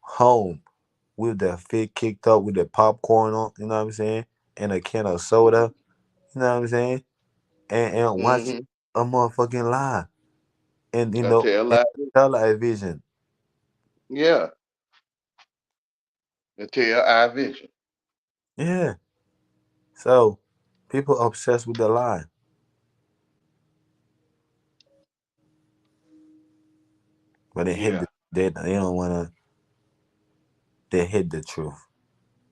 home with their feet kicked up with the popcorn on, you know what I'm saying, and a can of soda, you know what I'm saying, and watch mm-hmm. a motherfucking lie, and I tell and lies. television. Yeah, I tell I vision. Yeah. So people obsessed with the lie, but Yeah, they don't wanna they hate the truth.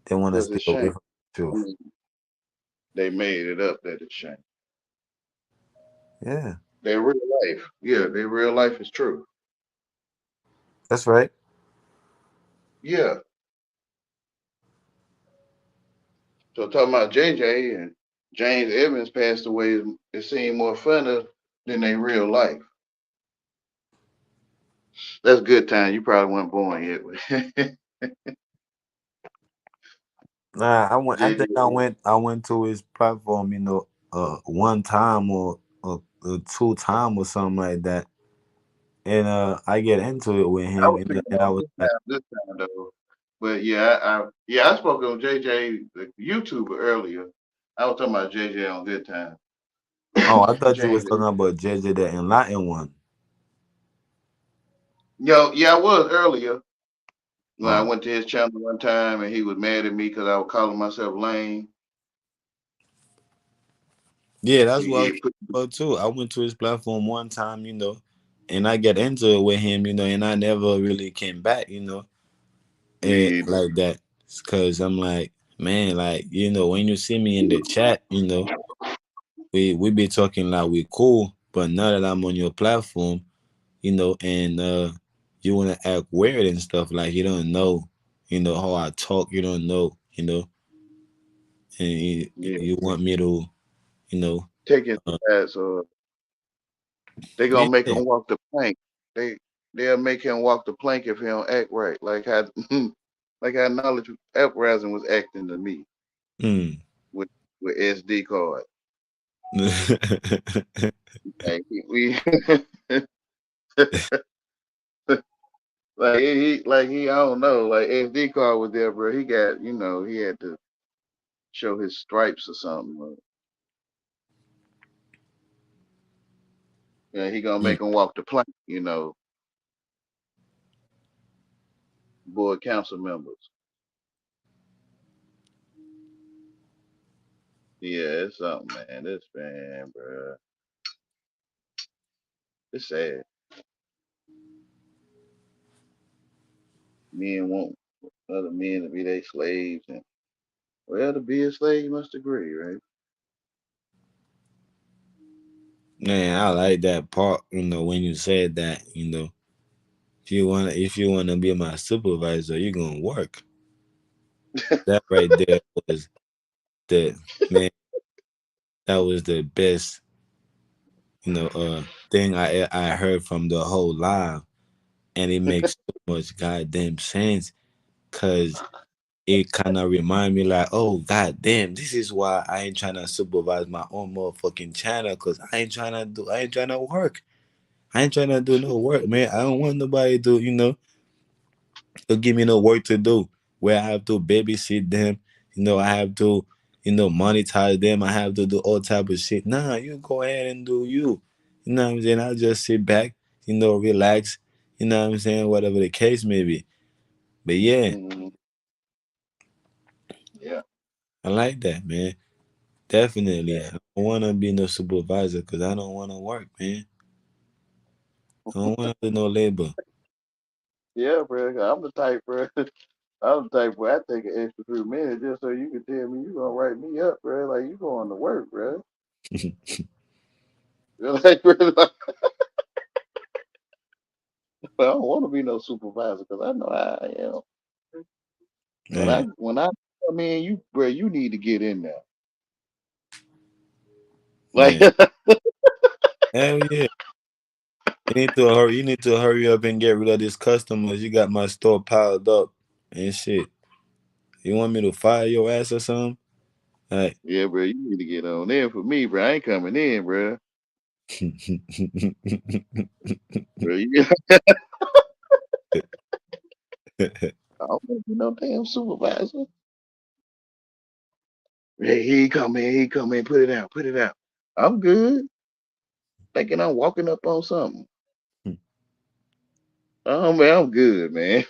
They wanna because stay it's away shame. from the I truth. mean, they made it up that it's shame. Yeah, Their real life. Yeah, their real life is true. that's right. Yeah. So talking about JJ and James Evans passed away, it seemed more funner than their real life. That's good time. You probably weren't born yet. Nah, I JJ, think I went to his platform, one time or two time or something like that, and I get into it with I him, was and, thinking and I about was like, this time though. But yeah, I spoke on JJ, the YouTuber earlier. I was talking about JJ on Good Time. oh, I thought you was James. talking about JJ the Enlightened one. Yo, yeah, I was earlier. When I Oh, went to his channel one time and he was mad at me because I was calling myself lame. yeah, that's what I He was had put, talking about too. I went to his platform one time, and I get into it with him, and I never really came back, me either. like that, because I'm like. man, like when you see me in the chat, we be talking like we cool, but now that I'm on your platform, and you wanna act weird and stuff like you don't know, how I talk, you don't know, and Yeah, you want me to, you know, taking uh, that. So they gonna make yeah, him walk the plank. They they'll make him walk the plank if he don't act right. Like how like how Knowledge Uprising was acting to me mm. with SD card. Like we like he I don't know, like SD card was there, bro. He got, he had to show his stripes or something. Yeah, he gonna Mm. make him walk the plank, board council members. Yeah, it's something, man. This man, bro. It's sad. Men want other men to be their slaves, and well, to be a slave, you must agree, right? Man, I like that part, when you said that, if you wanna be my supervisor, you're gonna work. That right there was the man, that was the best, thing I heard from the whole live. And it makes so much goddamn sense because it kind of remind me like, oh goddamn, this is why I ain't trying to supervise my own motherfucking channel because I ain't trying to work. I ain't trying to do no work, man. I don't want nobody to, to give me no work to do where I have to babysit them. I have to, monetize them. I have to do all type of shit. Nah, you go ahead and do you. You know what I'm saying? I'll just sit back, relax. You know what I'm saying? Whatever the case may be. But yeah, Mm, yeah. I like that, man. Definitely. I don't want to be no supervisor because I don't want to work, man. I don't want to do no labor. Yeah, bro. I'm the type, bro. I'm the type where I take an extra 3 minutes just so you can tell me you gonna write me up, bro. Like you going to work, bro. You're like, bro, like, I don't want to be no supervisor because I know how I am. Man, When I come in, you, bro, you need to get in there. Like, man. Hell yeah. You need to hurry up and get rid of these customers. You got my store piled up and shit. You want me to fire your ass or something? Like, yeah, bro, you need to get on in for me, bro. I ain't coming in, bro. Bro, I don't want to be no damn supervisor. Hey, he come in, put it out, put it out. I'm good. Thinking I'm walking up on something. Oh man, I'm good, man.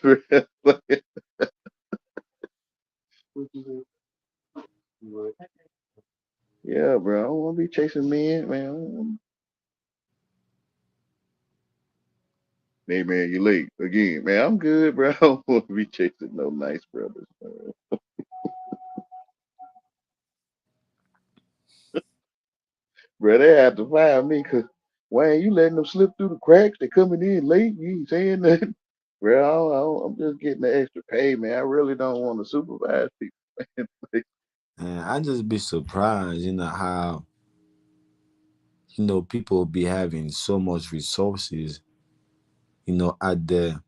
Yeah, bro. I don't want to be chasing men, man. Hey, man, you late again, man. I'm good, bro. I don't want to be chasing no nice brothers, man. Bro, they have to fire me because why ain't you letting them slip through the cracks? They coming in late. You ain't saying nothing. Bro, I'm just getting the extra pay, man. I really don't want to supervise people. man, I just be surprised, how, people be having so much resources, at their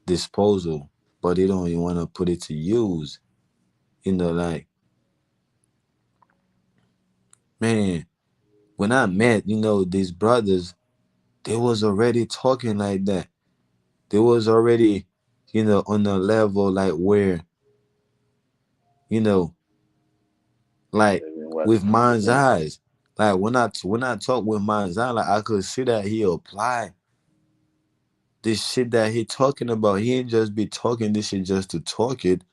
disposal, but they don't even want to put it to use. Like, man, when I met, these brothers, they was already talking like that. They was already, on a level like where, you know, like They've been watching with for mind's me. eyes. Like when I talk with mind's eye, like I could see that he apply this shit that he talking about. He ain't just be talking this shit just to talk it.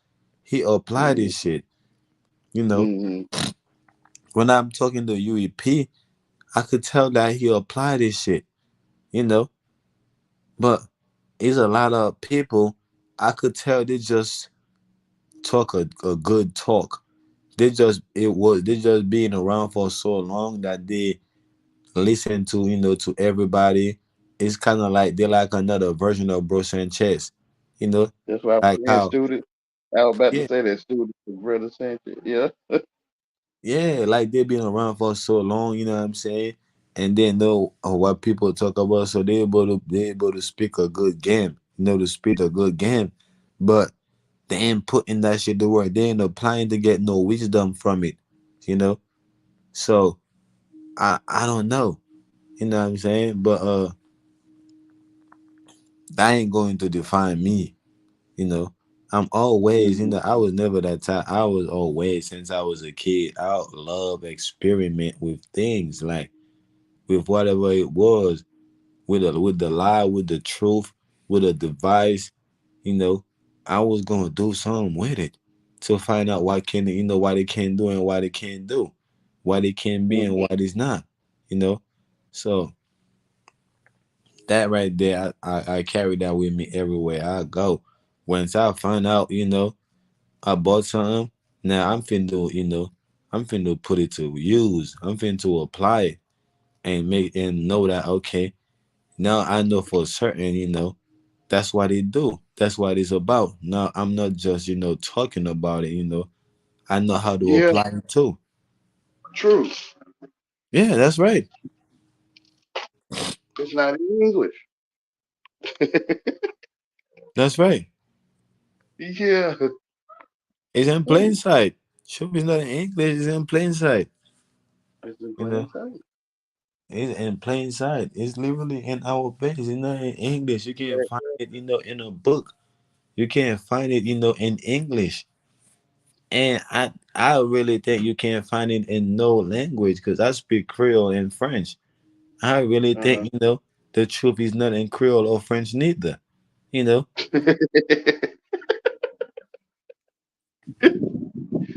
He apply Mm-hmm. this shit. You know, Mm-hmm. when I'm talking to UEP, I could tell that he apply this shit. You know, but it's a lot of people I could tell they just talk a good talk. They just being around for so long that they listen to to everybody. It's kind of like they're like another version of Bro Sanchez, you know, That's why I was like saying how student. I was about to yeah say that student was Brother Sanchez. Yeah. yeah like they've been around for so long. You know what I'm saying? And they know what people talk about, so they able to speak a good game. To speak a good game, but they ain't putting that shit to work. They ain't applying to get no wisdom from it. You know, so I don't know. You know what I'm saying? But that ain't going to define me. You know, I'm always, Mhm. I was never that type. I was always, since I was a kid, I love experiment with things, like with whatever it was, with the lie, with the truth, with a device. You know, I was gonna do something with it to find out what they can do and what they can't do, what it can be and Mhm. what it's not. You know, so that right there, I carry that with me everywhere I go. Once I find out, I bought something. Now I'm finna put it to use. I'm finna to apply it and make and know that, okay. Now I know for certain, that's what it do. That's what it's about. Now I'm not just, talking about it, I know how to Yeah. apply it too. True. Yeah, that's right. It's not in English. That's right. Yeah. It's in plain It's sight. Sure, it's not in English, it's in plain sight. in You plain know, sight. it's in plain sight. It's literally in our face. It's not in English. You can't Right. find it, in a book. You can't find it, in English. And I really think you can't find it in no language, because I speak Creole and French. I really think, Uh-huh. the truth is not in Creole or French neither. You know?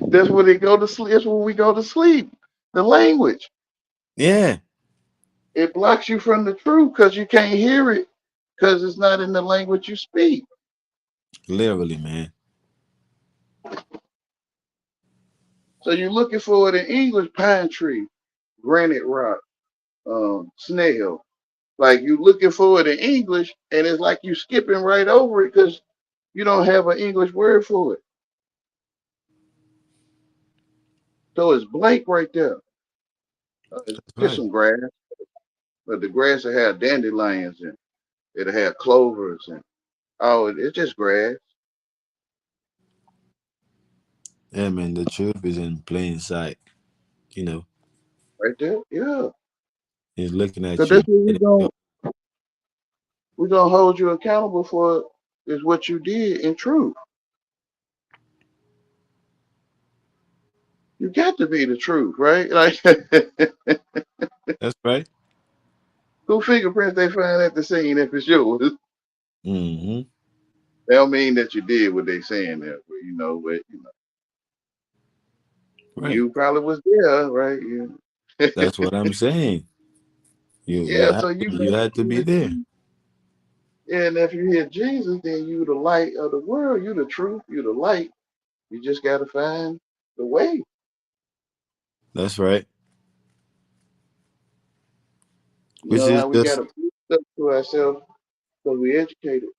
That's when they go to sleep. That's when we go to sleep. The language. Yeah, It blocks you from the truth because you can't hear it because it's not in the language you speak. literally, man. So you're looking for it in English: pine tree, granite rock, snail. Like you looking for it in English, and it's like you skipping right over it because you don't have an English word for it. So it's blank right there. It's That's just right. some grass, but the grass will have dandelions and it'll have clovers and it's just grass Yeah, man, the truth is in plain sight. You know, right there. Yeah, he's looking because at you that's what dead in your we're gonna hold you accountable for is what you did in truth. You got to be the truth, right? Like That's right. who fingerprints they find at the scene if it's yours. Mm-hmm. They don't mean that you did what they saying there, but Right. you probably was there, right? Yeah. That's what I'm saying. You you Yeah, had so you to, you know, had to be there. yeah, and if you hear Jesus, then you the light of the world, you the truth, you the light. You just gotta find the way. That's right. You Which know is how we just gotta prove stuff to ourselves because we educated.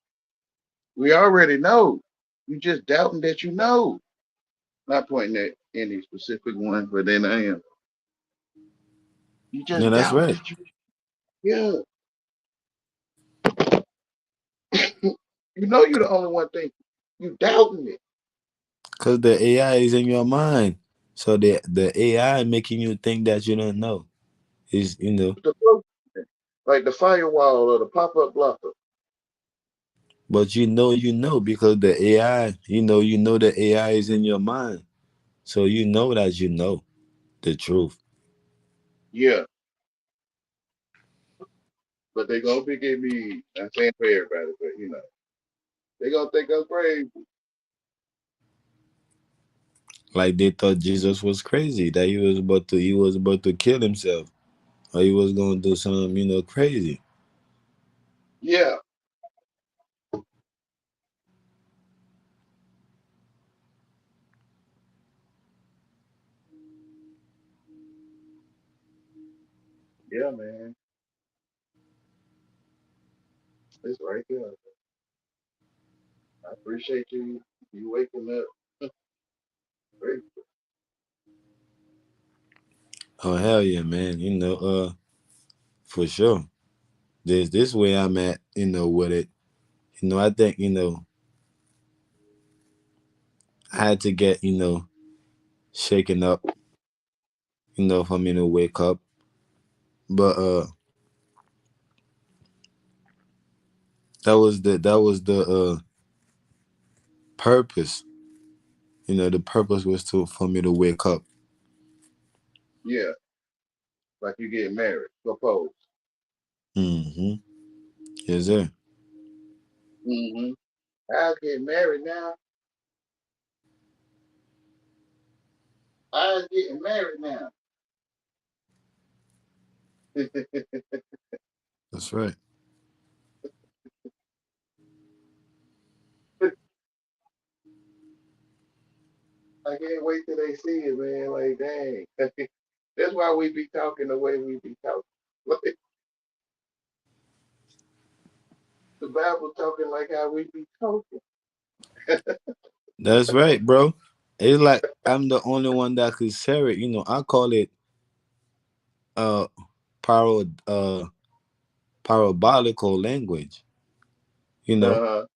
We already know. You just doubting that you know. Not pointing at any specific one, but then I am. You no, just that's doubt right. that you yeah. You know you're the only one thinking. You doubting it. Cause the AI is in your mind. So the AI making you think that you don't know. Is The program, like the firewall or the pop-up blocker. but because the AI, the AI is in your mind. So you know that you know the truth. Yeah. But they gonna forgive me. I'm saying for everybody, but they gonna think I'm crazy. Like they thought Jesus was crazy, that he was about to kill himself, or he was gonna do something, crazy. Yeah. Yeah, man. It's right there. I appreciate you waking up. Great. Oh hell yeah, man. For sure. This way I'm at, with it. I think, I had to get, shaken up, for me to wake up. But that was the purpose. The purpose was to for me to wake up. Yeah, like you get married, propose. Mm-hmm. Yes, sir. Mm-hmm. I get married now. I was getting married now. That's right. I can't wait till they see it, man. Like, dang. That's why we be talking the way we be talking. Like, the Bible talking like how we be talking. That's right, bro. It's like I'm the only one that could share it. I call it uh paro parabolical language. You know Uh-huh.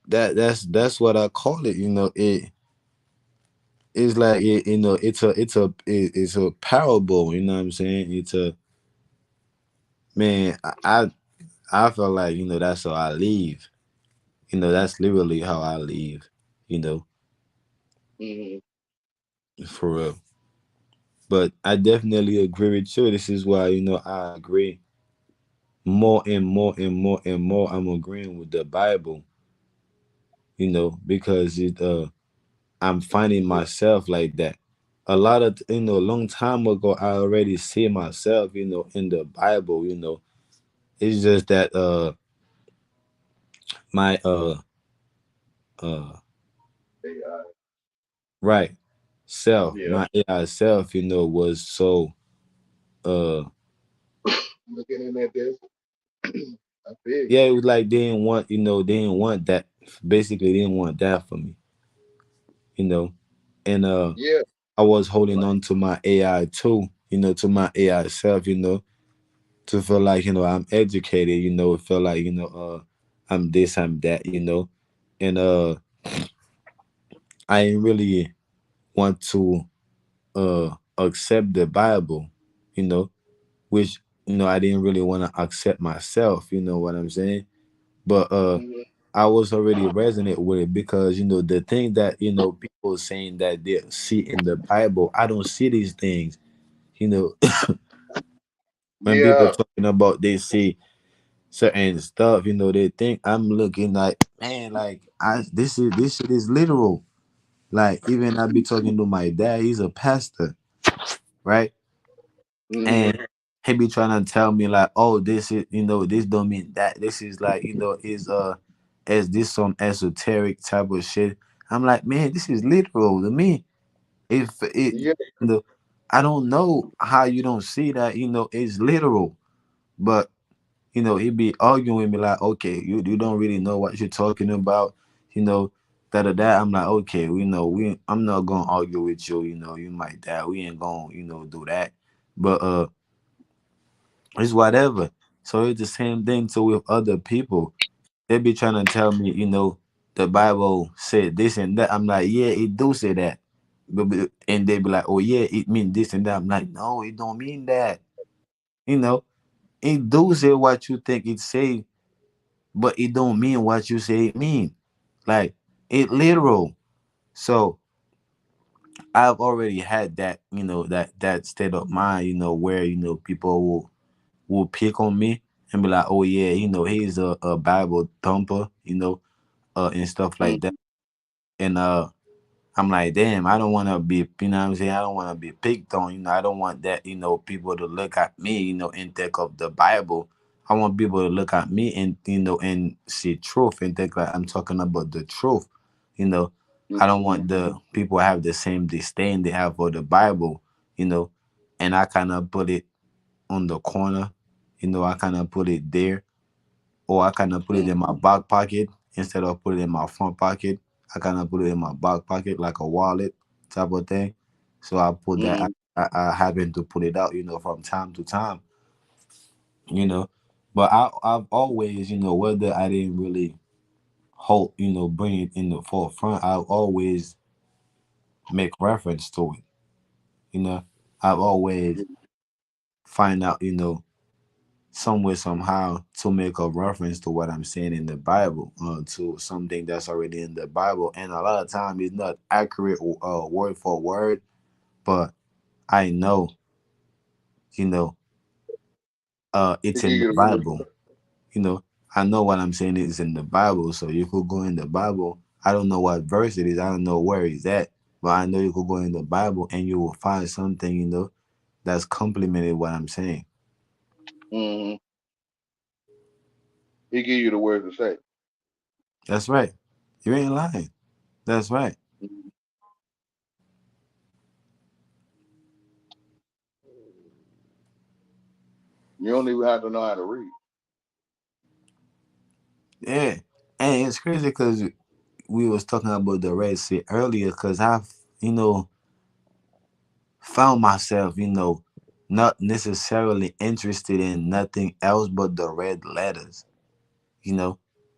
that's what I call it. It's like it's a parable. You know what I'm saying? It's a man. I feel like that's how I leave. That's literally how I leave. You know, Mm-hmm. for real. But I definitely agree with you. This is why I agree more and more and more and more. I'm agreeing with the Bible. Because I'm finding myself like that. A lot of a long time ago, I already see myself, in the Bible. It's just that my uh They right self, yeah. my AI self, was so uh Looking in at this, I feel you. yeah, it was like they didn't want that. Basically, they didn't want that for me, you know. And Yeah. I was holding Like, on to my AI too, to my AI self, to feel like I'm educated, it feel like I'm this, I'm that, and I ain't really want to accept the Bible, you know, which I didn't really want to accept myself, you know what I'm saying? But mm-hmm. I was already resonant with it because the thing that people saying that they see in the Bible, I don't see these things. You know, when people Yeah. talking about they see certain stuff, they think I'm looking like, man, like this shit is literal. Like even I be talking to my dad, he's a pastor, right? Mm-hmm. And he be trying to tell me like, oh, this is this don't mean that. This is like, is this some esoteric type of shit? I'm like, man, this is literal to me. If it Yeah. I don't know how you don't see that, it's literal. But he be arguing with me like, okay, you don't really know what you're talking about, you know, da da da. I'm like, okay, I'm not gonna argue with you, you might die. We ain't gonna, do that. But it's whatever. So it's the same thing too with other people. They be trying to tell me, the Bible said this and that. I'm like, yeah, it do say that. And they be like, oh yeah, it mean this and that. I'm like, no, it don't mean that. You know, it do say what you think it say, but it don't mean what you say it mean. Like it literal. So I've already had that, that state of mind, where people will pick on me and be like, oh yeah, he's a Bible thumper, and stuff like that. And I'm like, damn, I don't want to be, what I'm saying? I don't want to be picked on, I don't want that, people to look at me, and think of the Bible. I want people to look at me and, and see truth and think like I'm talking about the truth, you know. I don't Mm-hmm. want the people have the same disdain they have for the Bible, you know, and I kind of put it on the corner. I kind of put it there, or I kind of put it Mm, in my back pocket instead of put it in my front pocket. I kind of put it in my back pocket like a wallet type of thing. So I put that. mm, I happen to put it out, from time to time, you know. But I've always, whether I didn't really hold, bring it in the forefront, I've always make reference to it. You know, I've always mm, find out, some way somehow to make a reference to what I'm saying in the Bible, to something that's already in the Bible, and a lot of time it's not accurate word for word, but I know, you know, They it's give in the you the word. Bible. You know, I know what I'm saying is in the Bible. So you could go in the Bible. I don't know what verse it is. I don't know where it's at, but I know you could go in the Bible and you will find something, that's complemented what I'm saying. Mm-hmm. He give you the word to say. That's right. You ain't lying. That's right. Mhm. You don't even have to know how to read. Yeah. And it's crazy because we was talking about the Red Sea earlier because I've, you know, found myself, not necessarily interested in nothing else but the red letters,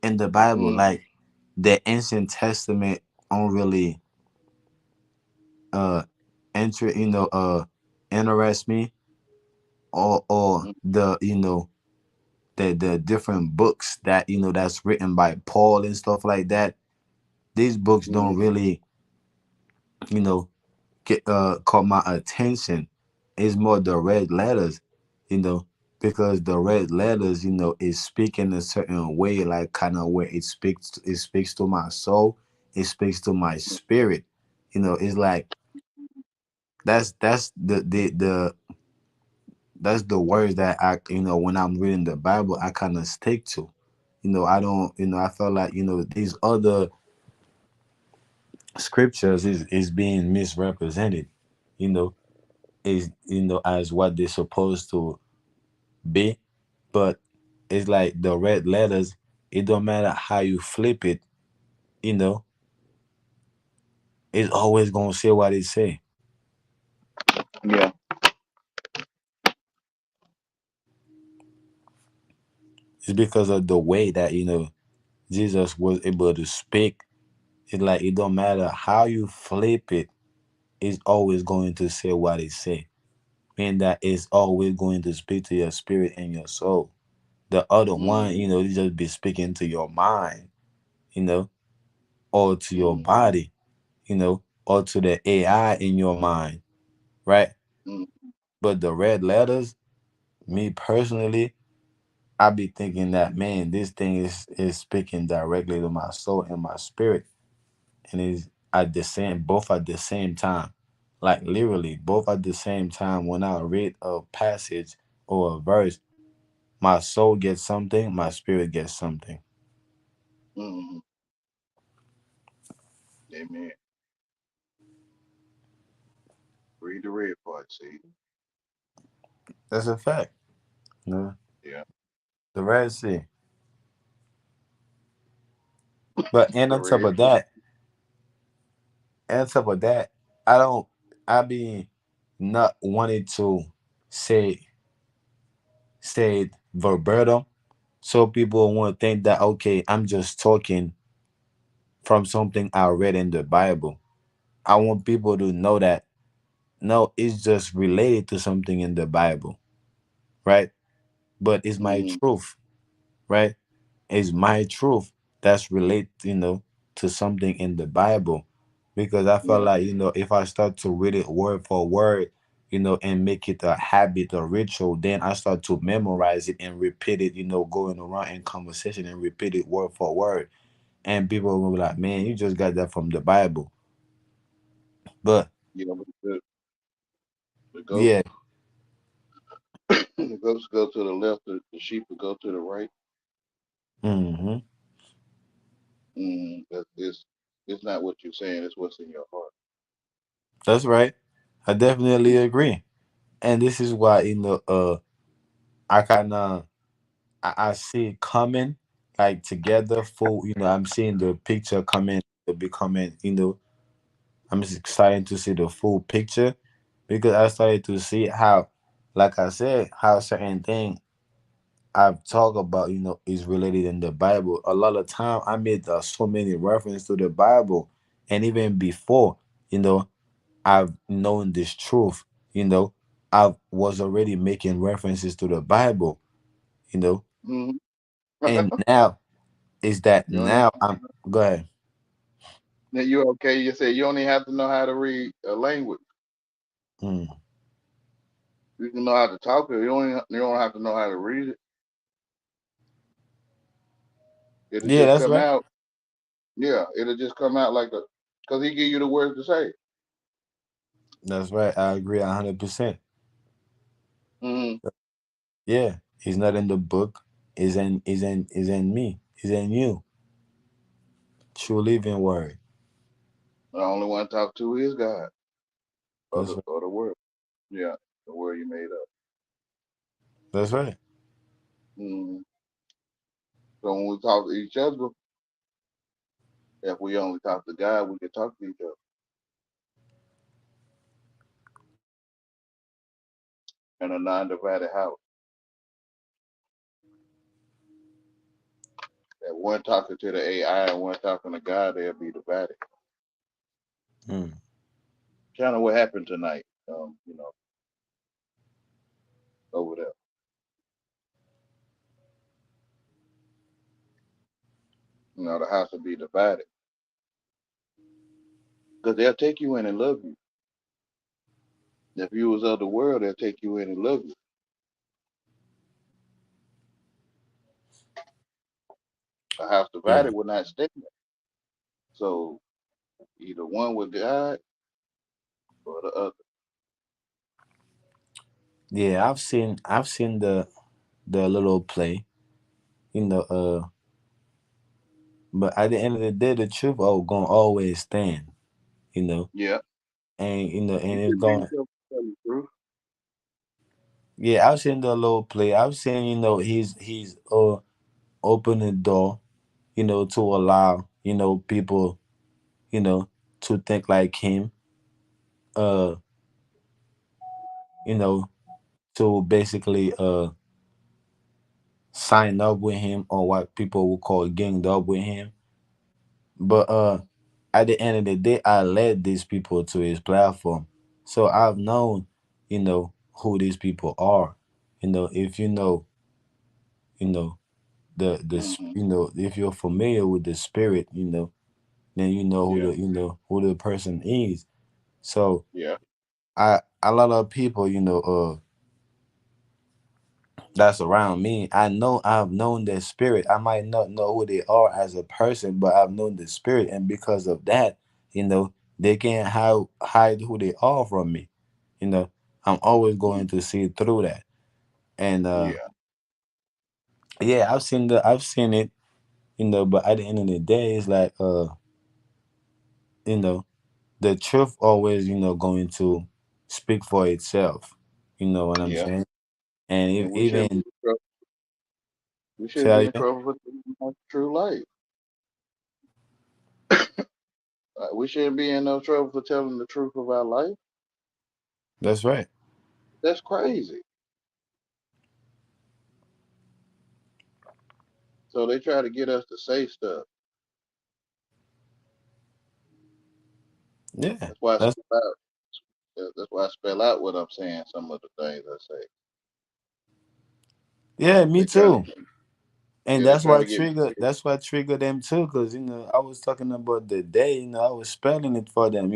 in the Bible. Mm, Like the ancient testament don't really uh enter, interest me, or mm, the different books that that's written by Paul and stuff like that. These books mm, don't really, you know, get caught my attention. It's more the red letters, you know, because the red letters, is speaking a certain way, like kind of where it speaks to my soul, it speaks to my spirit. It's like that's the words that I, when I'm reading the Bible, I kind of stick to. I don't, I felt like, these other scriptures is being misrepresented, you know, as what they're supposed to be. But it's like the red letters, it don't matter how you flip it, you know, it's always gonna say what it say. yeah. It's because of the way that, Jesus was able to speak. It's like it don't matter how you flip it, it's always going to say what it say. And that is always going to speak to your spirit and your soul. The other one, Mm, it just be speaking to your mind, you know, or to your mm, body, or to the AI in your mind, right? mm, But the red letters, me personally, I be thinking that, man, this thing is speaking directly to my soul and my spirit, and is at the same both at the same time, like literally both at the same time. When I read a passage or a verse, my soul gets something, my spirit gets something. mm. Amen. Read the red part, see? That's a fact. You know, Yeah. the Red Sea. But and The on top red of sea. that, and on top of that, I don't. I be not wanting to say say it verbatim, so people won't think that, okay, I'm just talking from something I read in the Bible. I want people to know that no, it's just related to something in the Bible, right? But it's my Mm, truth, right? It's my truth that's related, to something in the Bible. Because I felt yeah. like, if I start to read it word for word, and make it a habit, a ritual, then I start to memorize it and repeat it, going around in conversation and repeat it word for word. And people will be like, man, you just got that from the Bible. But You know, the goats, yeah, the goats go to the left, the sheep will go to the right. hmm, That it's not what you're saying, it's what's in your heart. that's right. I definitely agree. And this is why, I kind of I see it coming like together full. I'm seeing the picture coming to becoming. I'm just excited to see the full picture because I started to see how, like I said, how certain thing I've talked about, is related in the Bible. A lot of time I made so many references to the Bible, and even before, you know, I've known this truth. You know, I was already making references to the Bible. You know, Hmm. and now is that You only now I'm go ahead. you okay? You said you only have to know how to read a language. Mm. You can know how to talk it. You don't have to know how to read it. It'll Yeah, just that's come right. out. Yeah, it'll just come out like a because he give you the words to say. That's right. I agree 100%. Hmm. Yeah, it's not in the book. Is in me. Is in you. True living word. The only one to talk to is God or That's the right. or the word. Yeah, the word you made up. That's right. Hmm. So when we talk to each other, if we only talk to God, we can talk to each other in a non-divided house. If one talking to the AI and one talking to God, they'll be divided. Mm. Kind of what happened tonight. Over there. The house will be divided because they'll take you in and love you. If you was of the world, they'll take you in and love you. A house Yeah. divided will not stand. So either one with God or the other. Yeah, I've seen the little play, you know, but at the end of the day the truth gonna always stand, you know. Yeah, And you it's shouldn't be going yourself to tell the truth. yeah, I've seen the little play. I've seen, he's open the door, to allow, people, you know, to think like him, uh, you know, to basically sign up with him, or what people would call ganged up with him. But at the end of the day, I led these people to his platform. So I've known, who these people are. If you know, Hmm. if you're familiar with the spirit, then you know Yeah, who the person is. So yeah, a lot of people, that's around me, I've known their spirit. I might not know who they are as a person, but I've known the spirit, and because of that, they can't hide who they are from me. you know I'm always mm, going to see through that. And yeah, yeah, I've seen it, but at the end of the day, it's like, you know the truth always, going to speak for itself. You know what I'm yeah. saying? And And we shouldn't be even in trouble. We say shouldn't that be in again. trouble for living our true life. We shouldn't be in no trouble for telling the truth of our life. That's right. That's crazy. So they try to get us to say stuff. Yeah. That's why I That's spell out. That's why I spell out what I'm saying. Some of the things I say. yeah, me They trying to too. get. And Yeah, they that's trying to what get me. triggered them too, because I was talking about the day, I was spelling it for them,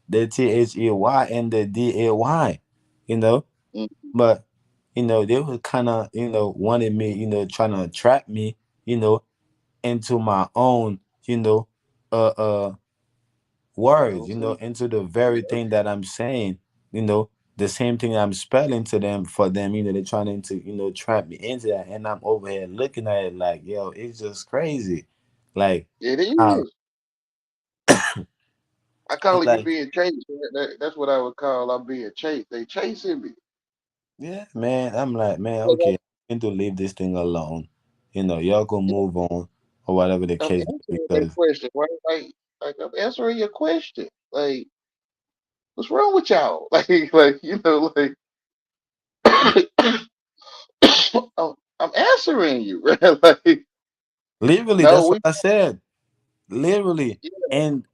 the THEY and the DAY, you know. Mm, But they were kind of, wanted me, trying to trap me, you know, into my own, uh uh words, those things. into the Yeah, very thing that I'm saying, the same thing I'm spelling to them for them, they're trying to, trap me into that. And I'm over here looking at it like, yo, it's just crazy. Like, it how, is. I call it's it you like, being chased. That's what I would call I'm being chased. They chasing me. Yeah, man. I'm like, man, Like, okay, I'm going to leave this thing alone. Y'all can move on or whatever the I'm case be, answering that because question, right? Like I'm answering your question. Like, what's wrong with y'all? Like, I'm answering you, right? Like, literally, no, that's what we, I said. Literally. yeah, And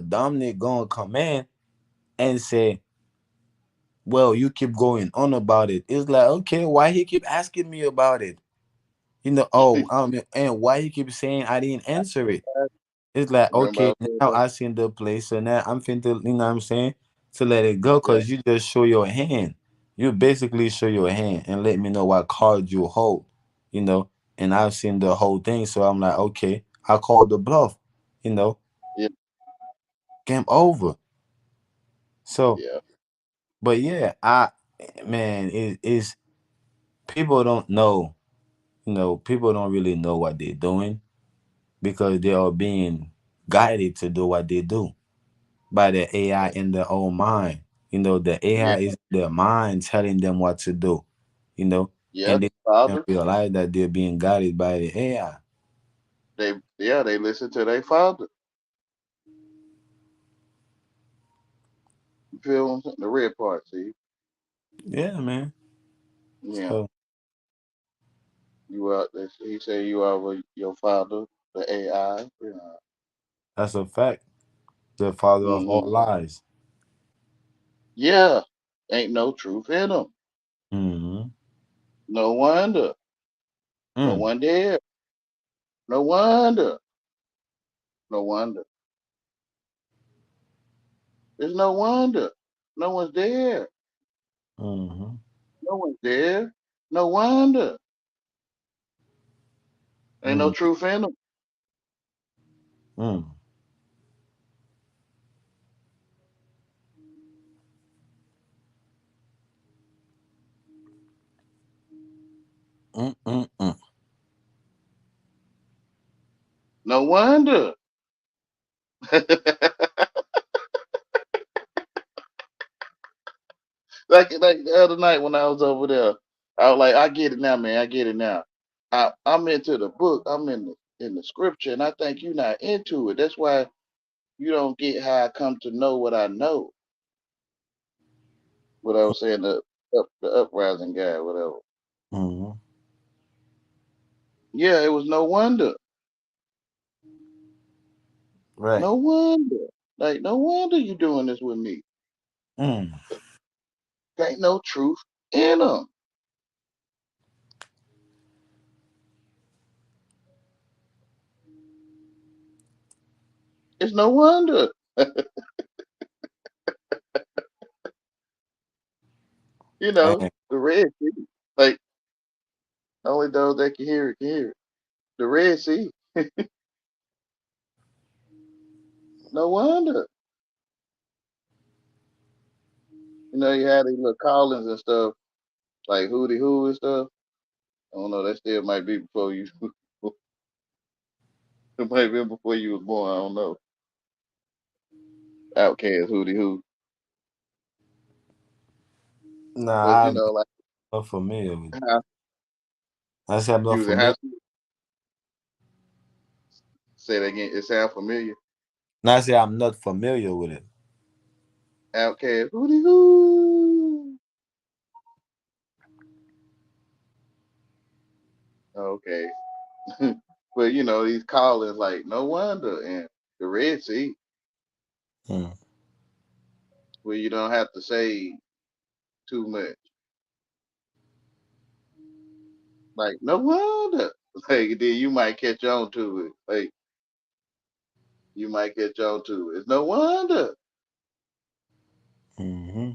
Dominic gonna come in and say, well, you keep going on about it. It's like, okay, why he keep asking me about it? And why he keep saying I didn't answer it? It's like, remember I okay, was saying now that? I seen the place, so now I'm finna, you know what I'm saying, to let it go, Yeah, because you just show your hand. You basically show your hand and let me know what card you hold, you know, and I've seen the whole thing, so I'm like, okay, I called the bluff, you know, yeah, game over. So, yeah, but yeah, man, it is, people don't know, people don't really know what they're doing because they are being guided to do what they do by the AI yeah, in their own mind. The yeah, AI is their mind telling them what to do, yeah. and they don't Father, realize that they're being guided by the AI. they listen to their father. You feel what I'm saying? The red part, see? Yeah, man. Yeah, So you are. He said you are with your father, the AI. that's a fact. The father of all Hmm. lies. Yeah, ain't no truth in them. Mm-hmm. No wonder. No Mm. one there. No wonder. No wonder. There's no wonder. No one's there. Mm-hmm. No one's there. No wonder. Ain't no Mm. truth in them. Mm. Mm. Mm. Mm. No wonder. Like the other night when I was over there, I was like, I get it now, man. I get it now. I'm into the book. I'm in the scripture, and I think you're not into it. That's why you don't get how I come to know what I know. What I was saying, the uprising guy, whatever. Mm. Yeah, it was no wonder. Right. No wonder. Like no wonder you doing this with me. Mm. Ain't no truth in them. It's no wonder. And The Red Sea. Like only those that can hear it can hear it. The Red Sea. No wonder. You had these little callings and stuff, like Hootie Who and stuff. I don't know, that still might be before you it might have been before you was born, I don't know. Outcast Hootie Who. But nah, I'm like not familiar with. how I said I'm you not was in high familiar. school. Say that again, it sound familiar. Now I say I'm not familiar with it. Outcast Hootie Who. Okay. But these callings like no wonder and the Red Sea, Mm. where you don't have to say too much. Like no wonder. Like then you might catch on to it. Like you might catch on to it. It's no wonder. Mm-hmm.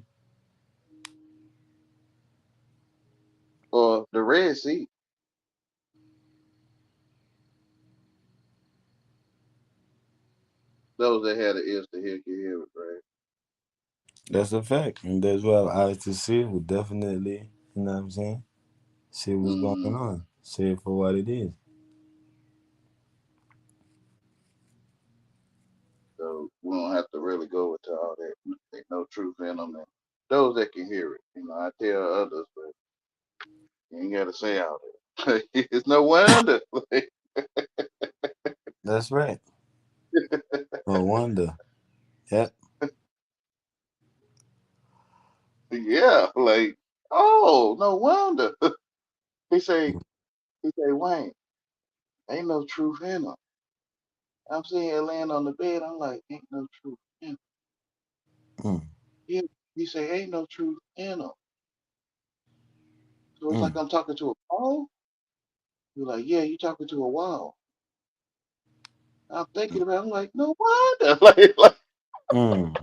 Or the Red Sea. Those that had the ears to hear can hear it, right? That's a fact. And that's why I to see it would definitely, you know what I'm saying? See what's going Hmm. on. See it for what it is. So we don't have to really go into all that. Ain't no truth in them. those that can hear it. I tell others, but you ain't gotta say all that. It's no wonder. That's right. No wonder. Yep. Yeah, like, oh, no wonder. He say, Wayne, ain't no truth in him. I'm sitting here laying on the bed. I'm like, ain't no truth in him. Mm, Yeah, he say, ain't no truth in him. So it's like mm, I'm talking to a wall. You're like, yeah, you talking to a wall. I'm thinking about. It, I'm like, no wonder. mm,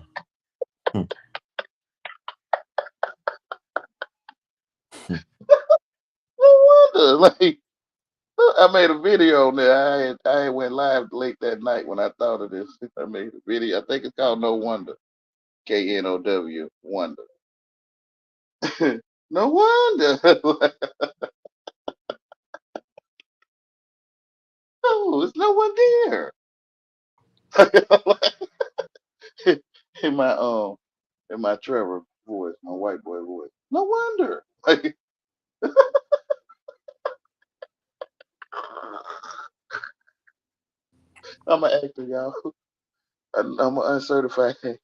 mm. No wonder. Like, I made a video on there. I went live late that night when I thought of this. I made a video. I think it's called No Wonder. KNOW Wonder. No wonder. No, there's no one there. in my in my Trevor voice, my white boy voice. No wonder. Like, I'm an actor, y'all. I'm an uncertified actor.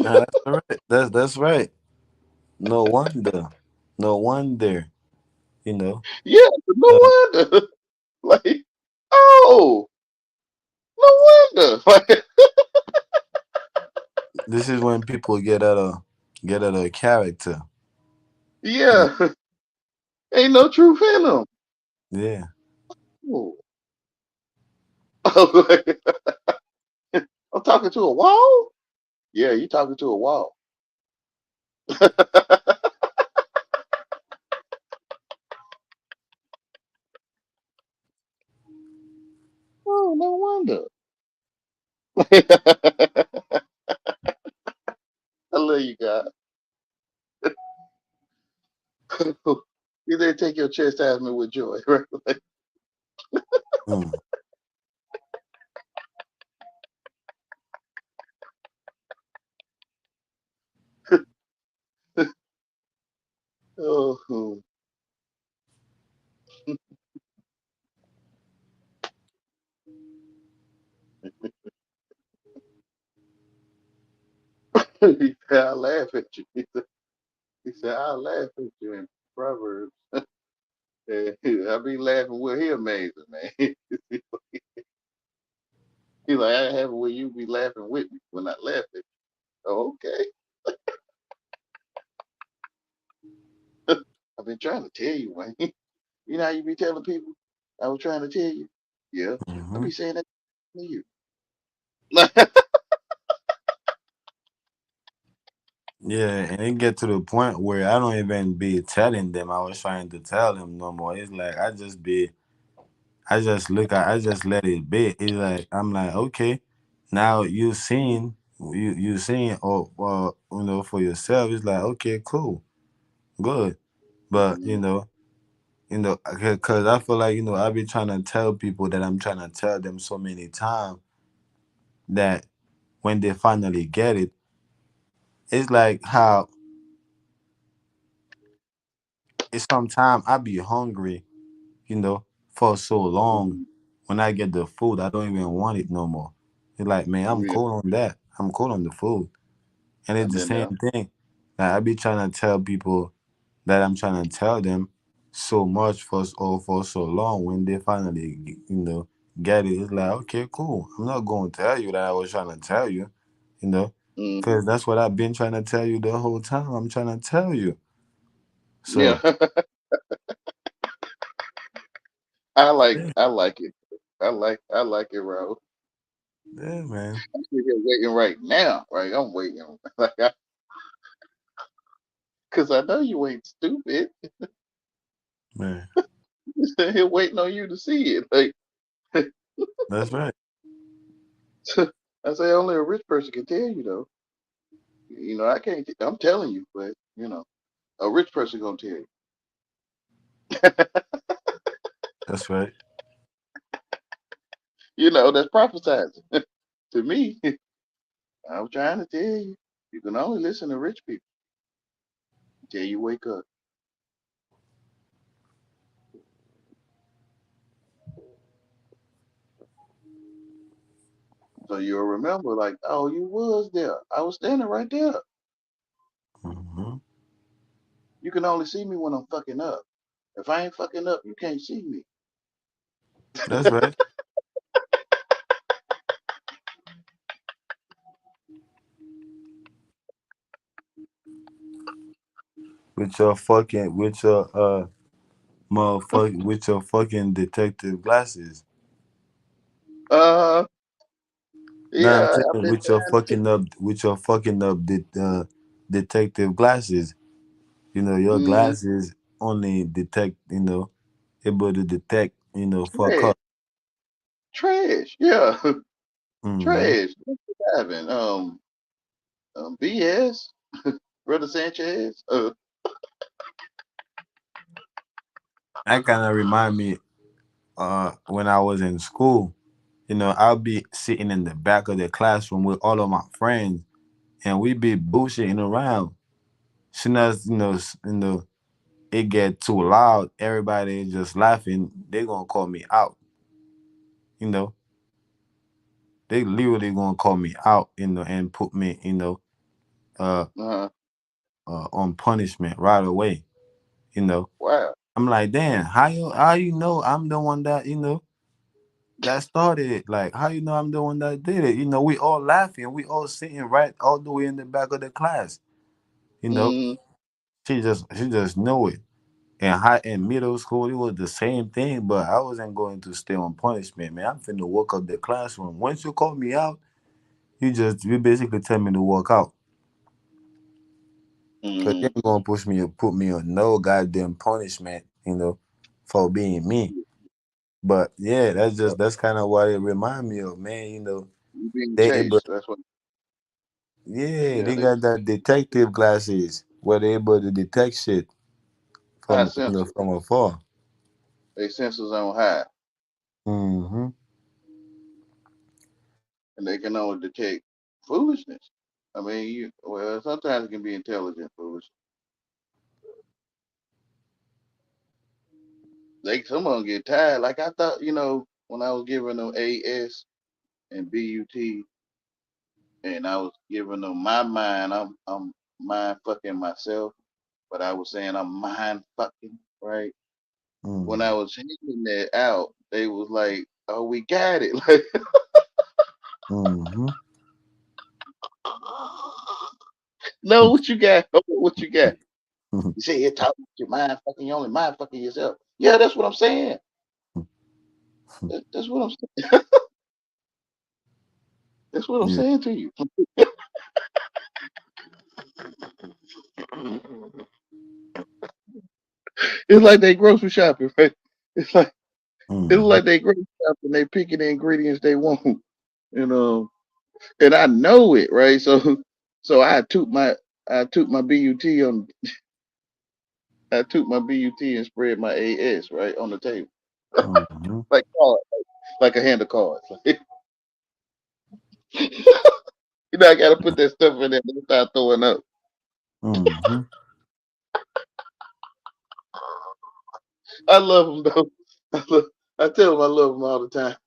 Nah, that's all right. That's right. No wonder. No wonder. You know. Yeah, no Uh, wonder. Like, oh, no wonder. Like, this is when people get out of character. You yeah, ain't no truth in them. Yeah. Oh. I'm talking to a wall? Yeah, you talking to a wall. Oh, no wonder. I love you guys. You didn't take your chastisement with joy, right? Mm, Oh, he said, I laugh at you. He said, I laugh at you in Proverbs. I be laughing with he amazing, man. He's like, I have it where you be laughing with me when I laugh at you. Oh, okay. I've been trying to tell you, Wayne. You know how you be telling people? I was trying to tell you. Yeah. I hmm. be saying that to you. Yeah, and it get to the point where I don't even be telling them I was trying to tell them no more. It's like I just let it be. It's like I'm like, okay, now you seeing or for yourself. It's like, okay, cool, good. But Mhm. because I feel like I be trying to tell people that I'm trying to tell them so many times that when they finally get it, it's like how it's sometimes I be hungry, for so long. Mhm. When I get the food, I don't even want it no more. It's like, man, I'm Yeah, cool on that. I'm cool on the food. And I've it's the been there. same thing. Like I be trying to tell people that I'm trying to tell them so much for so long. When they finally, get it, it's like, okay, cool. I'm not going to tell you that I was trying to tell you, you know, Hmm. because that's what I've been trying to tell you the whole time. I'm trying to tell you. Yeah, So, yeah, I like it. I like it, Raul. yeah, man, I'm sitting here waiting right now. Right, I'm waiting. Like, cause I know you ain't stupid. man. Sitting here waiting on you to see it. Like, That's right. I say only a rich person can tell you though. I can't. I'm telling you, but a rich person gonna tell you. That's right. That's prophesizing to me. I'm trying to tell you. You can only listen to rich people till you wake up. So you'll remember, like, oh, you was there. I was standing right there. Hmm. You can only see me when I'm fucking up. If I ain't fucking up, you can't see me. That's right. With your motherfucking with your fucking detective glasses. Uh, No, I'm yeah, I've saying been trying to. with your fucking up detective glasses. Your Mm, glasses only detect, able to detect, fuck trash, up. trash, yeah, Hmm. trash. What's happening? BS, Brother Sanchez. That kind of remind me, when I was in school. I'll be sitting in the back of the classroom with all of my friends, and we be bullshitting around. Soon as it get too loud, everybody just laughing. They gonna call me out. You know, they literally gonna call me out. And put me, uh, Uh, on punishment right away. You know, wow. I'm like, damn, how you know I'm the one that started it? Like, how you know I'm the one that did it? We all laughing, we all sitting right all the way in the back of the class. You know, Mm, she just knew it. In middle school, it was the same thing, but I wasn't going to stay on punishment, man. I'm finna walk up the classroom. Once you call me out, you basically tell me to walk out. Cause you mm, ain't gonna put me on no goddamn punishment, for being me. But yeah, yeah, that's kind of what it remind me of, man. you being They able, chased. That's what. yeah, Yeah, they they got that detective glasses where they able to detect shit high from sensors. from afar. They sensors on high, Mm-hmm. and they can only detect foolishness. I mean, well, sometimes it can be intelligent foolish. Some of them get tired. Like I thought, when I was giving them AS and BUT, and I was giving them my mind, I'm mind fucking myself, but I was saying I'm mind fucking right. When I Mm-hmm. was handing that out, they was like, "Oh, we got it." Like, Mm-hmm. no, what you got? What you got? You say you're talking about your mind fucking. You only mind fucking yourself. Yeah, that's what I'm saying. That's what I'm saying. That's what I'm Yeah. saying to you. It's like they grocery shopping, right? It's like it's Mm-hmm. like they grocery shopping. They picking the ingredients they want, you know. And I know it, right? So I took my BUT on I took my BUT and spread my AS right on the table, Mm-hmm. like card, like a hand of cards. I got to put that stuff in there and start throwing up. Mm-hmm. I love them though. I tell them I love them all the time.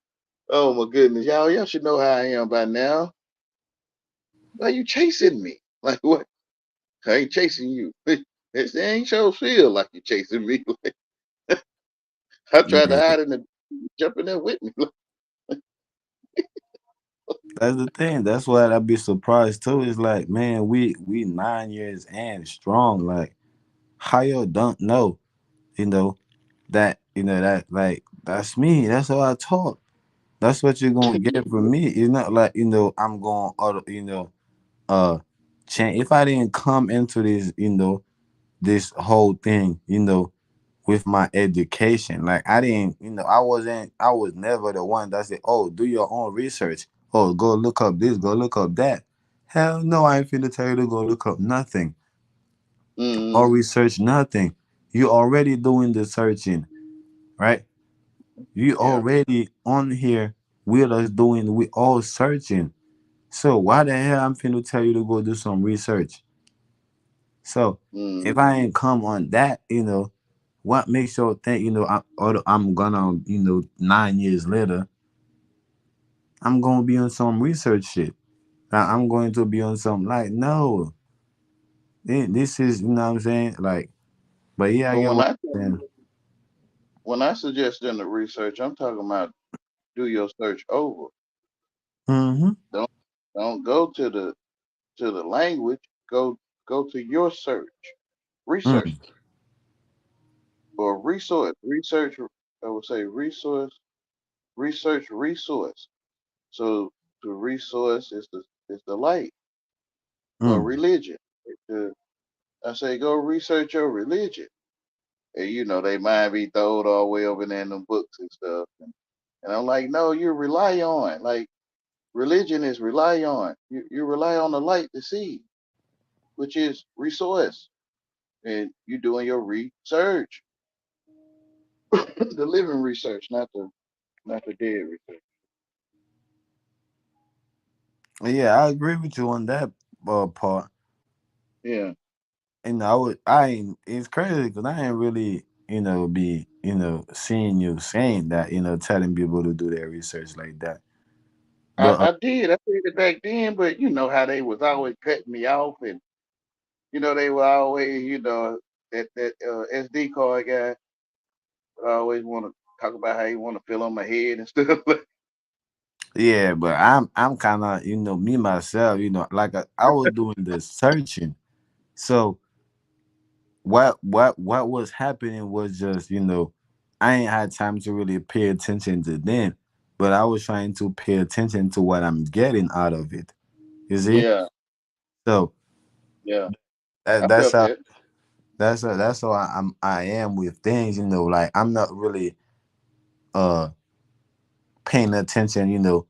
Oh my goodness, y'all should know how I am by now. Why you chasing me? Like what? I ain't chasing you. It ain't sure feel like you chasing me. I tried to Yeah, hide in the jump in there with me. that's the thing. That's why I'd be surprised too. It's like, man, we 9 years and strong. Like, how you don't know, you know, that like that's me. That's how I talk. That's what you're gonna get from me. It's not like, I'm going uh change. If I didn't come into this whole thing, with my education. Like, I didn't, I was never the one that said, "Oh, do your own research. Oh, go look up this, go look up that." Hell no, I ain't finna tell you to go look up nothing or Mm, research nothing. You already doing the searching, right? You yeah. already on here with us doing, we all searching. So why the hell I'm finna tell you to go do some research? So if Mm-hmm. I ain't come on that, what makes you think, I'm gonna, 9 years later, I'm gonna be on some research shit. I'm going to be on some like no, this is you know what I'm saying like. But yeah, I But get what you're saying. when I suggest in the research, I'm talking about do your search over. Mm-hmm. Don't don't go to the language. Go to your search research Mm. or resource research. I would say resource. So the resource is the light or Mm. religion. The- I say go research your religion. And they might be throwed all the way over there in them books and stuff. And I'm like, no, you rely on like religion is rely on. You rely on the light to see, which is resource. And you doing your research. The living research, not the dead research. Yeah, I agree with you on that part. Yeah. And I ain't. It's crazy because I ain't really, be, seeing you saying that, telling people to do their research like that. I, But I did. I did it back then, but you know how they was always cutting me off, and they were always, that SD card guy would always want to talk about how he want to fill on my head and stuff. yeah, but I'm kind of, me myself, like I was doing the searching. So what was happening was just, I ain't had time to really pay attention to them, but I was trying to pay attention to what I'm getting out of it. You see? Yeah, So yeah, that, I that's felt how that. that's how I am with things. Like I'm not really uh paying attention.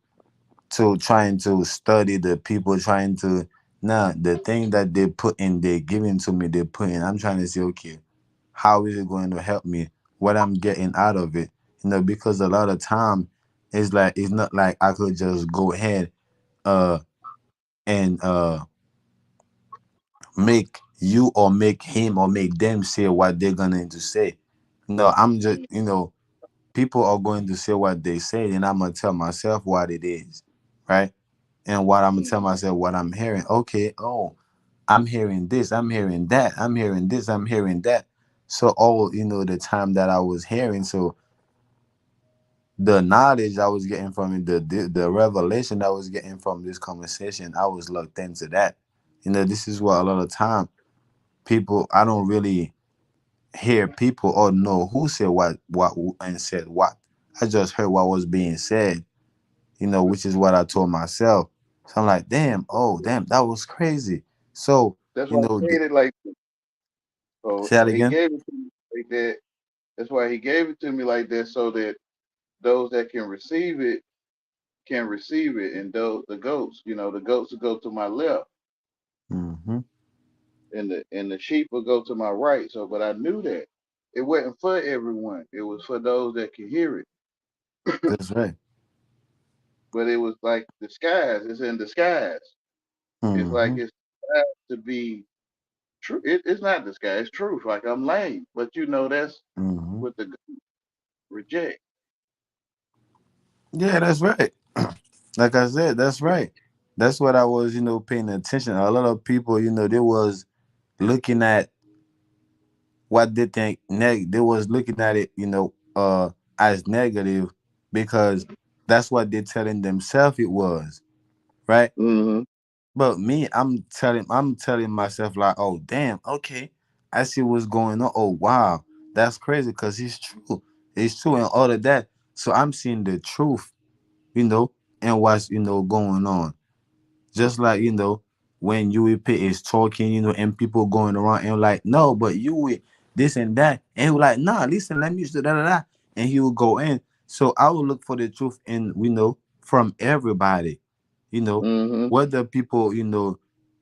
To trying to study the people, trying to now the thing that they put in, they giving to me, they put in. I'm trying to say, okay, how is it going to help me? What I'm getting out of it? Because a lot of time it's not like I could just go ahead uh and make you or make him or make them say what they're going to say. No, I'm just people are going to say what they say, and I'm gonna tell myself what it is, right? And what I'm gonna tell Mm-hmm. myself what I'm hearing. Okay, oh, I'm hearing this, I'm hearing that, I'm hearing this, I'm hearing that. So all the time that I was hearing, so the knowledge I was getting from it, the revelation I was getting from this conversation, I was looked into that. This is what a lot of time people I don't really hear people or know who said what and said what. I just heard what was being said, which is what I told myself. So I'm like, damn, oh damn, that was crazy. So, That's why I th- said it like so. say that So he again. gave it to me like that. That's why he gave it to me like that, so that those that can receive it, and those the goats will go to my left, Hmm. and the sheep will go to my right. So, but I knew that it wasn't for everyone. It was for those that could hear it. That's right. But it was like disguise. It's in disguise. It's like Hmm. it's disguised to be true. It's not disguise. It's truth. Like I'm lame, but that's Hmm. what the reject. Yeah, that's right. Like I said, that's right. That's what I was, paying attention. A lot of people, they was looking at what they think they was looking at it, as negative because that's what they're telling themselves it was, right? Mm-hmm. But me, I'm telling myself like, oh damn, okay, I see what's going on. Oh wow, that's crazy because it's true and all of that. So I'm seeing the truth, you know, and what's going on. Just like, when UEP is talking, and people going around and like, no, but you with this and that. And he was like, nah, listen, let me da da da. And he would go in. So I would look for the truth in, from everybody, you know, Mm-hmm. whether people,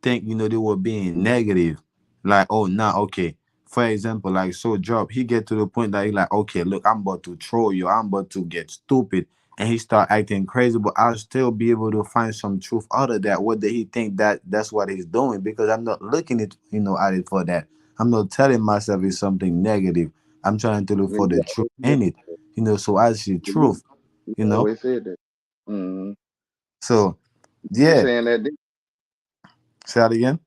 think, they were being negative. Like, oh, nah, okay. For example, like, so Job, he get to the point that he like, okay, look, I'm about to troll you. I'm about to get stupid. and he start acting crazy, but I'll still be able to find some truth out of that. Whether he think that that's what he's doing, because I'm not looking at at it for that. I'm not telling myself it's something negative. I'm trying to look Yeah, for the truth in it. So I see you, truth. you You know. always said that. Mm-hmm. So You were yeah, saying that then. say that again.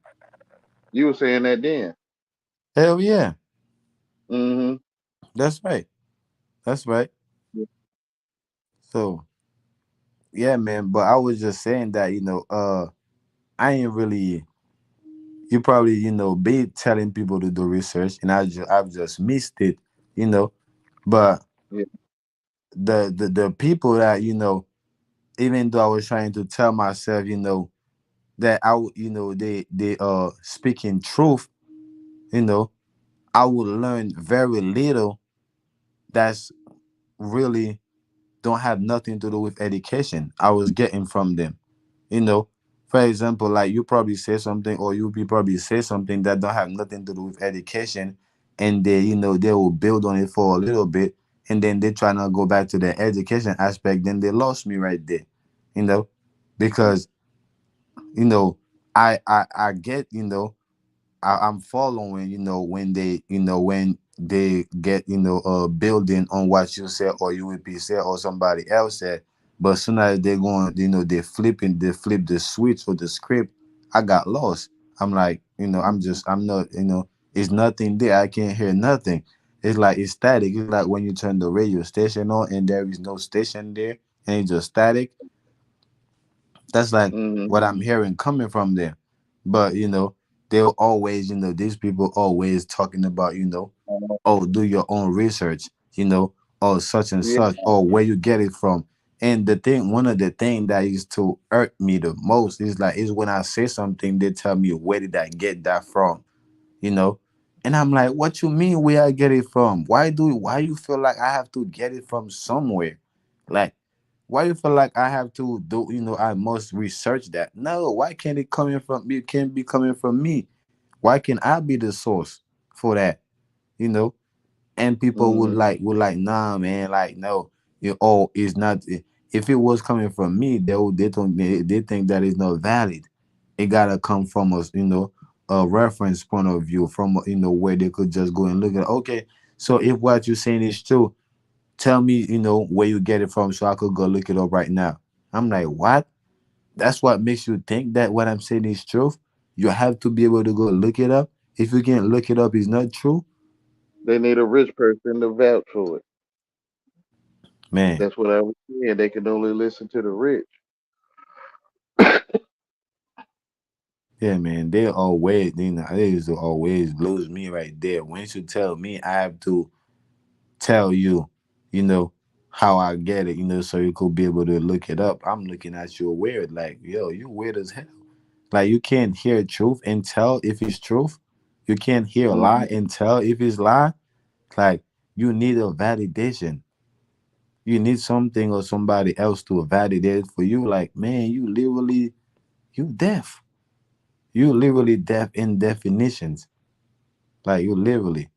You were saying that then. Hell yeah, Mm-hmm. that's right. That's right. So yeah, man. But I was just saying that I ain't really. You probably be telling people to do research, and I've just missed it. You know, but Yeah. the people that even though I was trying to tell myself, that they speaking truth, you know, I would learn very little. That's really don't have nothing to do with education I was getting from them. You know, for example, like you probably say something, or you be probably say something that don't have nothing to do with education, and they will build on it for a little bit, and then they try to go back to the education aspect. Then they lost me right there, you know, because you know I get I'm following, when they get, building on what you said or UEP said or somebody else said. But soon as they're going, they flip the switch or the script, I got lost. I'm like, I'm not, it's nothing there. I can't hear nothing. It's like it's static. It's like when you turn the radio station on and there is no station there and it's just static. That's like Mm-hmm. what I'm hearing coming from there. But they'll always, these people always talking about, oh, do your own research, or such and Yeah. such, or where you get it from. And one of the things that is to hurt me the most is when I say something, they tell me, where did I get that from? You know? And I'm like, what you mean where I get it from? Why you feel like I have to get it from somewhere? Like, why you feel like I have to do, I must research that? No, why can't it coming from me? It can't be coming from me. Why can I be the source for that? You know? And people Mm-hmm. would like, nah, man, like, no, it's not. If it was coming from me, they think that is not valid. It gotta come from us, a reference point of view, from where they could just go and look at. Okay, so if what you're saying is true, tell me, where you get it from, so I could go look it up right now. I'm like, what? That's what makes you think that what I'm saying is truth. You have to be able to go look it up. If you can't look it up, it's not true, They need a rich person to vouch for it. man. That's what I was saying. They can only listen to the rich. Yeah, man, they always, they used to always lose me right there. Once you tell me, I have to tell you, you know, how I get it, so you could be able to look it up. I'm looking at you weird, like, yo, you weird as hell. Like, you can't hear truth and tell if it's truth. You can't hear a lie Mm-hmm. and tell if it's lie. Like, you need a validation. You need something or somebody else to validate it for you. Like, man, you deaf. You literally deaf in definitions. Like, you literally,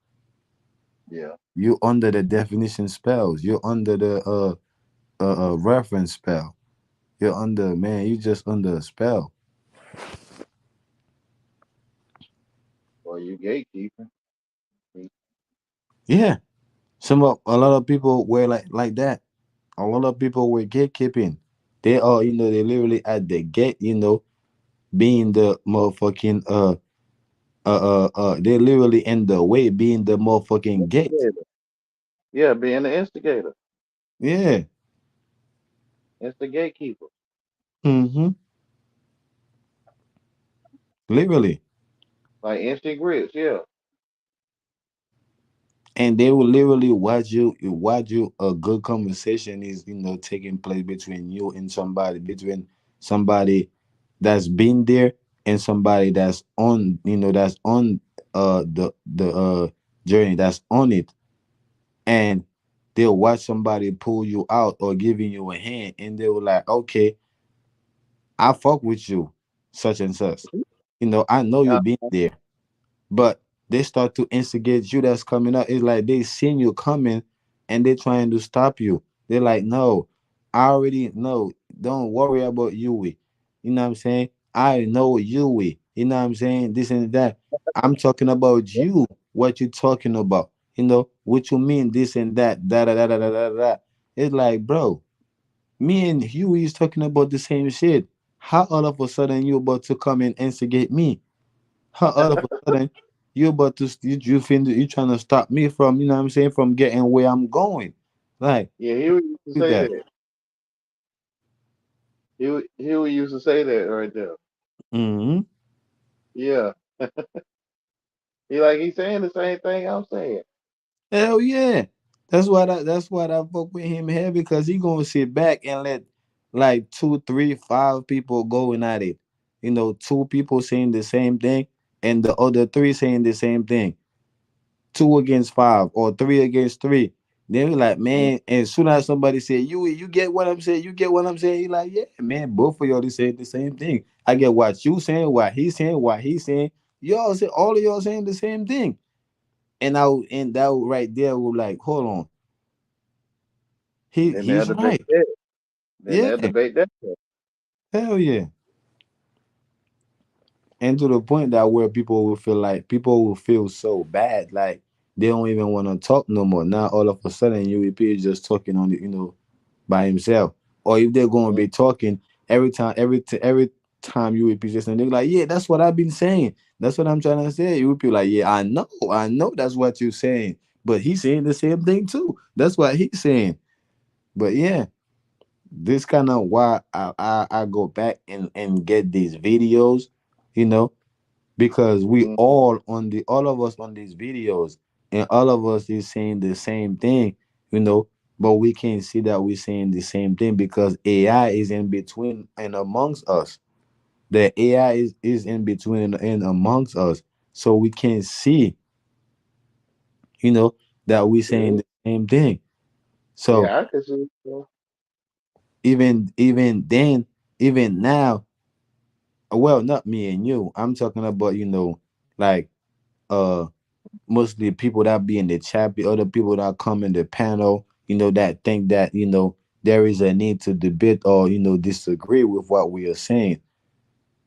Yeah. you under the definition spells. You're under the reference spell. You're under, man. You just under a spell. Or you gatekeeping. Yeah. A lot of people were like that. A lot of people were gatekeeping. They are, they literally at the gate, being the motherfucking they literally in the way, being the motherfucking gate. Instigator. Yeah, being the instigator. Yeah. It's the gatekeeper. Mm-hmm. Literally. Like instant grits. Yeah. And they will literally watch you a good conversation is taking place between you and somebody, between somebody that's been there and somebody that's on the journey, that's on it. And they'll watch somebody pull you out or giving you a hand, and they will like, okay, I fuck with you, such and such. I know you Uh, been there. But they start to instigate you that's coming up. It's like they seen you coming and they trying to stop you. They're like, no. I already know. Don't worry about you with. You know what I'm saying? I know you with. You know what I'm saying? This and that. I'm talking about you. What you talking about? You know what you mean? This and that. Da da da da da da da. It's like, bro, me and Huey is talking about the same shit. How all of a sudden you about to come and instigate me? How all of a sudden you about to you think that you trying to stop me from, you know what I'm saying, from getting where I'm going? Like, Yeah, he would used to do say that. that. He would used to say that right there. Hmm. Yeah, he's saying the same thing I'm saying. Hell yeah. That's why I fuck with him here, because he gonna sit back and let like two, three, five people going at it. You know, two people saying the same thing and the other three saying the same thing. Two against five or three against three. Then we like, Mm. man, and as soon as somebody say, you get what I'm saying, you get what I'm saying, he like, yeah, man, both of y'all they say the same thing. I get what you saying, what he's saying, what he's saying. Y'all say all of y'all saying the same thing. And that right there was like, hold on. Then they'll He's debate right. that. Then Yeah, they'll debate that. hell yeah. And to the point that where people will feel so bad, like they don't even want to talk no more. Now all of a sudden UEP is just talking on the, by himself. Or if they're going to Mm. be talking every time UEP just and they're like, yeah, that's what I've been saying. That's what I'm trying to say. UEP like, yeah, I know that's what you're saying, but he's saying the same thing too. That's what he's saying. But yeah, this kind of why I go back and get these videos, you know, because we Mm. all of us on these videos, and all of us is saying the same thing, you know, but we can't see that we're saying the same thing because AI is in between and amongst us. The AI is in between and amongst us, so we can't see, you know, that we're saying Yeah, the same thing. So yeah, I can see. So. even then, even now, well, not me and you, I'm talking about, like uh mostly people that be in the chat, the other people that come in the panel, that think that, there is a need to debate or, disagree with what we are saying.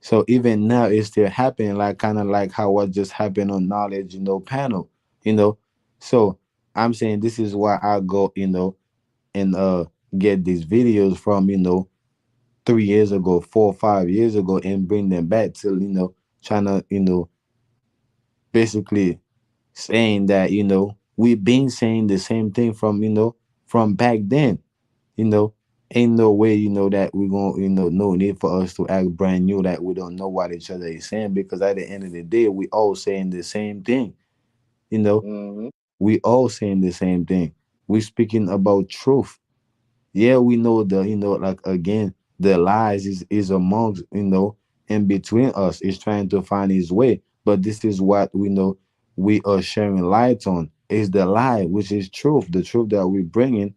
So even now it's still happening, like kind of like how what just happened on knowledge, panel, you know. So I'm saying this is why I go, and get these videos from, 3 years ago, 4 or 5 years ago, and bring them back to, trying to, basically saying that, we've been saying the same thing from, from back then, you know ain't no way, that we're gonna, no need for us to act brand new, that we don't know what each other is saying, because at the end of the day we all saying the same thing, you know Hmm. we all saying the same thing. We speaking about truth. Yeah, we know the, like, again, the lies is amongst, in between us, is trying to find his way, but this is what we know we are sharing light on, is the lie, which is truth. The truth that we bringing,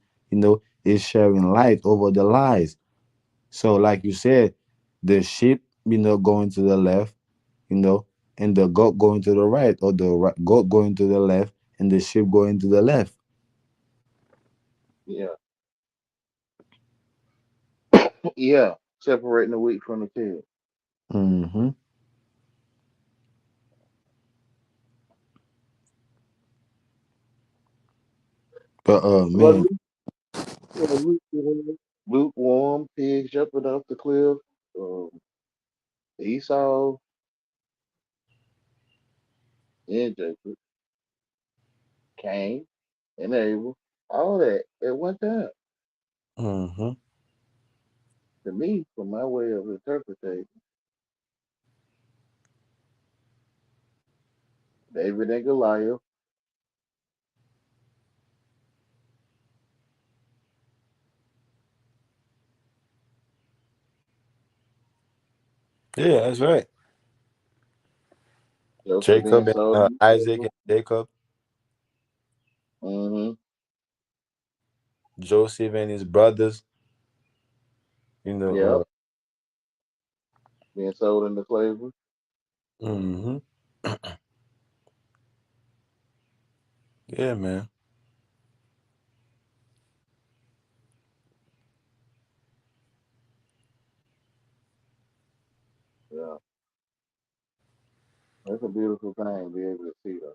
is sharing light over the lies. So like you said, the sheep, going to the left, you know and the goat going to the right, or the goat going to the left and the sheep going to the left. Yeah, yeah. Separating the wheat from the tail. Hmm. But But man. lukewarm pigs jumping off the cliff. Um, Esau and Jacob, Cain and Abel, all that at one time. Hmm. To me, from my way of interpreting, David and Goliath. Yeah, that's right. Joseph being Jacob and sold into Isaac slavery. and Jacob, Mm-hmm. Joseph and his brothers, Yep. Being sold into slavery. hmm yeah, man. that's a beautiful thing to be able to see though.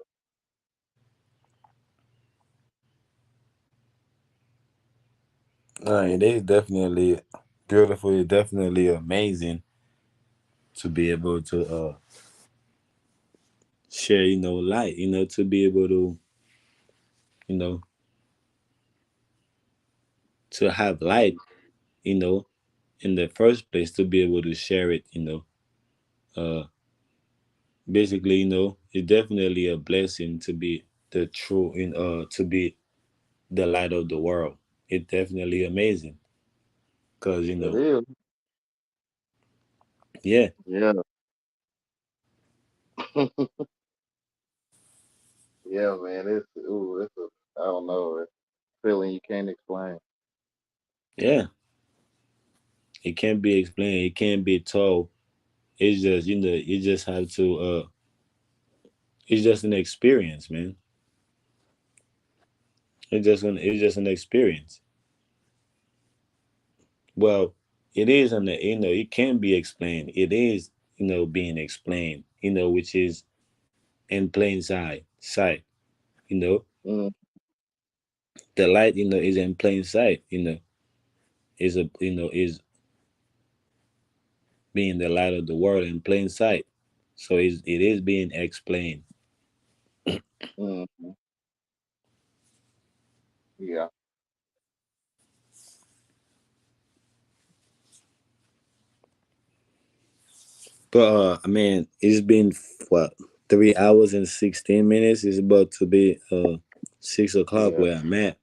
It is definitely beautiful. It's definitely amazing to be able to share, light, to be able to, you know, to have Mm, light, you know, in the first place, to be able to share it, basically, it's definitely a blessing to be the true, to be the light of the world. It's definitely amazing because, it is. yeah, Yeah. Yeah, man. It's a I don't know, it's a feeling you can't explain. yeah, it can't be explained. It can't be told. It's just, you just have to, it's just an experience, man. It's just an experience. Well, it is it can be explained. It is, being explained, which is in plain sight. You know, Mm, the light, is in plain sight, is being the light of the world in plain sight. So it is being explained. mm, yeah. But I mean, it's been what, 3 hours and 16 minutes. It's about to be 6 o'clock Yeah. where I'm at.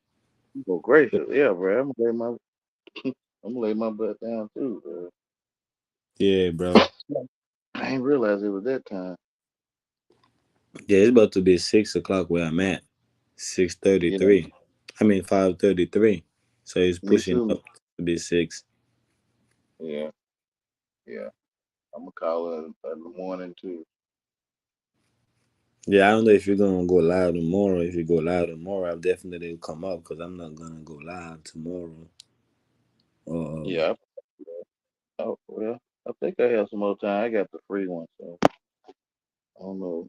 Well, gracious. Yeah, bro. I'm gonna lay my butt down too, bro. Yeah, bro. I ain't realize it was that time. Yeah, it's about to be 6 o'clock where I'm at. Six thirty You know, three. I mean 5:33. So it's me pushing too. up to be six. Yeah, yeah. I'm gonna call it in the morning too. Yeah, I don't know if you're gonna go live tomorrow. If you go live tomorrow, I'll definitely come up because I'm not gonna go live tomorrow. Um, Yeah. Oh well, I think I have some more time. I got the free one, so I don't know.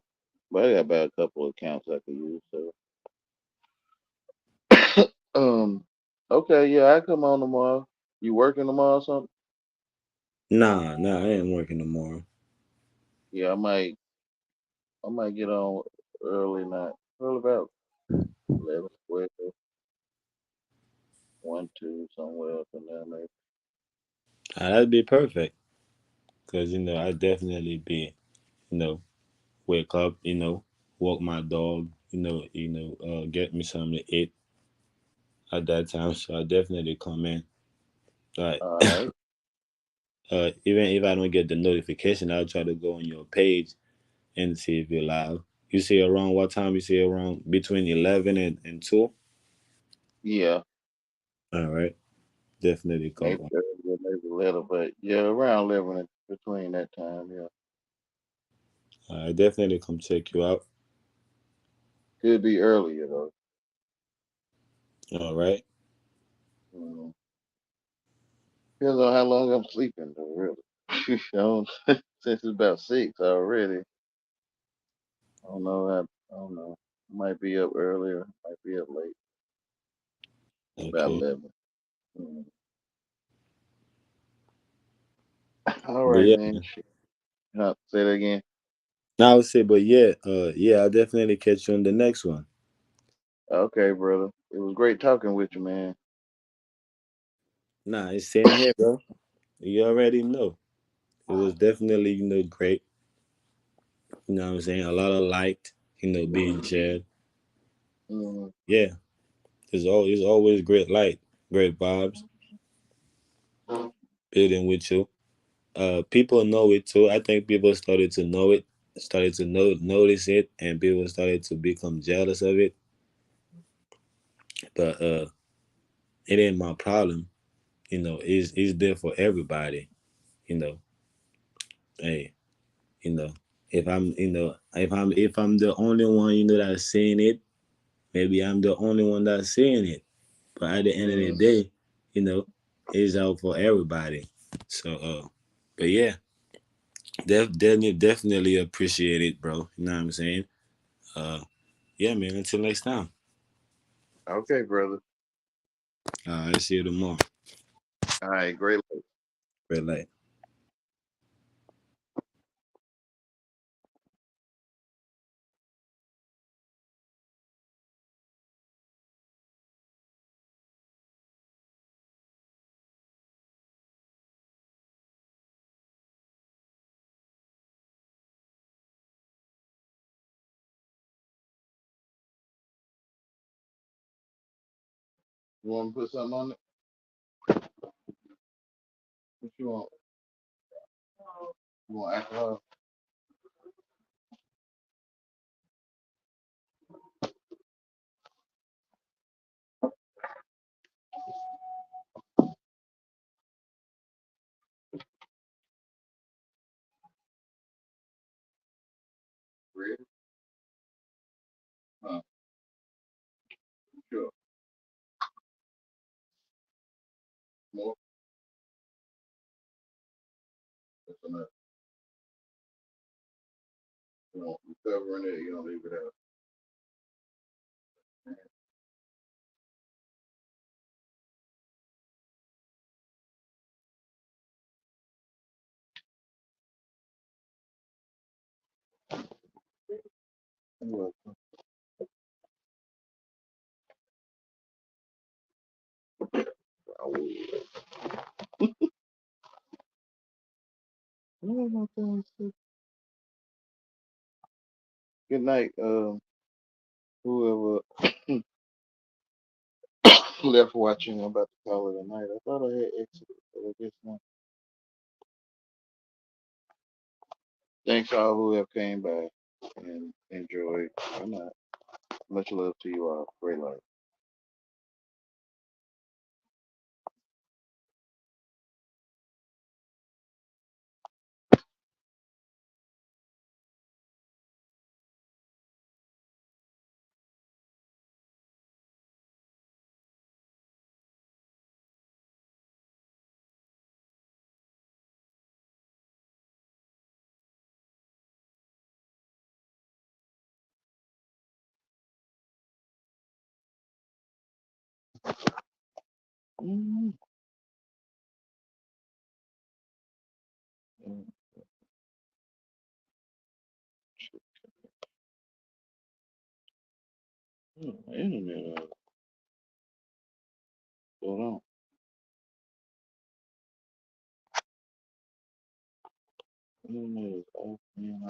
But I got about a couple of accounts I could use. So, okay, yeah, I come on tomorrow. You working tomorrow or something? nah, I ain't working tomorrow. Yeah, I might get on early night. Early about 11, 12, 1, 2, somewhere up in there, maybe. That'd be perfect because I definitely be you know wake up, walk my dog, get me something to eat at that time. So I definitely come in. Like, All right. even if I don't get the notification, I'll try to go on your page and see if you're live. You see around what time? You see around between 11 and 2? Yeah, All right. Definitely come maybe on. earlier, maybe later, but yeah, around 11 between that time. Yeah, I definitely come check you out. could be earlier though. All right. Mm. Depends on how long I'm sleeping though. Really, you know, since it's about 6 already. I don't know. I don't know. Might be up earlier. Might be up late. About Okay. 11. Mm. All But right, yeah, man. Shit. Say that again. now I would say, but yeah, yeah, I'll definitely catch you on the next one. Okay, brother. It was great talking with you, man. Nah, it's same here, bro. You already know. It was definitely, great. You know what I'm saying? A lot of light, being shared. Mm. Yeah. It's always great light, great vibes, building with you. People know it too. I think people started to know it, started to notice it, and people started to become jealous of it. But it ain't my problem. It's there for everybody. You know, hey, you know, if I'm the only one, that's seeing it, maybe I'm the only one that's seeing it. But at the end of the Mm. day, you know, it's out for everybody. So, but yeah, Definitely appreciate it, bro. You know what I'm saying? Uh, yeah, man. Until next time. Okay, brother. I'll see you tomorrow. All right, great. Red light. You want to put something on it? What you want? You want alcohol? Ready? Huh? Sure. More? That's enough. You know, you covering it, you don't leave it out. You're welcome. Oh, my God. Good night, whoever left watching. I'm about to call it a night. I thought I had exited, but I guess not. Thanks all who have came by and enjoyed. Good night. Much love to you all. Great life. Mm, mm, my internet going on. Internet is off, man.